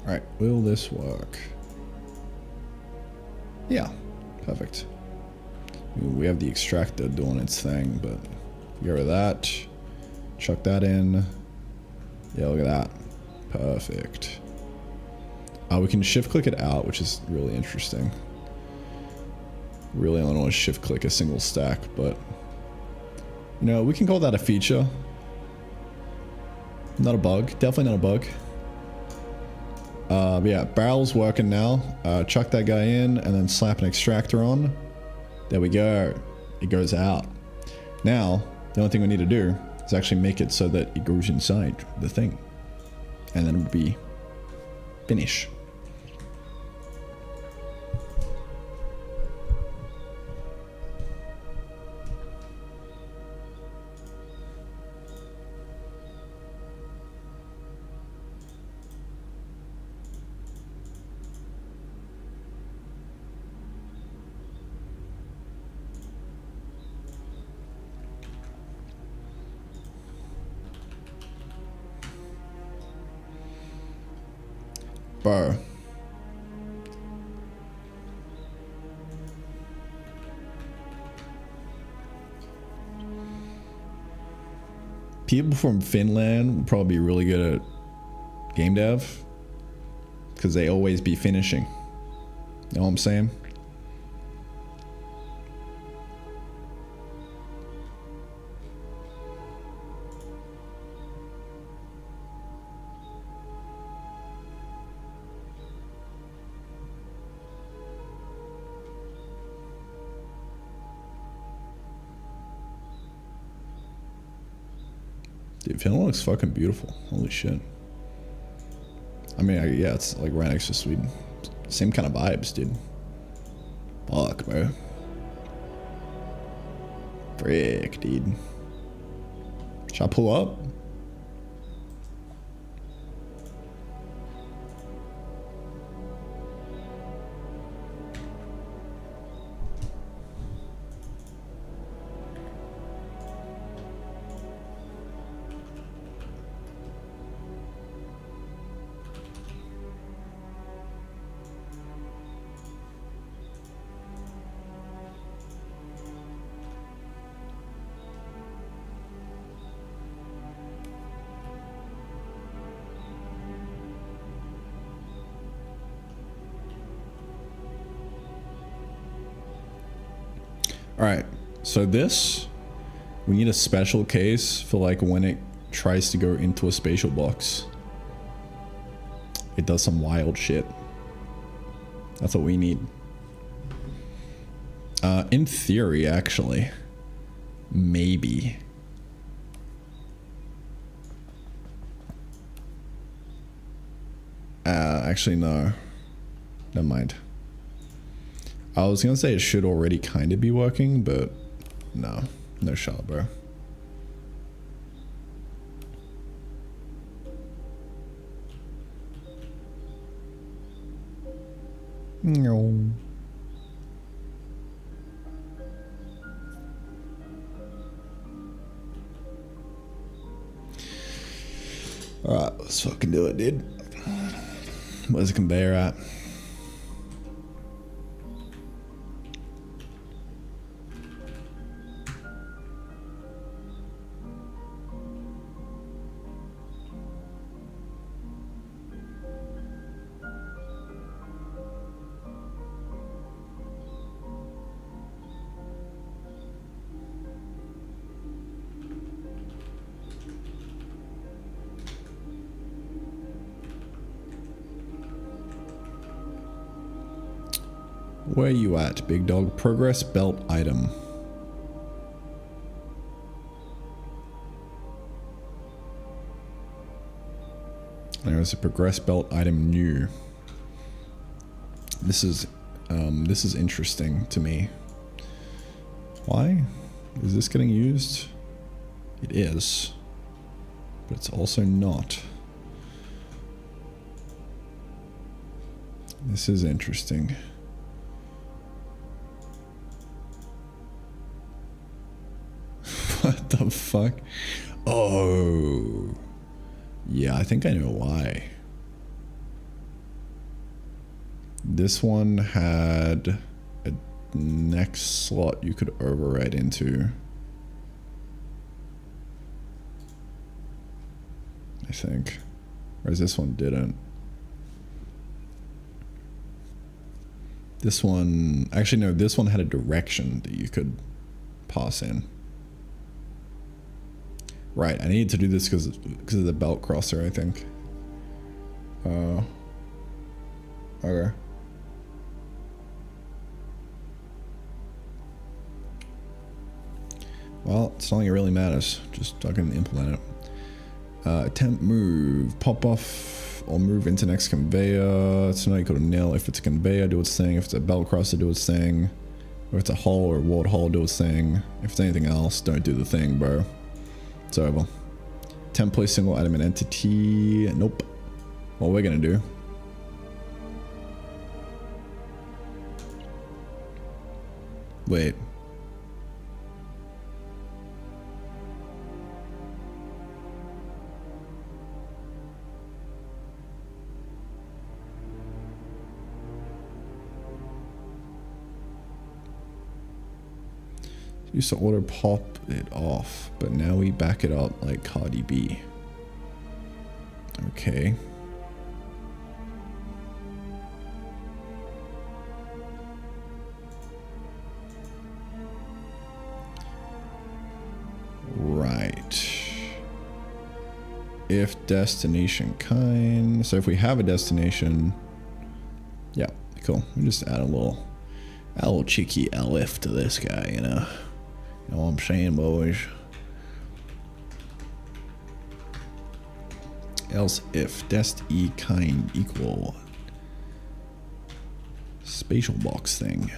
All right, will this work? Yeah, perfect. We have the extractor doing its thing, but get rid of that. Chuck that in. Yeah, look at that. Perfect. We can shift click it out, which is really interesting. Really only want to shift click a single stack, but you know, we can call that a feature. Not a bug. Definitely not a bug. But yeah, barrel's working now. Chuck that guy in and then slap an extractor on. There we go. It goes out. Now, the only thing we need to do is actually make it so that it goes inside the thing. And then it would be finish. Bro, People from Finland would probably be really good at game dev because they always be finishing. You know what I'm saying? Dude, Finland looks fucking beautiful. Holy shit. I mean, yeah, it's like right next to Sweden. Same kind of vibes, dude. Fuck, bro. Frick, dude. Should I pull up? All right, so this, we need a special case for like when it tries to go into a spatial box. It does some wild shit. That's what we need. In theory, actually, maybe. Actually, no. Never mind. I was gonna say it should already kind of be working, but no. No shot, bro. No. Alright, let's fucking do it, dude. Where's the conveyor at? Where are you at, big dog? Progress belt item. There's a progress belt item new. This is interesting to me. Why is this getting used? It is, but it's also not. This is interesting. What the fuck? Oh. Yeah, I think I know why. This one had a next slot you could override into. I think. Whereas this one didn't. This one, actually no, this one had a direction that you could pass in. Right, I needed to do this because of the belt crosser, I think. Okay. Well, it's not like it really matters. Just fucking implement it. Attempt move, pop off or move into next conveyor. So now you go to nil. If it's a conveyor, do its thing. If it's a belt crosser, do its thing. If it's a hull or ward hull, do its thing. If it's anything else, don't do the thing, bro. It's over. Attempt place single item and entity. Nope. What we're gonna do. Wait. Use the order pop it off, but now we back it up like Cardi B. Okay. Right. If destination kind. So if we have a destination, yeah, cool. We just add a little cheeky LF to this guy, you know. You know what I'm saying, boys? Else if dest e kind equal spatial box thing,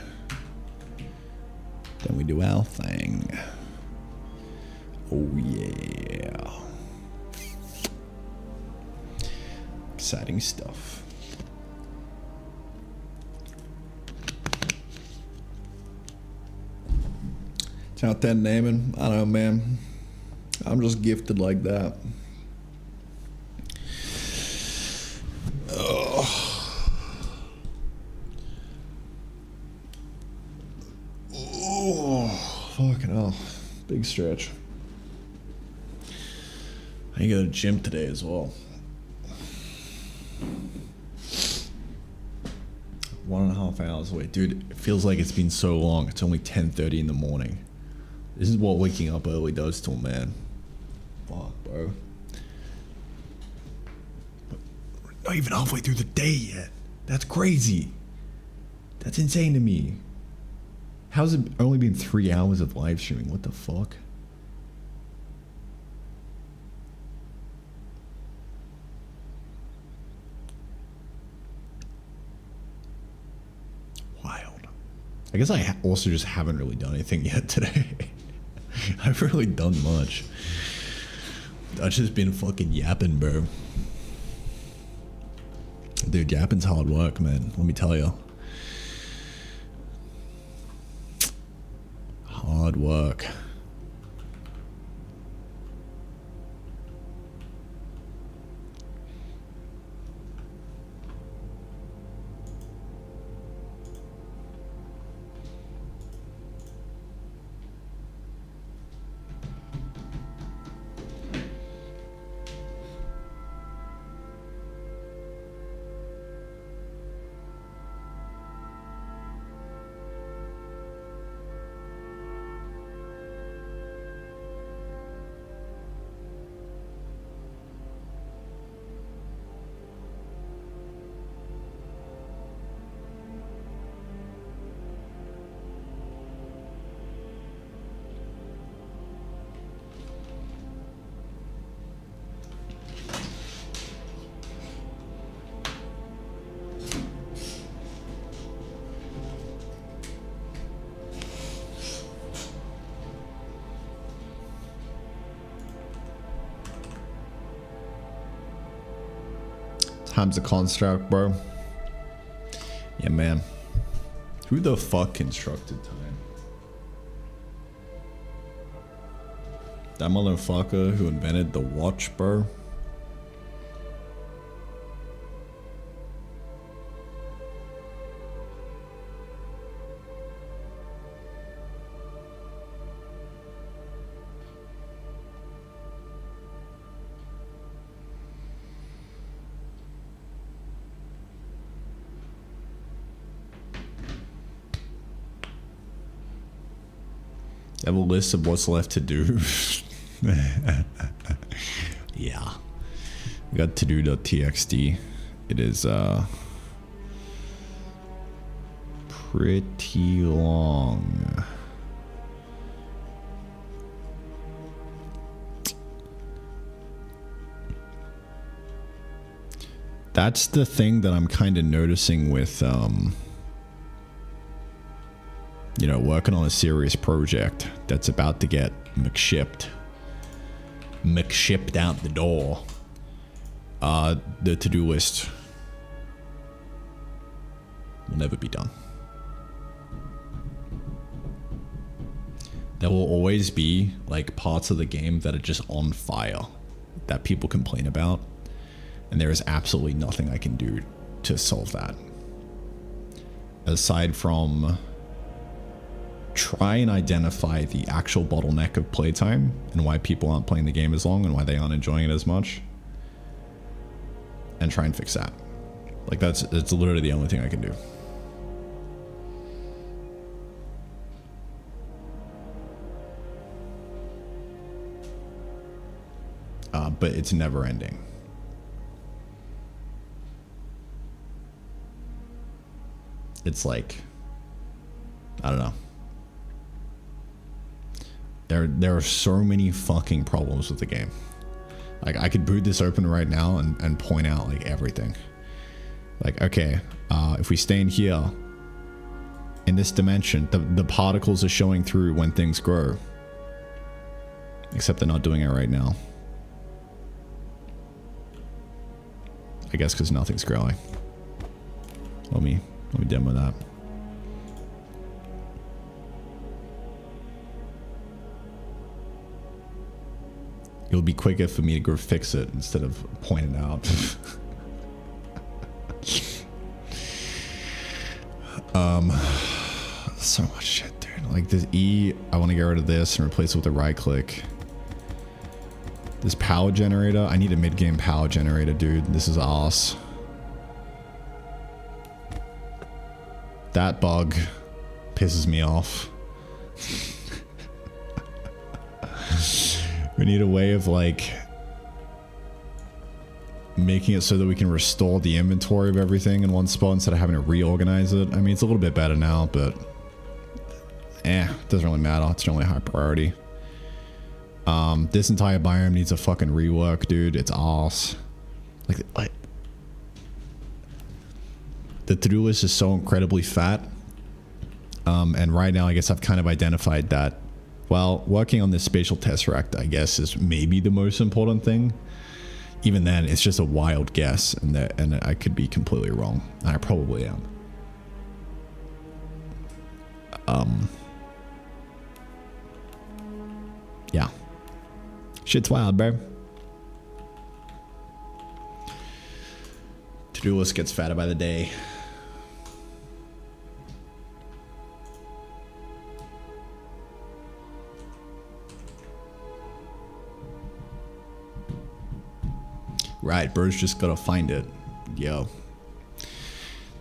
then we do our thing. Oh yeah. Exciting stuff. It's out there naming. I don't know, man. I'm just gifted like that. Oh, fucking hell. Big stretch. I go to the gym today as well. 1.5 hours away. Dude, it feels like it's been so long. It's only 10:30 in the morning. This is what waking up early does to a man. Fuck, bro. But we're not even halfway through the day yet. That's crazy. That's insane to me. How's it only been 3 hours of live streaming? What the fuck? Wild. I guess I also just haven't really done anything yet today. I've really done much. I've just been fucking yapping, bro. Dude, yapping's hard work, man. Let me tell you. Hard work. Time's a construct, bro. Yeah, man. Who the fuck constructed time? That motherfucker who invented the watch, bro. I have a list of what's left to do. Yeah. We got to-do.txt. It is pretty long. That's the thing that I'm kind of noticing with you know, working on a serious project that's about to get McShipped out the door. The to-do list will never be done. There will always be like parts of the game that are just on fire that people complain about, and there is absolutely nothing I can do to solve that aside from try and identify the actual bottleneck of playtime and why people aren't playing the game as long and why they aren't enjoying it as much, and try and fix that. Like that's literally the only thing I can do. But it's never ending. It's like, I don't know. There are so many fucking problems with the game. Like I could boot this open right now and point out like everything. Like, okay, if we stay in here, in this dimension, the particles are showing through when things grow. Except they're not doing it right now. I guess because nothing's growing. Let me demo that. It'll be quicker for me to go fix it instead of point it out. So much shit, dude. Like this E, I want to get rid of this and replace it with a right click. This power generator, I need a mid-game power generator, dude. This is ass. That bug pisses me off. We need a way of like making it so that we can restore the inventory of everything in one spot instead of having to reorganize it. I mean, it's a little bit better now, but it doesn't really matter. It's not really high priority. This entire biome needs a fucking rework, dude. It's ass. Like the to-do list is so incredibly fat. And right now, I guess I've kind of identified that, well, working on this spatial tesseract, I guess, is maybe the most important thing. Even then, it's just a wild guess, and I could be completely wrong. And I probably am. Yeah. Shit's wild, bro. To-do list gets fatter by the day. Right, bro's just gotta find it. Yo.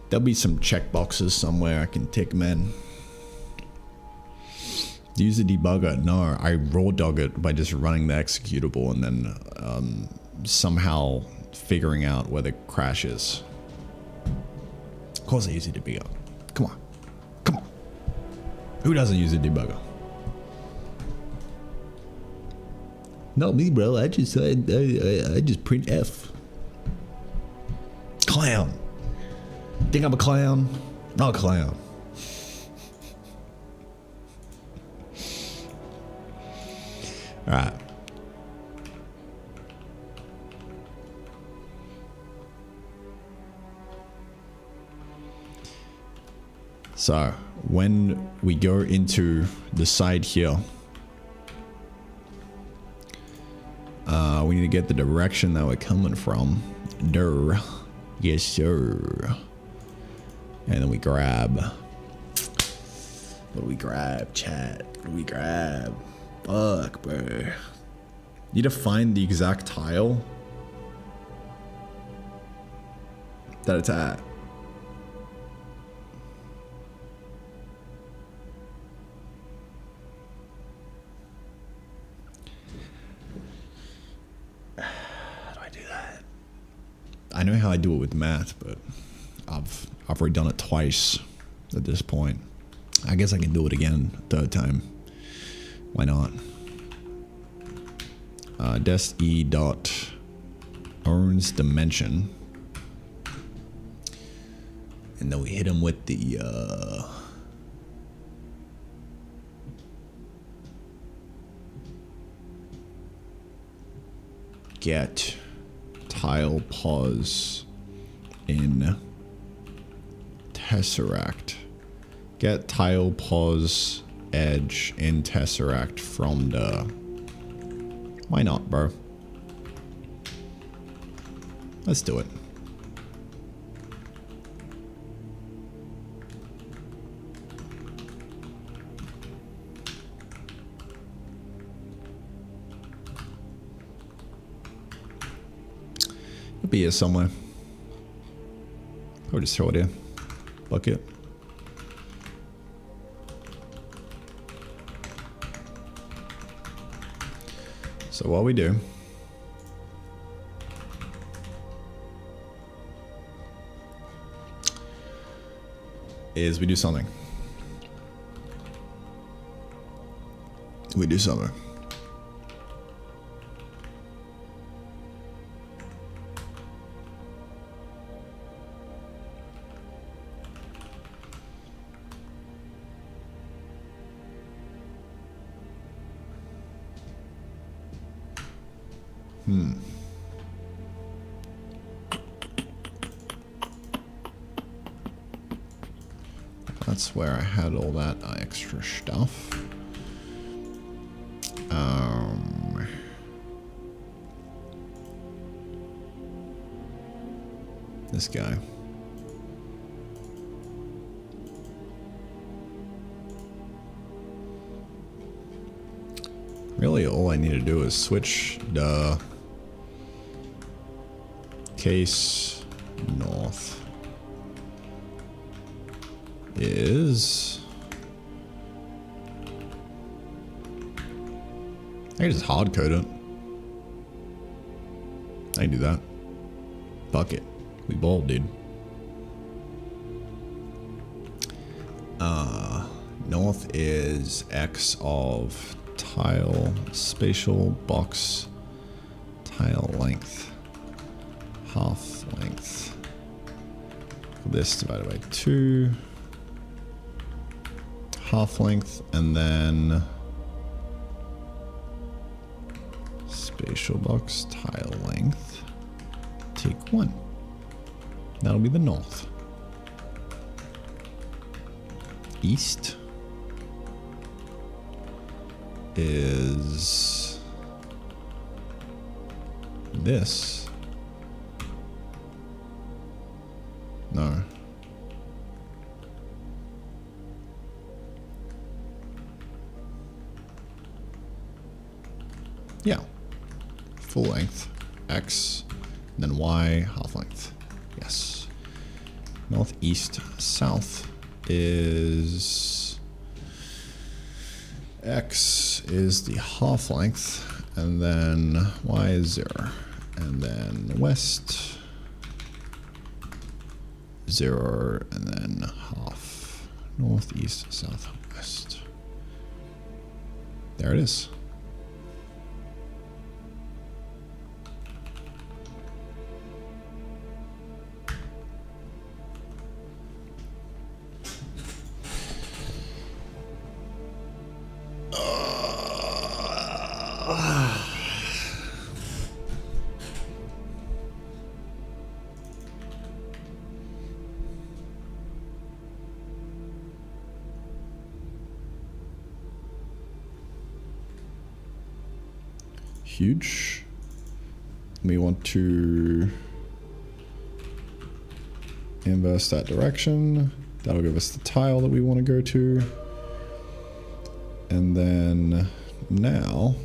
There'll be some checkboxes somewhere I can tick them in. Use the debugger. No, I raw dog it by just running the executable and then somehow figuring out where the crash is. Of course I use the debugger. Come on. Come on. Who doesn't use a debugger? Not me, bro. I just print F. Clown. Think I'm a clown? Not a clown. All right. So when we go into the side here, we need to get the direction that we're coming from. Durr. Yes, sir. And then we grab. What do we grab, chat? What do we grab? Fuck, bro. Need to find the exact tile that it's at. How do I do that? I know how I do it with math, but I've already done it twice at this point. I guess I can do it again, third time. Why not? Des E dot owns dimension, and then we hit him with the get tile pause in tesseract. Get tile pause edge in tesseract from the. Why not, bro? Let's do it. be here somewhere. Or just throw it here. Bucket. So what we do is we do something. We do something. That's where I had all that extra stuff. This guy. Really, all I need to do is switch the case north is. I can just hard code it. I can do that. Fuck it. We bald, dude. North is X of tile spatial box tile length. Half length. This divided by 2. Half length, and then spatial box tile length. Take 1. That'll be the north. East is this. No. Yeah. Full length. X. And then Y. Half length. Yes. Northeast. South is X is the half length. And then Y is 0. And then west. 0, and then half. Northeast, southwest. There it is. Huge. We want to inverse that direction. That'll give us the tile that we want to go to. And then now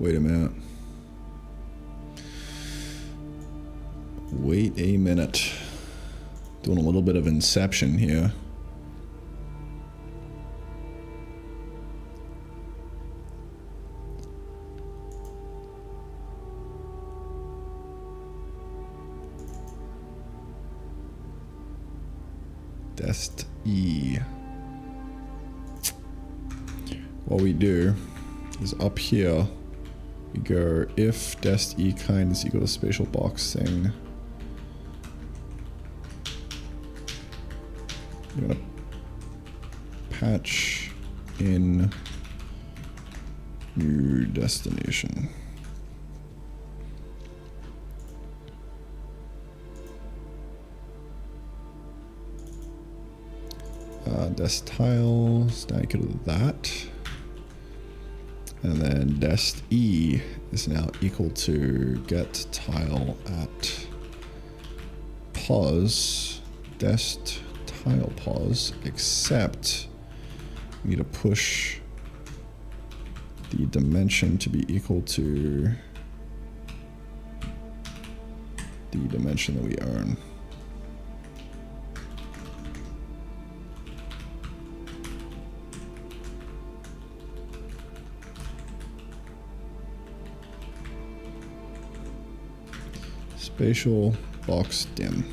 wait a minute. Wait a minute. Doing a little bit of inception here. Dest E. What we do is up here we go if dest E kind is equal to spatial box thing. You're gonna patch in new destination. Dest tiles, now you go to that. And then dest E is now equal to get tile at pause, dest tile pause, except we need to push the dimension to be equal to the dimension that we earn. Spatial box dim.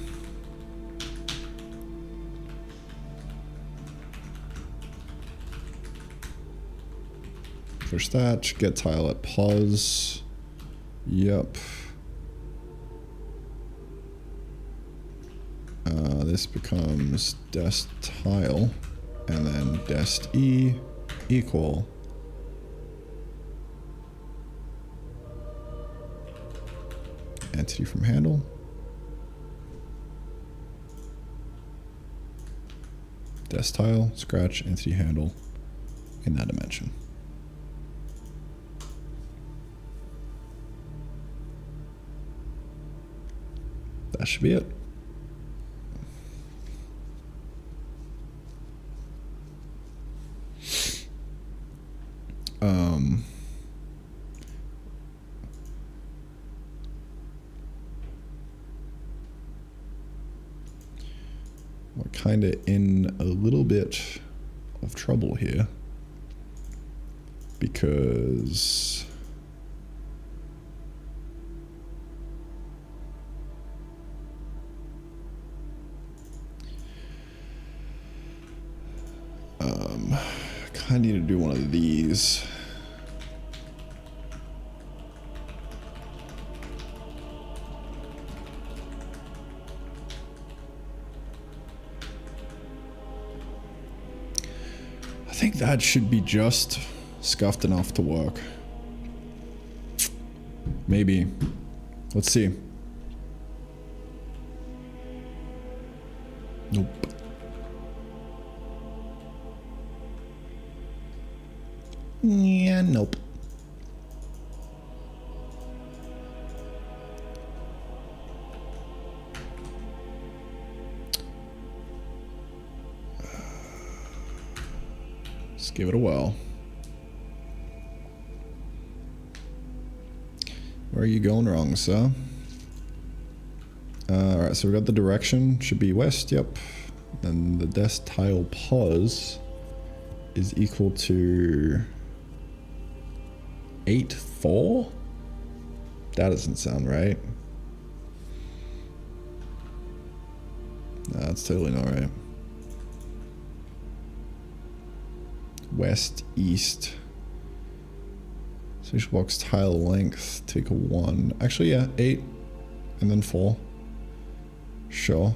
Push that, get tile at pause. Yep. This becomes dest tile, and then dest E equal entity from handle. Dest tile, scratch, entity handle in that dimension. That should be it. We're kind of in a little bit of trouble here because kind of need to do one of these. I think that should be just scuffed enough to work. Maybe. Let's see. Nope. Yeah, nope. Let's give it a whirl. Where are you going wrong, sir? Alright, so we got the direction. Should be west, yep. And the dest tile pause is equal to 8-4? That doesn't sound right. Nah, that's totally not right. West, east. Spatial box tile length, take a 1. Actually, yeah, 8 and then 4. Sure.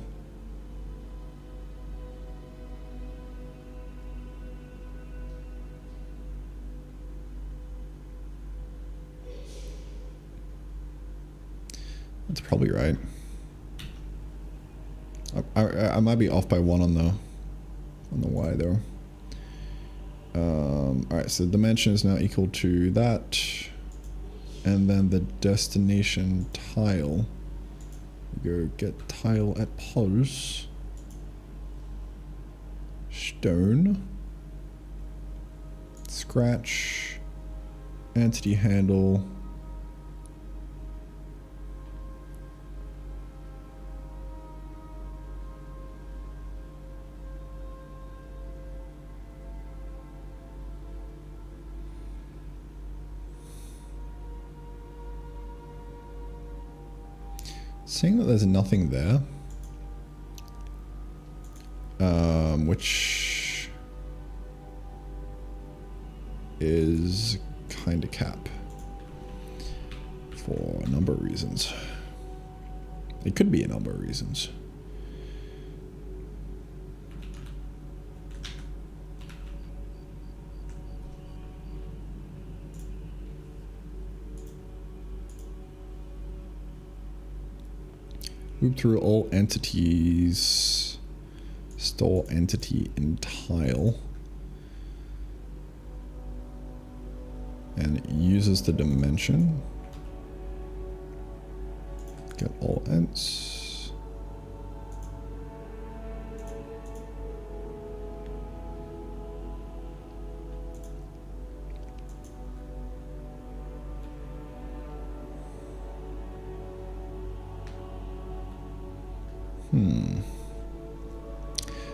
That's probably right. I might be off by 1 on the Y though. Alright, so the dimension is now equal to that. And then the destination tile. Go get tile at pause. Stone. Scratch. Entity handle. Seeing that there's nothing there, which is kind of cap for a number of reasons. It could be a number of reasons. Loop through all entities. Store entity in tile. And it uses the dimension. Get all ends.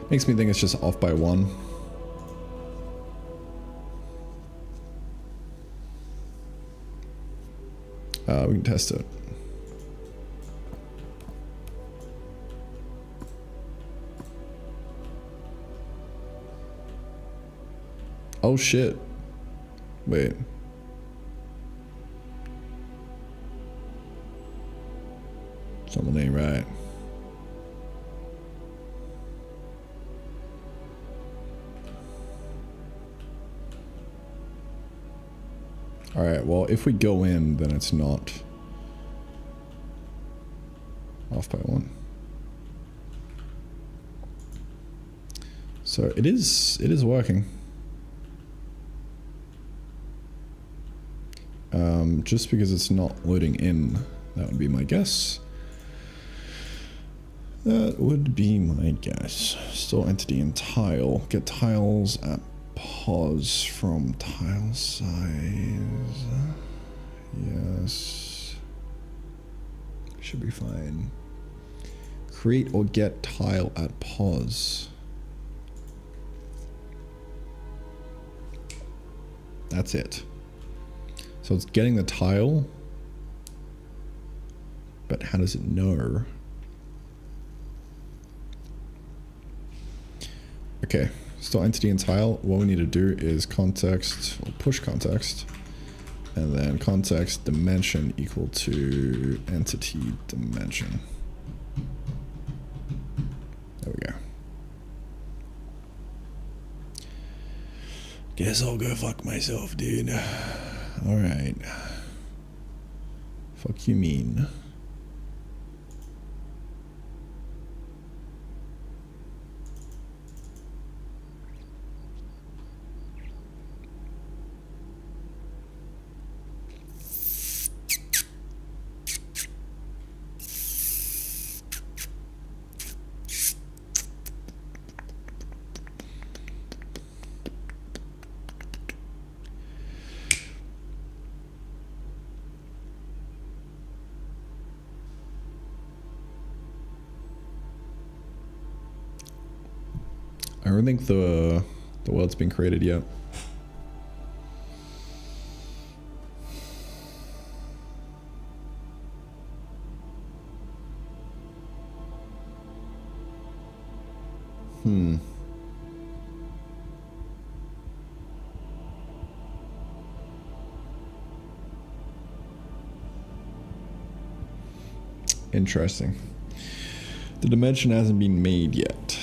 Makes me think it's just off by 1. We can test it. Oh shit. Wait. Something ain't right. Alright, well, if we go in, then it's not off by 1. So it is working. Just because it's not loading in, that would be my guess. That would be my guess. Store entity and tile. Get tiles at pause from tile size. Yes. Should be fine. Create or get tile at pause. That's it. So it's getting the tile, but how does it know? Okay, store entity and tile. What we need to do is context, or push context, and then context dimension equal to entity dimension. There we go. Guess I'll go fuck myself, dude. Alright. Fuck you mean? I don't think the world's been created yet. Interesting. The dimension hasn't been made yet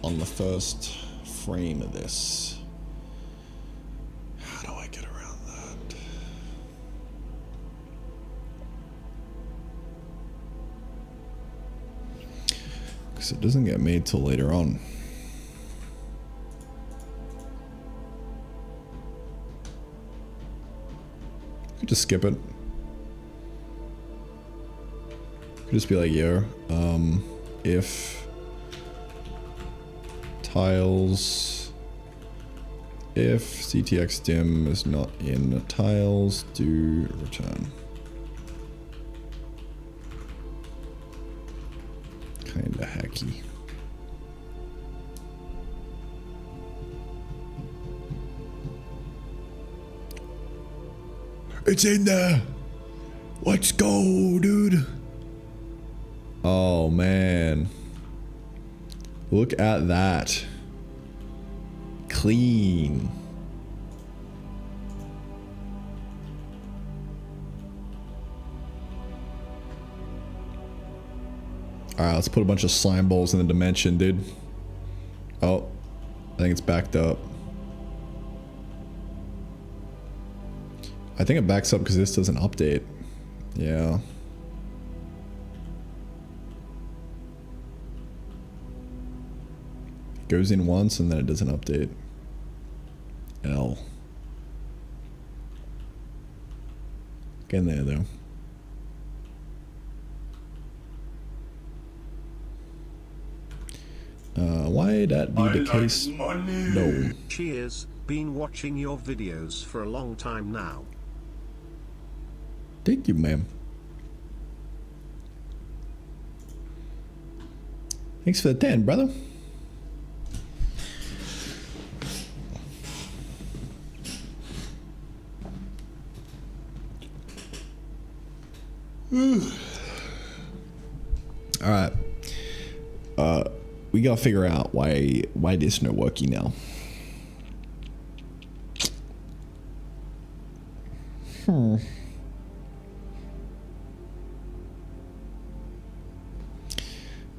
on the first frame of this. How do I get around that? Because it doesn't get made till later on. You could just skip it. You could just be like, yo, if tiles, if CTX dim is not in tiles, do return. Kinda hacky. It's in there. Let's go, dude. Oh man. Look at that. Clean. Alright, let's put a bunch of slime balls in the dimension, dude. Oh, I think it's backed up. I think it backs up because this doesn't update. Yeah. Goes in once and then it doesn't update. L. Getting there though. Why that be the case? No. Cheers, been watching your videos for a long time now. Thank you, ma'am. Thanks for the 10, brother. All right. We gotta figure out why this not working now.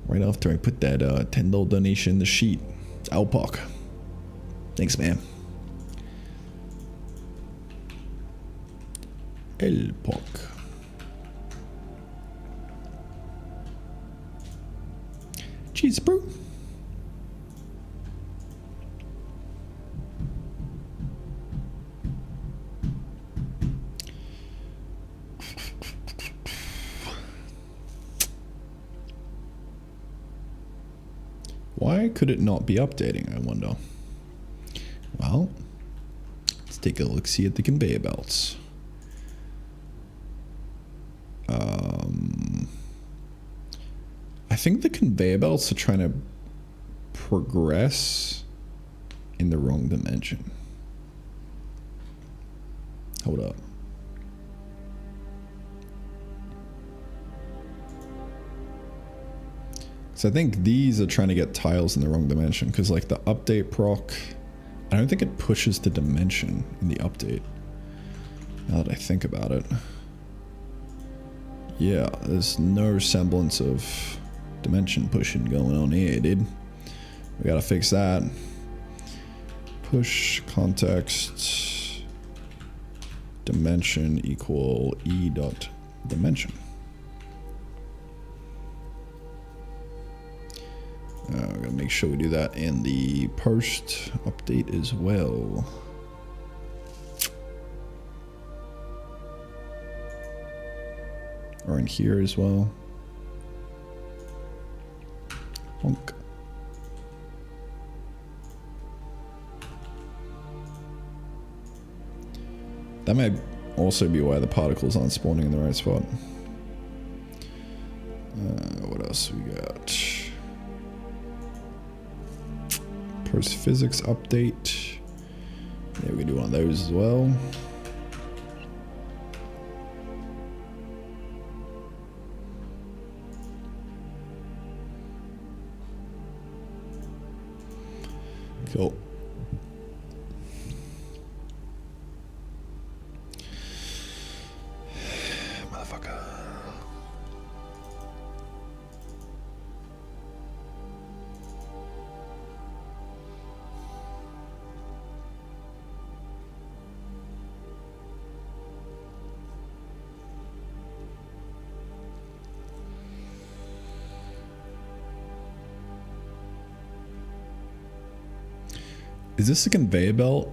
Right after I put that $10 donation in the sheet. Alpoc. Thanks, man. Alpoc. Cheers, bro. Why could it not be updating, I wonder? Well, let's take a look-see at the conveyor belts. I think the conveyor belts are trying to progress in the wrong dimension. Hold up. So I think these are trying to get tiles in the wrong dimension, because like the update proc, I don't think it pushes the dimension in the update. Now that I think about it. Yeah, there's no semblance of dimension pushing going on here, dude. We gotta fix that. Push context dimension equal e dot dimension. We're gonna make sure we do that in the post update as well. Or in here as well. Honk. That might also be why the particles aren't spawning in the right spot. What else we got? Post physics update. Yeah, we can do one of those as well. Cool. Motherfucker. Is this a conveyor belt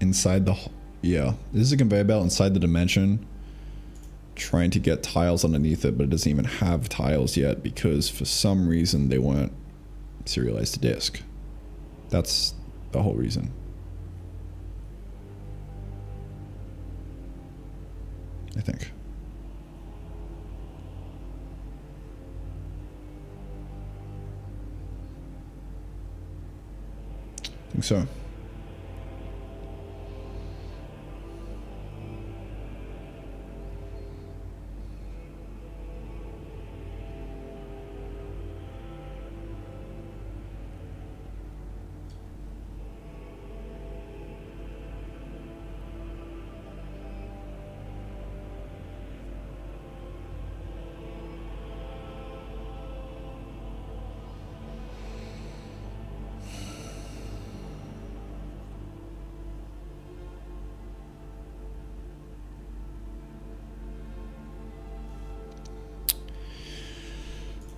inside the... Yeah, this is a conveyor belt inside the dimension trying to get tiles underneath it, but it doesn't even have tiles yet because for some reason they weren't serialized to disk. That's the whole reason. I think. I think so.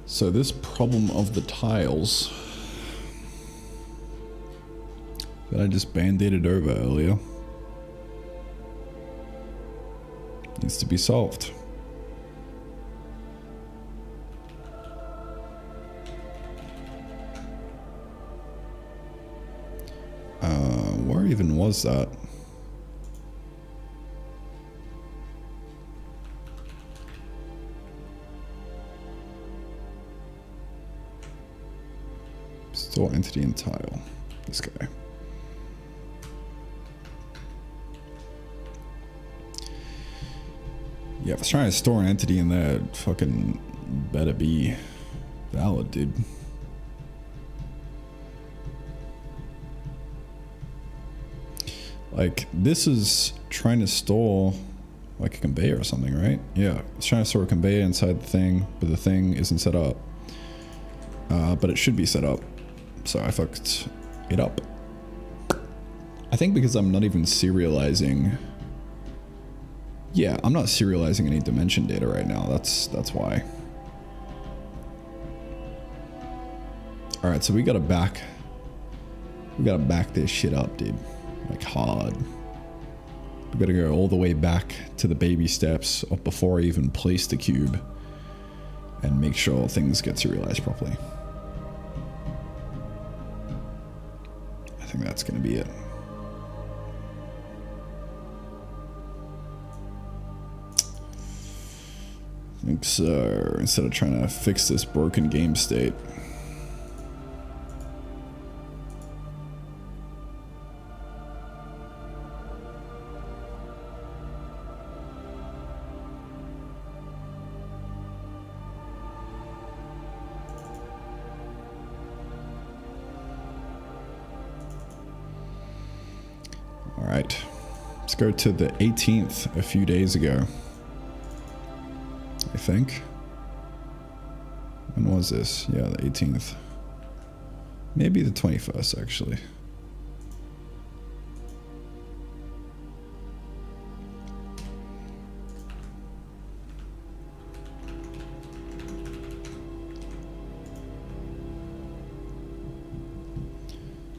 So this problem of the tiles that I just band-aided over earlier Needs to be solved. Where even was that? Store entity and tile. This guy. Yeah, if I was trying to store an entity in there, it fucking better be valid, dude. Like, this is trying to store like a conveyor or something, right? Yeah, it's trying to store a conveyor inside the thing, but the thing isn't set up. But it should be set up. So I fucked it up. I think because I'm not even serializing. Yeah, I'm not serializing any dimension data right now. That's why. All right, so we gotta back this shit up, dude. Like hard. We gotta go all the way back to the baby steps of before I even place the cube and make sure things get serialized properly. I think that's gonna be it. I think so, instead of trying to fix this broken game state. Alright, let's go to the 18th a few days ago. I think. When was this? Yeah, the 18th. Maybe the 21st, actually.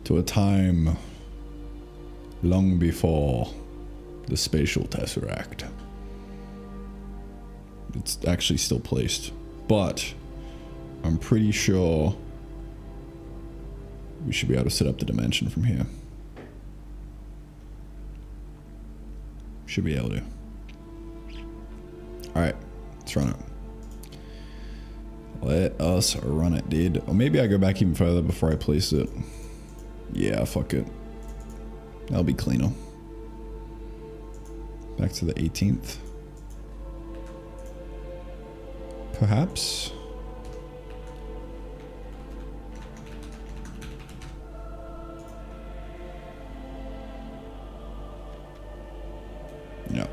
To a time long before the spatial tesseract. It's actually still placed, but I'm pretty sure we should be able to set up the dimension from here. Should be able to. Alright, let's run it. Let us run it, dude. Or maybe I go back even further before I place it. Yeah, fuck it. That'll be cleaner. Back to the 18th. Perhaps. No.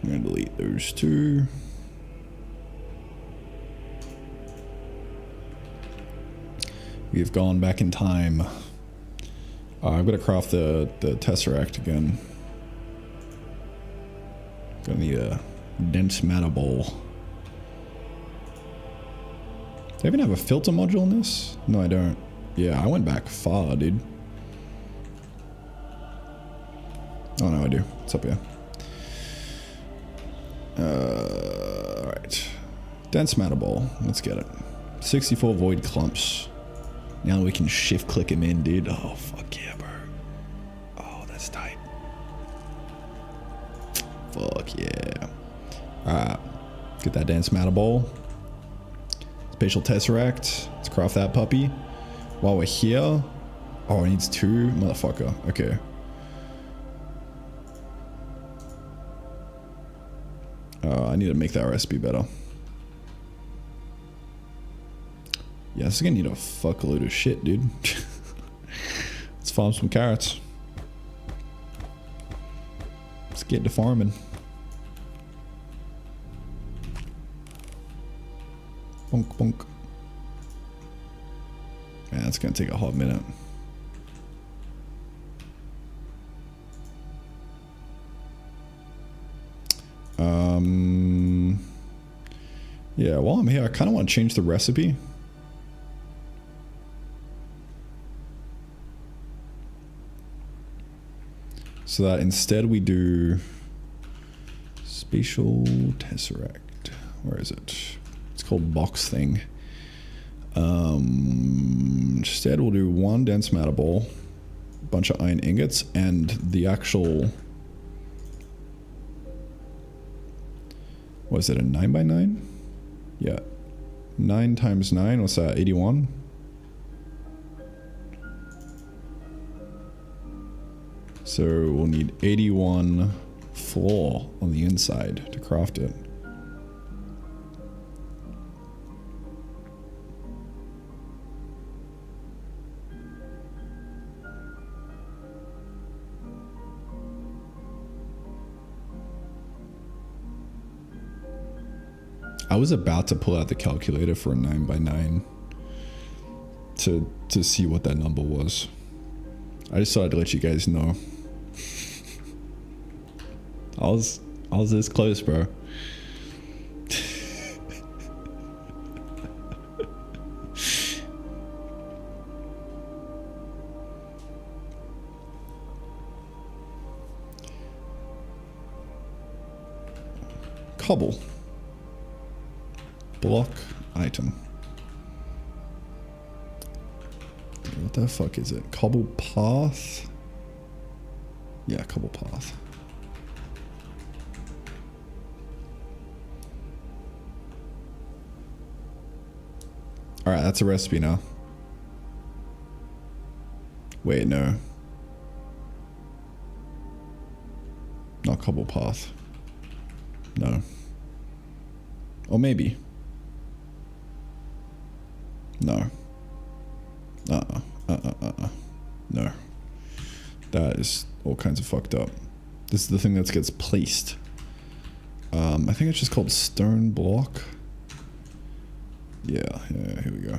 I'm going to delete those two. We've gone back in time. I've got to craft the tesseract again. Gonna need a dense matter ball. Do I even have a filter module in this? No, I don't. Yeah, I went back far, dude. Oh no, I do. It's up here. Alright. Dense matter ball. Let's get it. 64 void clumps. Now we can shift click him in, dude. Oh, fuck yeah, bro. Oh, that's tight. Fuck yeah. Alright. Get that dense matter ball. Spatial tesseract. Let's craft that puppy. While we're here. Oh, it needs two? Motherfucker. Okay. I need to make that recipe better. Yeah, this is gonna need a fuckload of shit, dude. Let's farm some carrots. Let's get to farming. Bonk, bonk. That's gonna take a hot minute. Yeah, while I'm here, I kind of want to change the recipe. So that instead we do spatial tesseract. Where is it? It's called box thing. Instead we'll do one dense matter ball, a bunch of iron ingots, and the actual, was it a 9x9? Yeah. 9 times 9, what's that, 81? So we'll need 81 floor on the inside to craft it. I was about to pull out the calculator for a 9x9 to see what that number was. I just thought I'd let you guys know. I was this close, bro. Cobble. Block item. What the fuck is it? Cobble path? Yeah, cobble path. Alright, that's a recipe now. Wait, no. Not cobble path. No. Or maybe. No. No. That is all kinds of fucked up. This is the thing that gets placed. I think it's just called stone block. Yeah, here we go.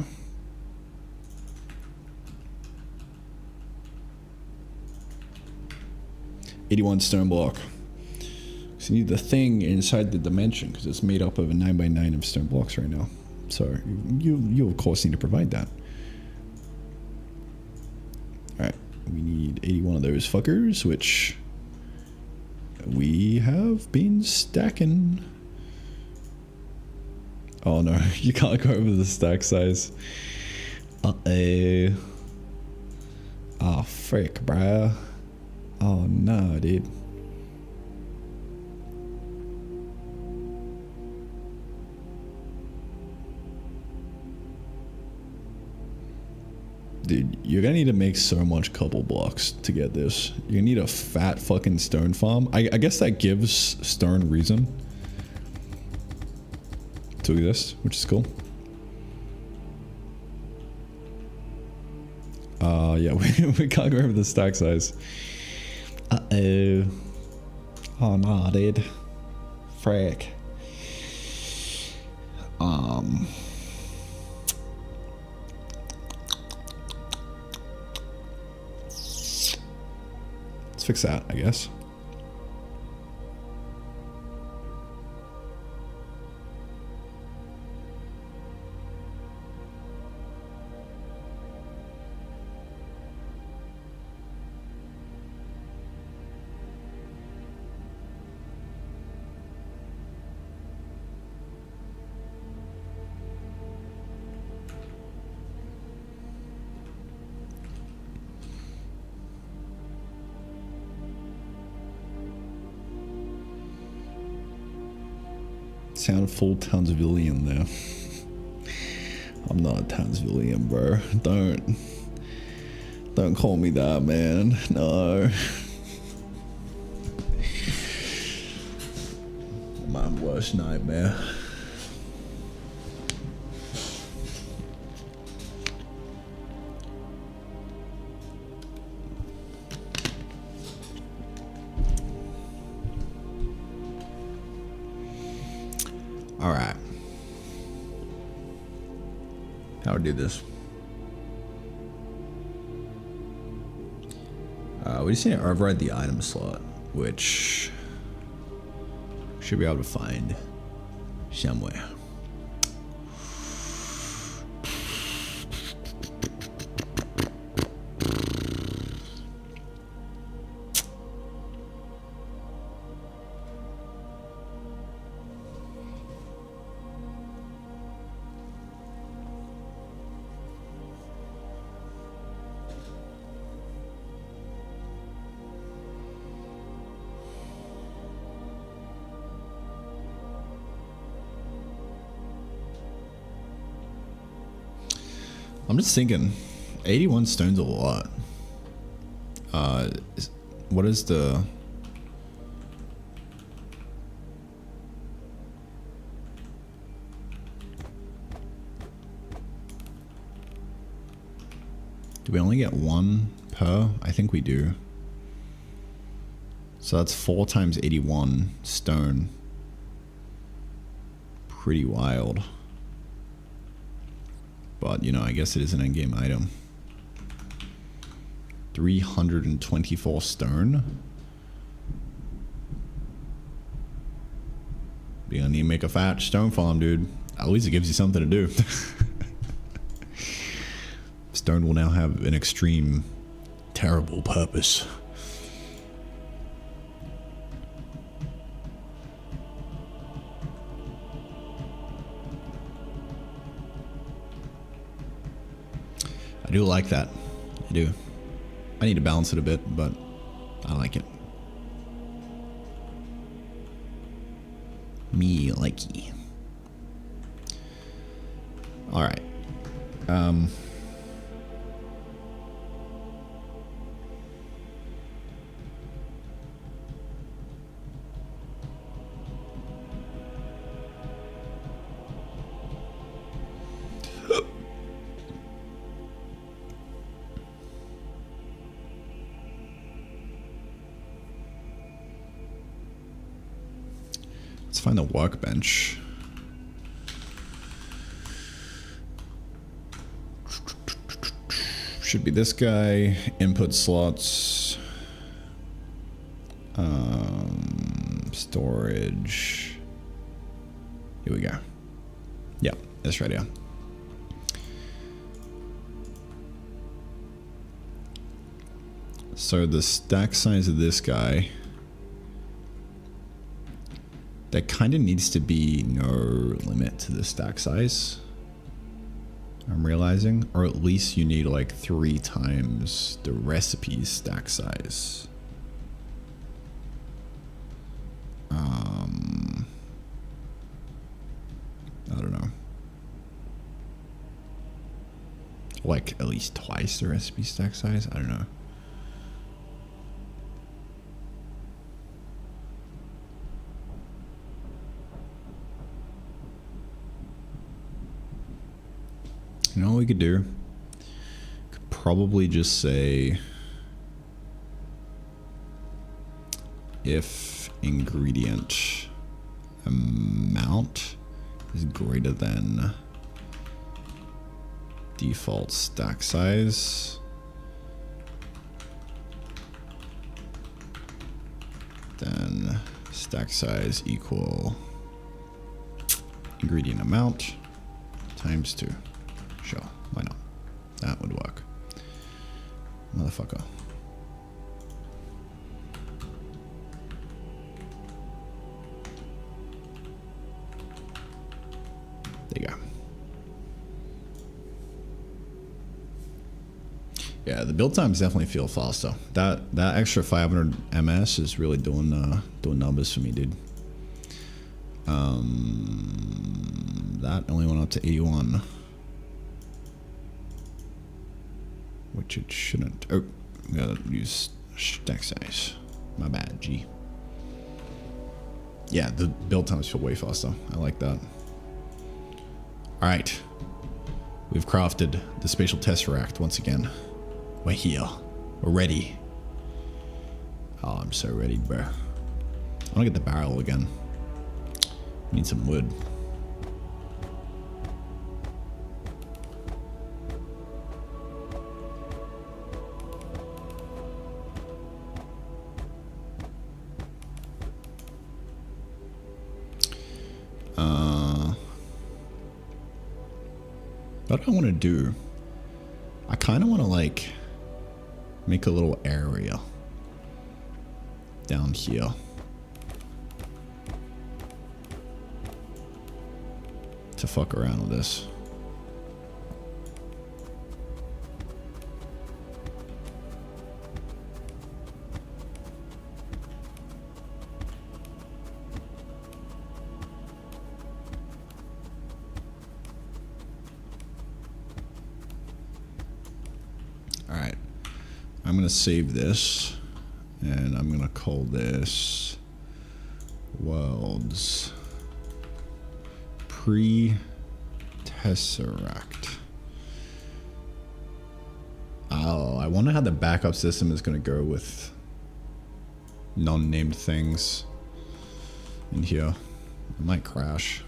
$81 stone block. So you need the thing inside the dimension because it's made up of a 9x9 of stone blocks right now. So you of course need to provide that. Alright, we need 81 of those fuckers, which we have been stacking. Oh no, you can't go over the stack size. Uh-oh. Oh frick, bruh. Oh no, dude. Dude, you're gonna need to make so much cobble blocks to get this. You're gonna need a fat fucking stone farm. I guess that gives stone reason to this, which is cool. Yeah, we can't go over the stack size. Uh-oh. Oh nah, dude. Frick. Let's fix that, I guess. Sound full Townsvillian there. I'm not a Townsvillian, bro. Don't call me that, man. No. My worst nightmare. How to do this? We just need to override the item slot, which should be able to find somewhere. I'm just thinking, 81 stone's a lot. What is the... Do we only get one per? I think we do. So that's 4 times 81 stone. Pretty wild. But, you know, I guess it is an endgame item. 324 stone. You're gonna need to make a fat stone farm, dude. At least it gives you something to do. Stone will now have an extreme, terrible purpose. I do like that. I do. I need to balance it a bit, but I like it. Me likey. All right. Let's find the workbench. Should be this guy. Input slots. Storage. Here we go. Yeah, that's right here. So the stack size of this guy, there kind of needs to be no limit to the stack size. I'm realizing, or at least you need like 3 times the recipe's stack size. I don't know. Like at least twice the recipe stack size? I don't know. You know what we could do? Could probably just say if ingredient amount is greater than default stack size, then stack size equal ingredient amount times 2. Sure, why not? That would work. Motherfucker. There you go. Yeah, the build times definitely feel faster. That extra 500 ms is really doing numbers for me, dude. That only went up to 81. Which it shouldn't. Oh, gotta use stack size. My bad, G. Yeah, the build times feel way faster. I like that. Alright. We've crafted the spatial tesseract once again. We're here. We're ready. Oh, I'm so ready, bro. I wanna get the barrel again. Need some wood. What I want to do, I kind of want to like make a little area down here. To fuck around with this. Alright, I'm going to save this, and I'm going to call this Worlds Pre-Tesseract. Oh, I wonder how the backup system is going to go with non-named things in here. It might crash.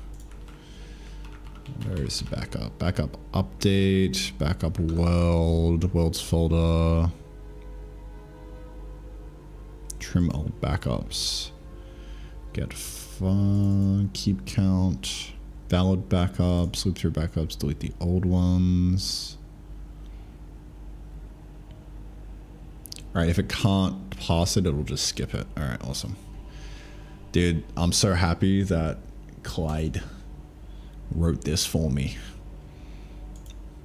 Where is the backup? Backup update, backup worlds folder, trim all backups, get fun, keep count, valid backups, loop through backups, delete the old ones. Alright, if it can't pass it, it'll just skip it. Alright, awesome. Dude, I'm so happy that Clyde wrote this for me.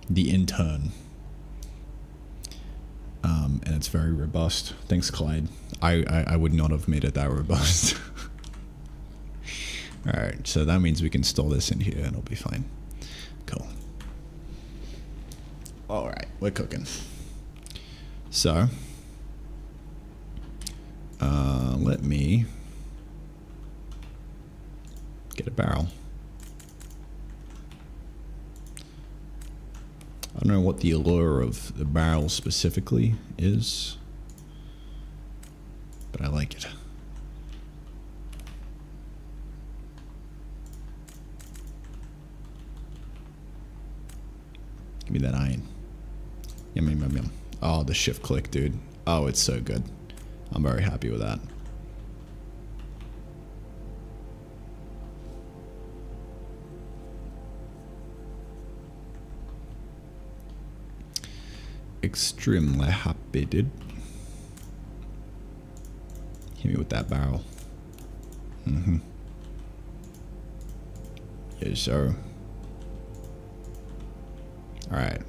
The intern. And it's very robust. Thanks, Clyde. I would not have made it that robust. Alright, so that means we can store this in here and it'll be fine. Cool. Alright, we're cooking. So, let me get a barrel. I don't know what the allure of the barrel specifically is, but I like it. Give me that iron. Yum, yum, yum, yum. Oh, the shift click, dude. Oh, it's so good. I'm very happy with that. Extremely happy, dude. Hit me with that barrel. Yes, sir. Alright.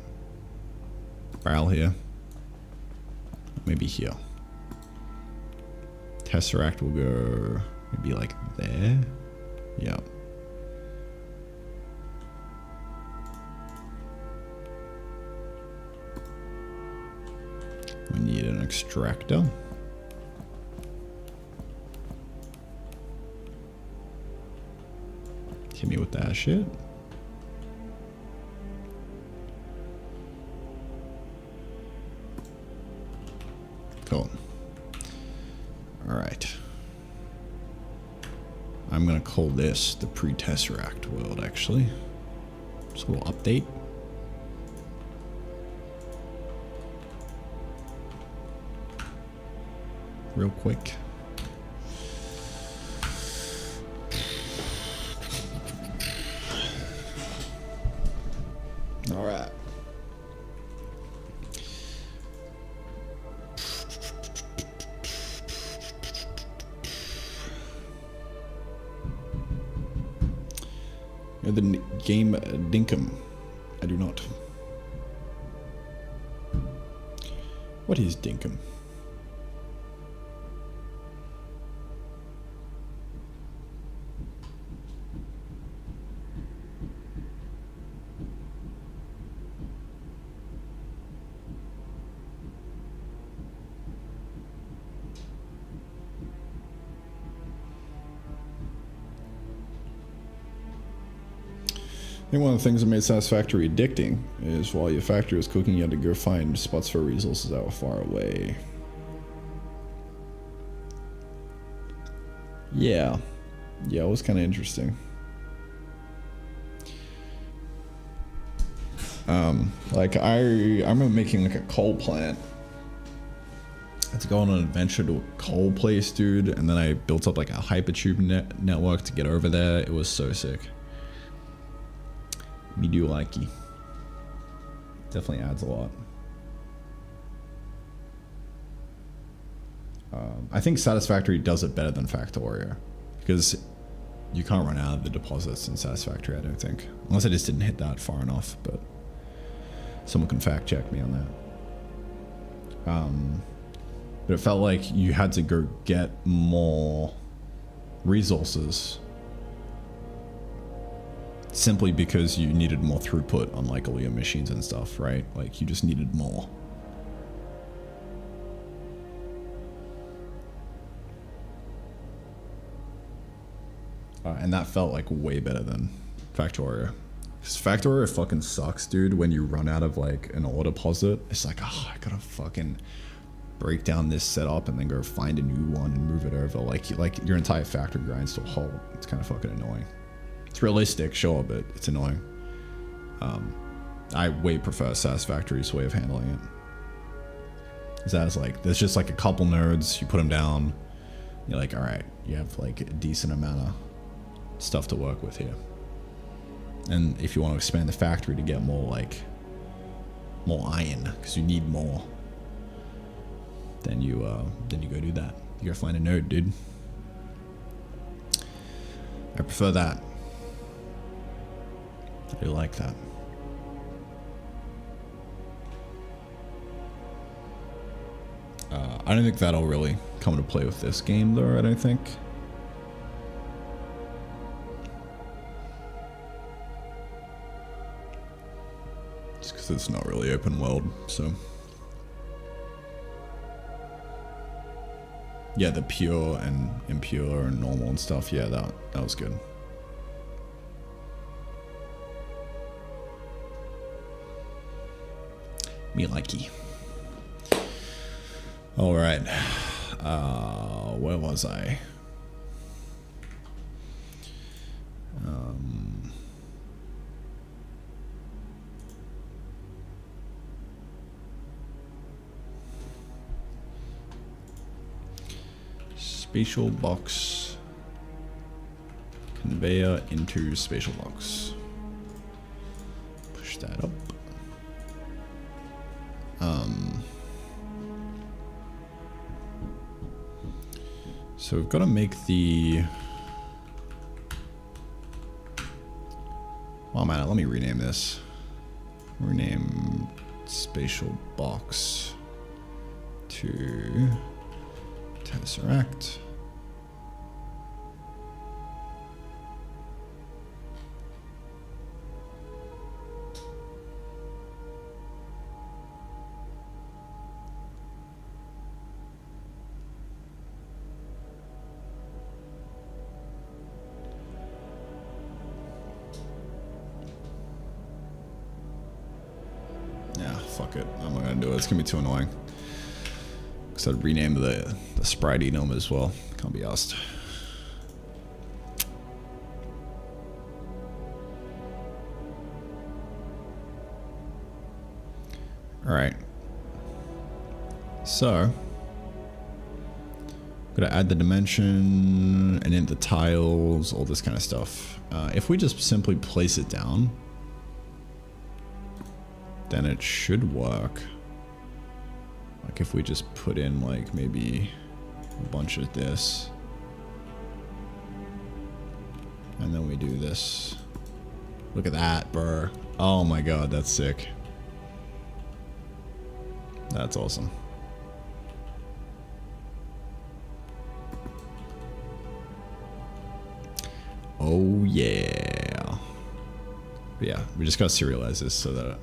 Barrel here. Maybe here. Tesseract will go maybe like there. Yeah. We need an extractor. Hit me with that shit. Cool. Alright. I'm gonna call this the pre-Tesseract world, actually. Just a little update. Real quick. All right. The game Dinkum. I do not. What is Dinkum? I think one of the things that made Satisfactory addicting is while your factory was cooking, you had to go find spots for resources that were far away. Yeah. Yeah, it was kind of interesting. Like, I remember making, like, a coal plant. I had to go on an adventure to a coal place, dude, and then I built up, like, a hypertube network to get over there. It was so sick. Me do likey. Definitely adds a lot. I think Satisfactory does it better than Factorio, because you can't run out of the deposits in Satisfactory, I don't think. Unless I just didn't hit that far enough, but someone can fact check me on that. But it felt like you had to go get more resources simply because you needed more throughput on like all your machines and stuff, right? Like you just needed more. And that felt like way better than Factorio. Because Factorio fucking sucks, dude, when you run out of like an ore deposit. It's like, oh, I gotta fucking break down this setup and then go find a new one and move it over. Like your entire factory grinds to a halt. It's kind of fucking annoying. It's realistic, sure, but it's annoying. I way prefer Satisfactory's way of handling it. Is that it's like, there's just like a couple nodes, you put them down, you're like, all right, you have like a decent amount of stuff to work with here. And if you want to expand the factory to get more like more iron, because you need more, then you go do that. You gotta find a node, dude. I prefer that. I do like that. I don't think that'll really come into play with this game, though. I don't think. Just because it's not really open world, so. Yeah, the pure and impure and normal and stuff. Yeah, that was good. Me likey. All right. Where was I? Spatial box. Conveyor into spatial box. Push that up. So we've got to make the... Oh man, let me rename this. Rename spatial box to Tesseract. Fuck it. I'm not gonna do it. It's gonna be too annoying. Because I'd rename the sprite enum as well. Can't be asked. Alright. So, I'm gonna add the dimension and in the tiles, all this kind of stuff. If we just simply place it down, then it should work. Like if we just put in like maybe a bunch of this. And then we do this. Look at that, bro. Oh my god, that's sick. That's awesome. Oh yeah. But yeah, we just gotta serialize this so that it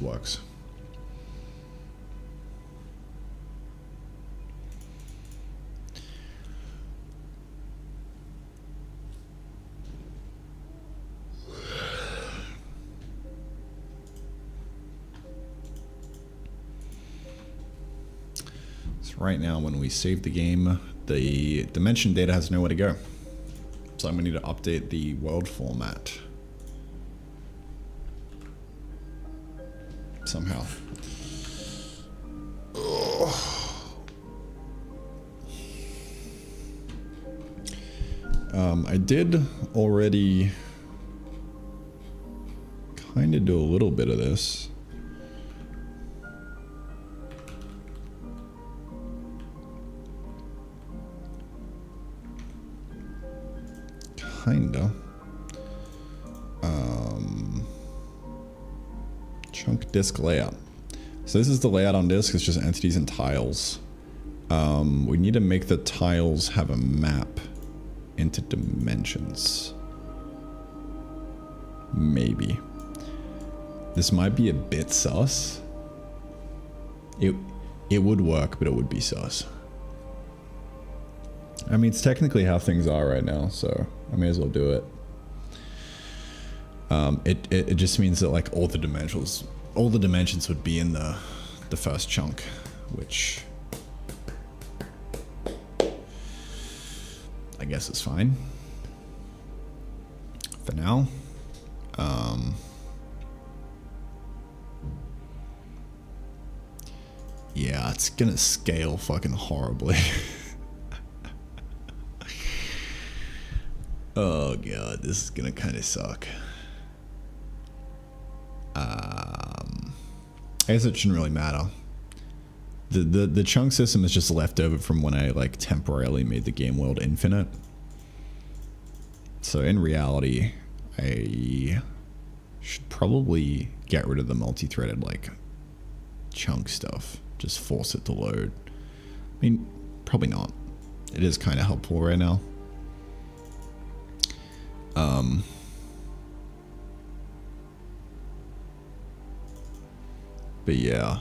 works. So right now when we save the game, the dimension data has nowhere to go. So I'm going to need to update the world format somehow. I did already kind of could do a little bit of this. Kinda. Chunk disk layout. So this is the layout on disk. It's just entities and tiles. We need to make the tiles have a map into dimensions. Maybe. This might be a bit sus. It would work, but it would be sus. I mean, it's technically how things are right now, so I may as well do it. It just means that like all the dimensions would be in the first chunk, which I guess is fine for now. Yeah, it's gonna scale fucking horribly. Oh god, this is gonna kind of suck. I guess it shouldn't really matter. The chunk system is just left over from when I like temporarily made the game world infinite. So in reality, I should probably get rid of the multi-threaded like chunk stuff. Just force it to load. I mean, probably not. It is kind of helpful right now. But yeah.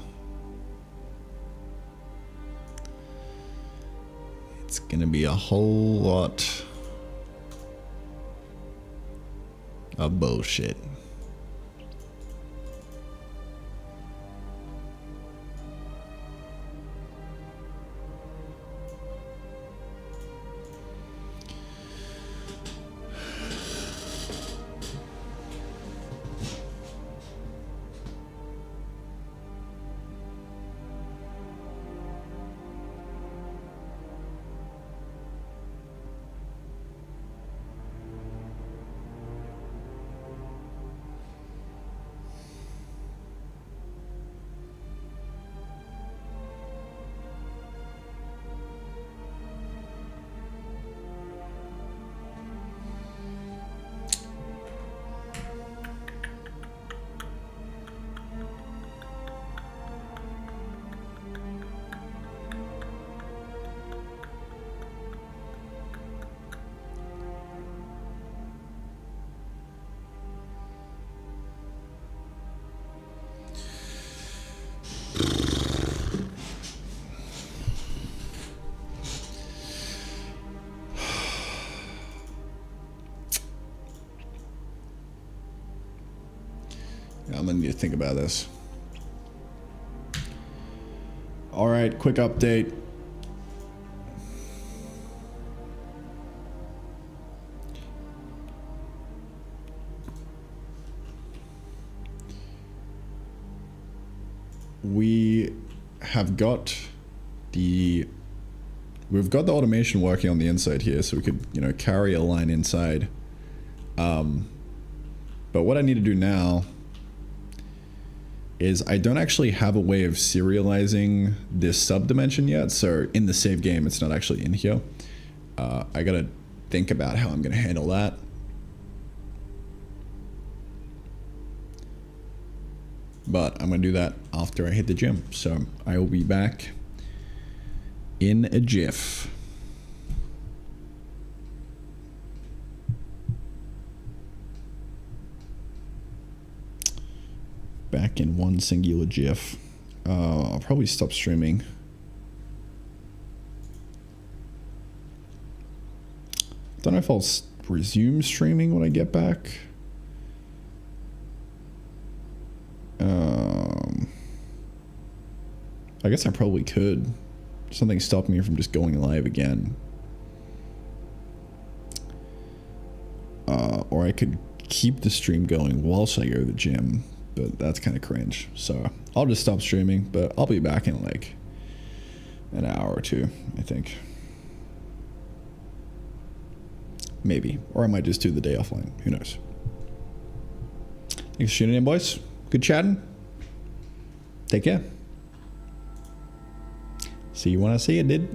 It's gonna be a whole lot of bullshit. I'm gonna need to think about this. All right, quick update. We've got the automation working on the inside here, so we could, you know, carry a line inside. But what I need to do now is I don't actually have a way of serializing this subdimension yet, so in the save game it's not actually in here. I gotta think about how I'm gonna handle that. But I'm gonna do that after I hit the gym, so I will be back in a jiff. Back in one singular jiff. I'll probably stop streaming. Don't know if I'll resume streaming when I get back. I guess I probably could. Something stopped me from just going live again. Or I could keep the stream going whilst I go to the gym, but that's kind of cringe. So I'll just stop streaming, but I'll be back in like an hour or two, I think. Maybe. Or I might just do the day offline. Who knows? Thanks for tuning in, boys. Good chatting. Take care. See you when I see you, dude.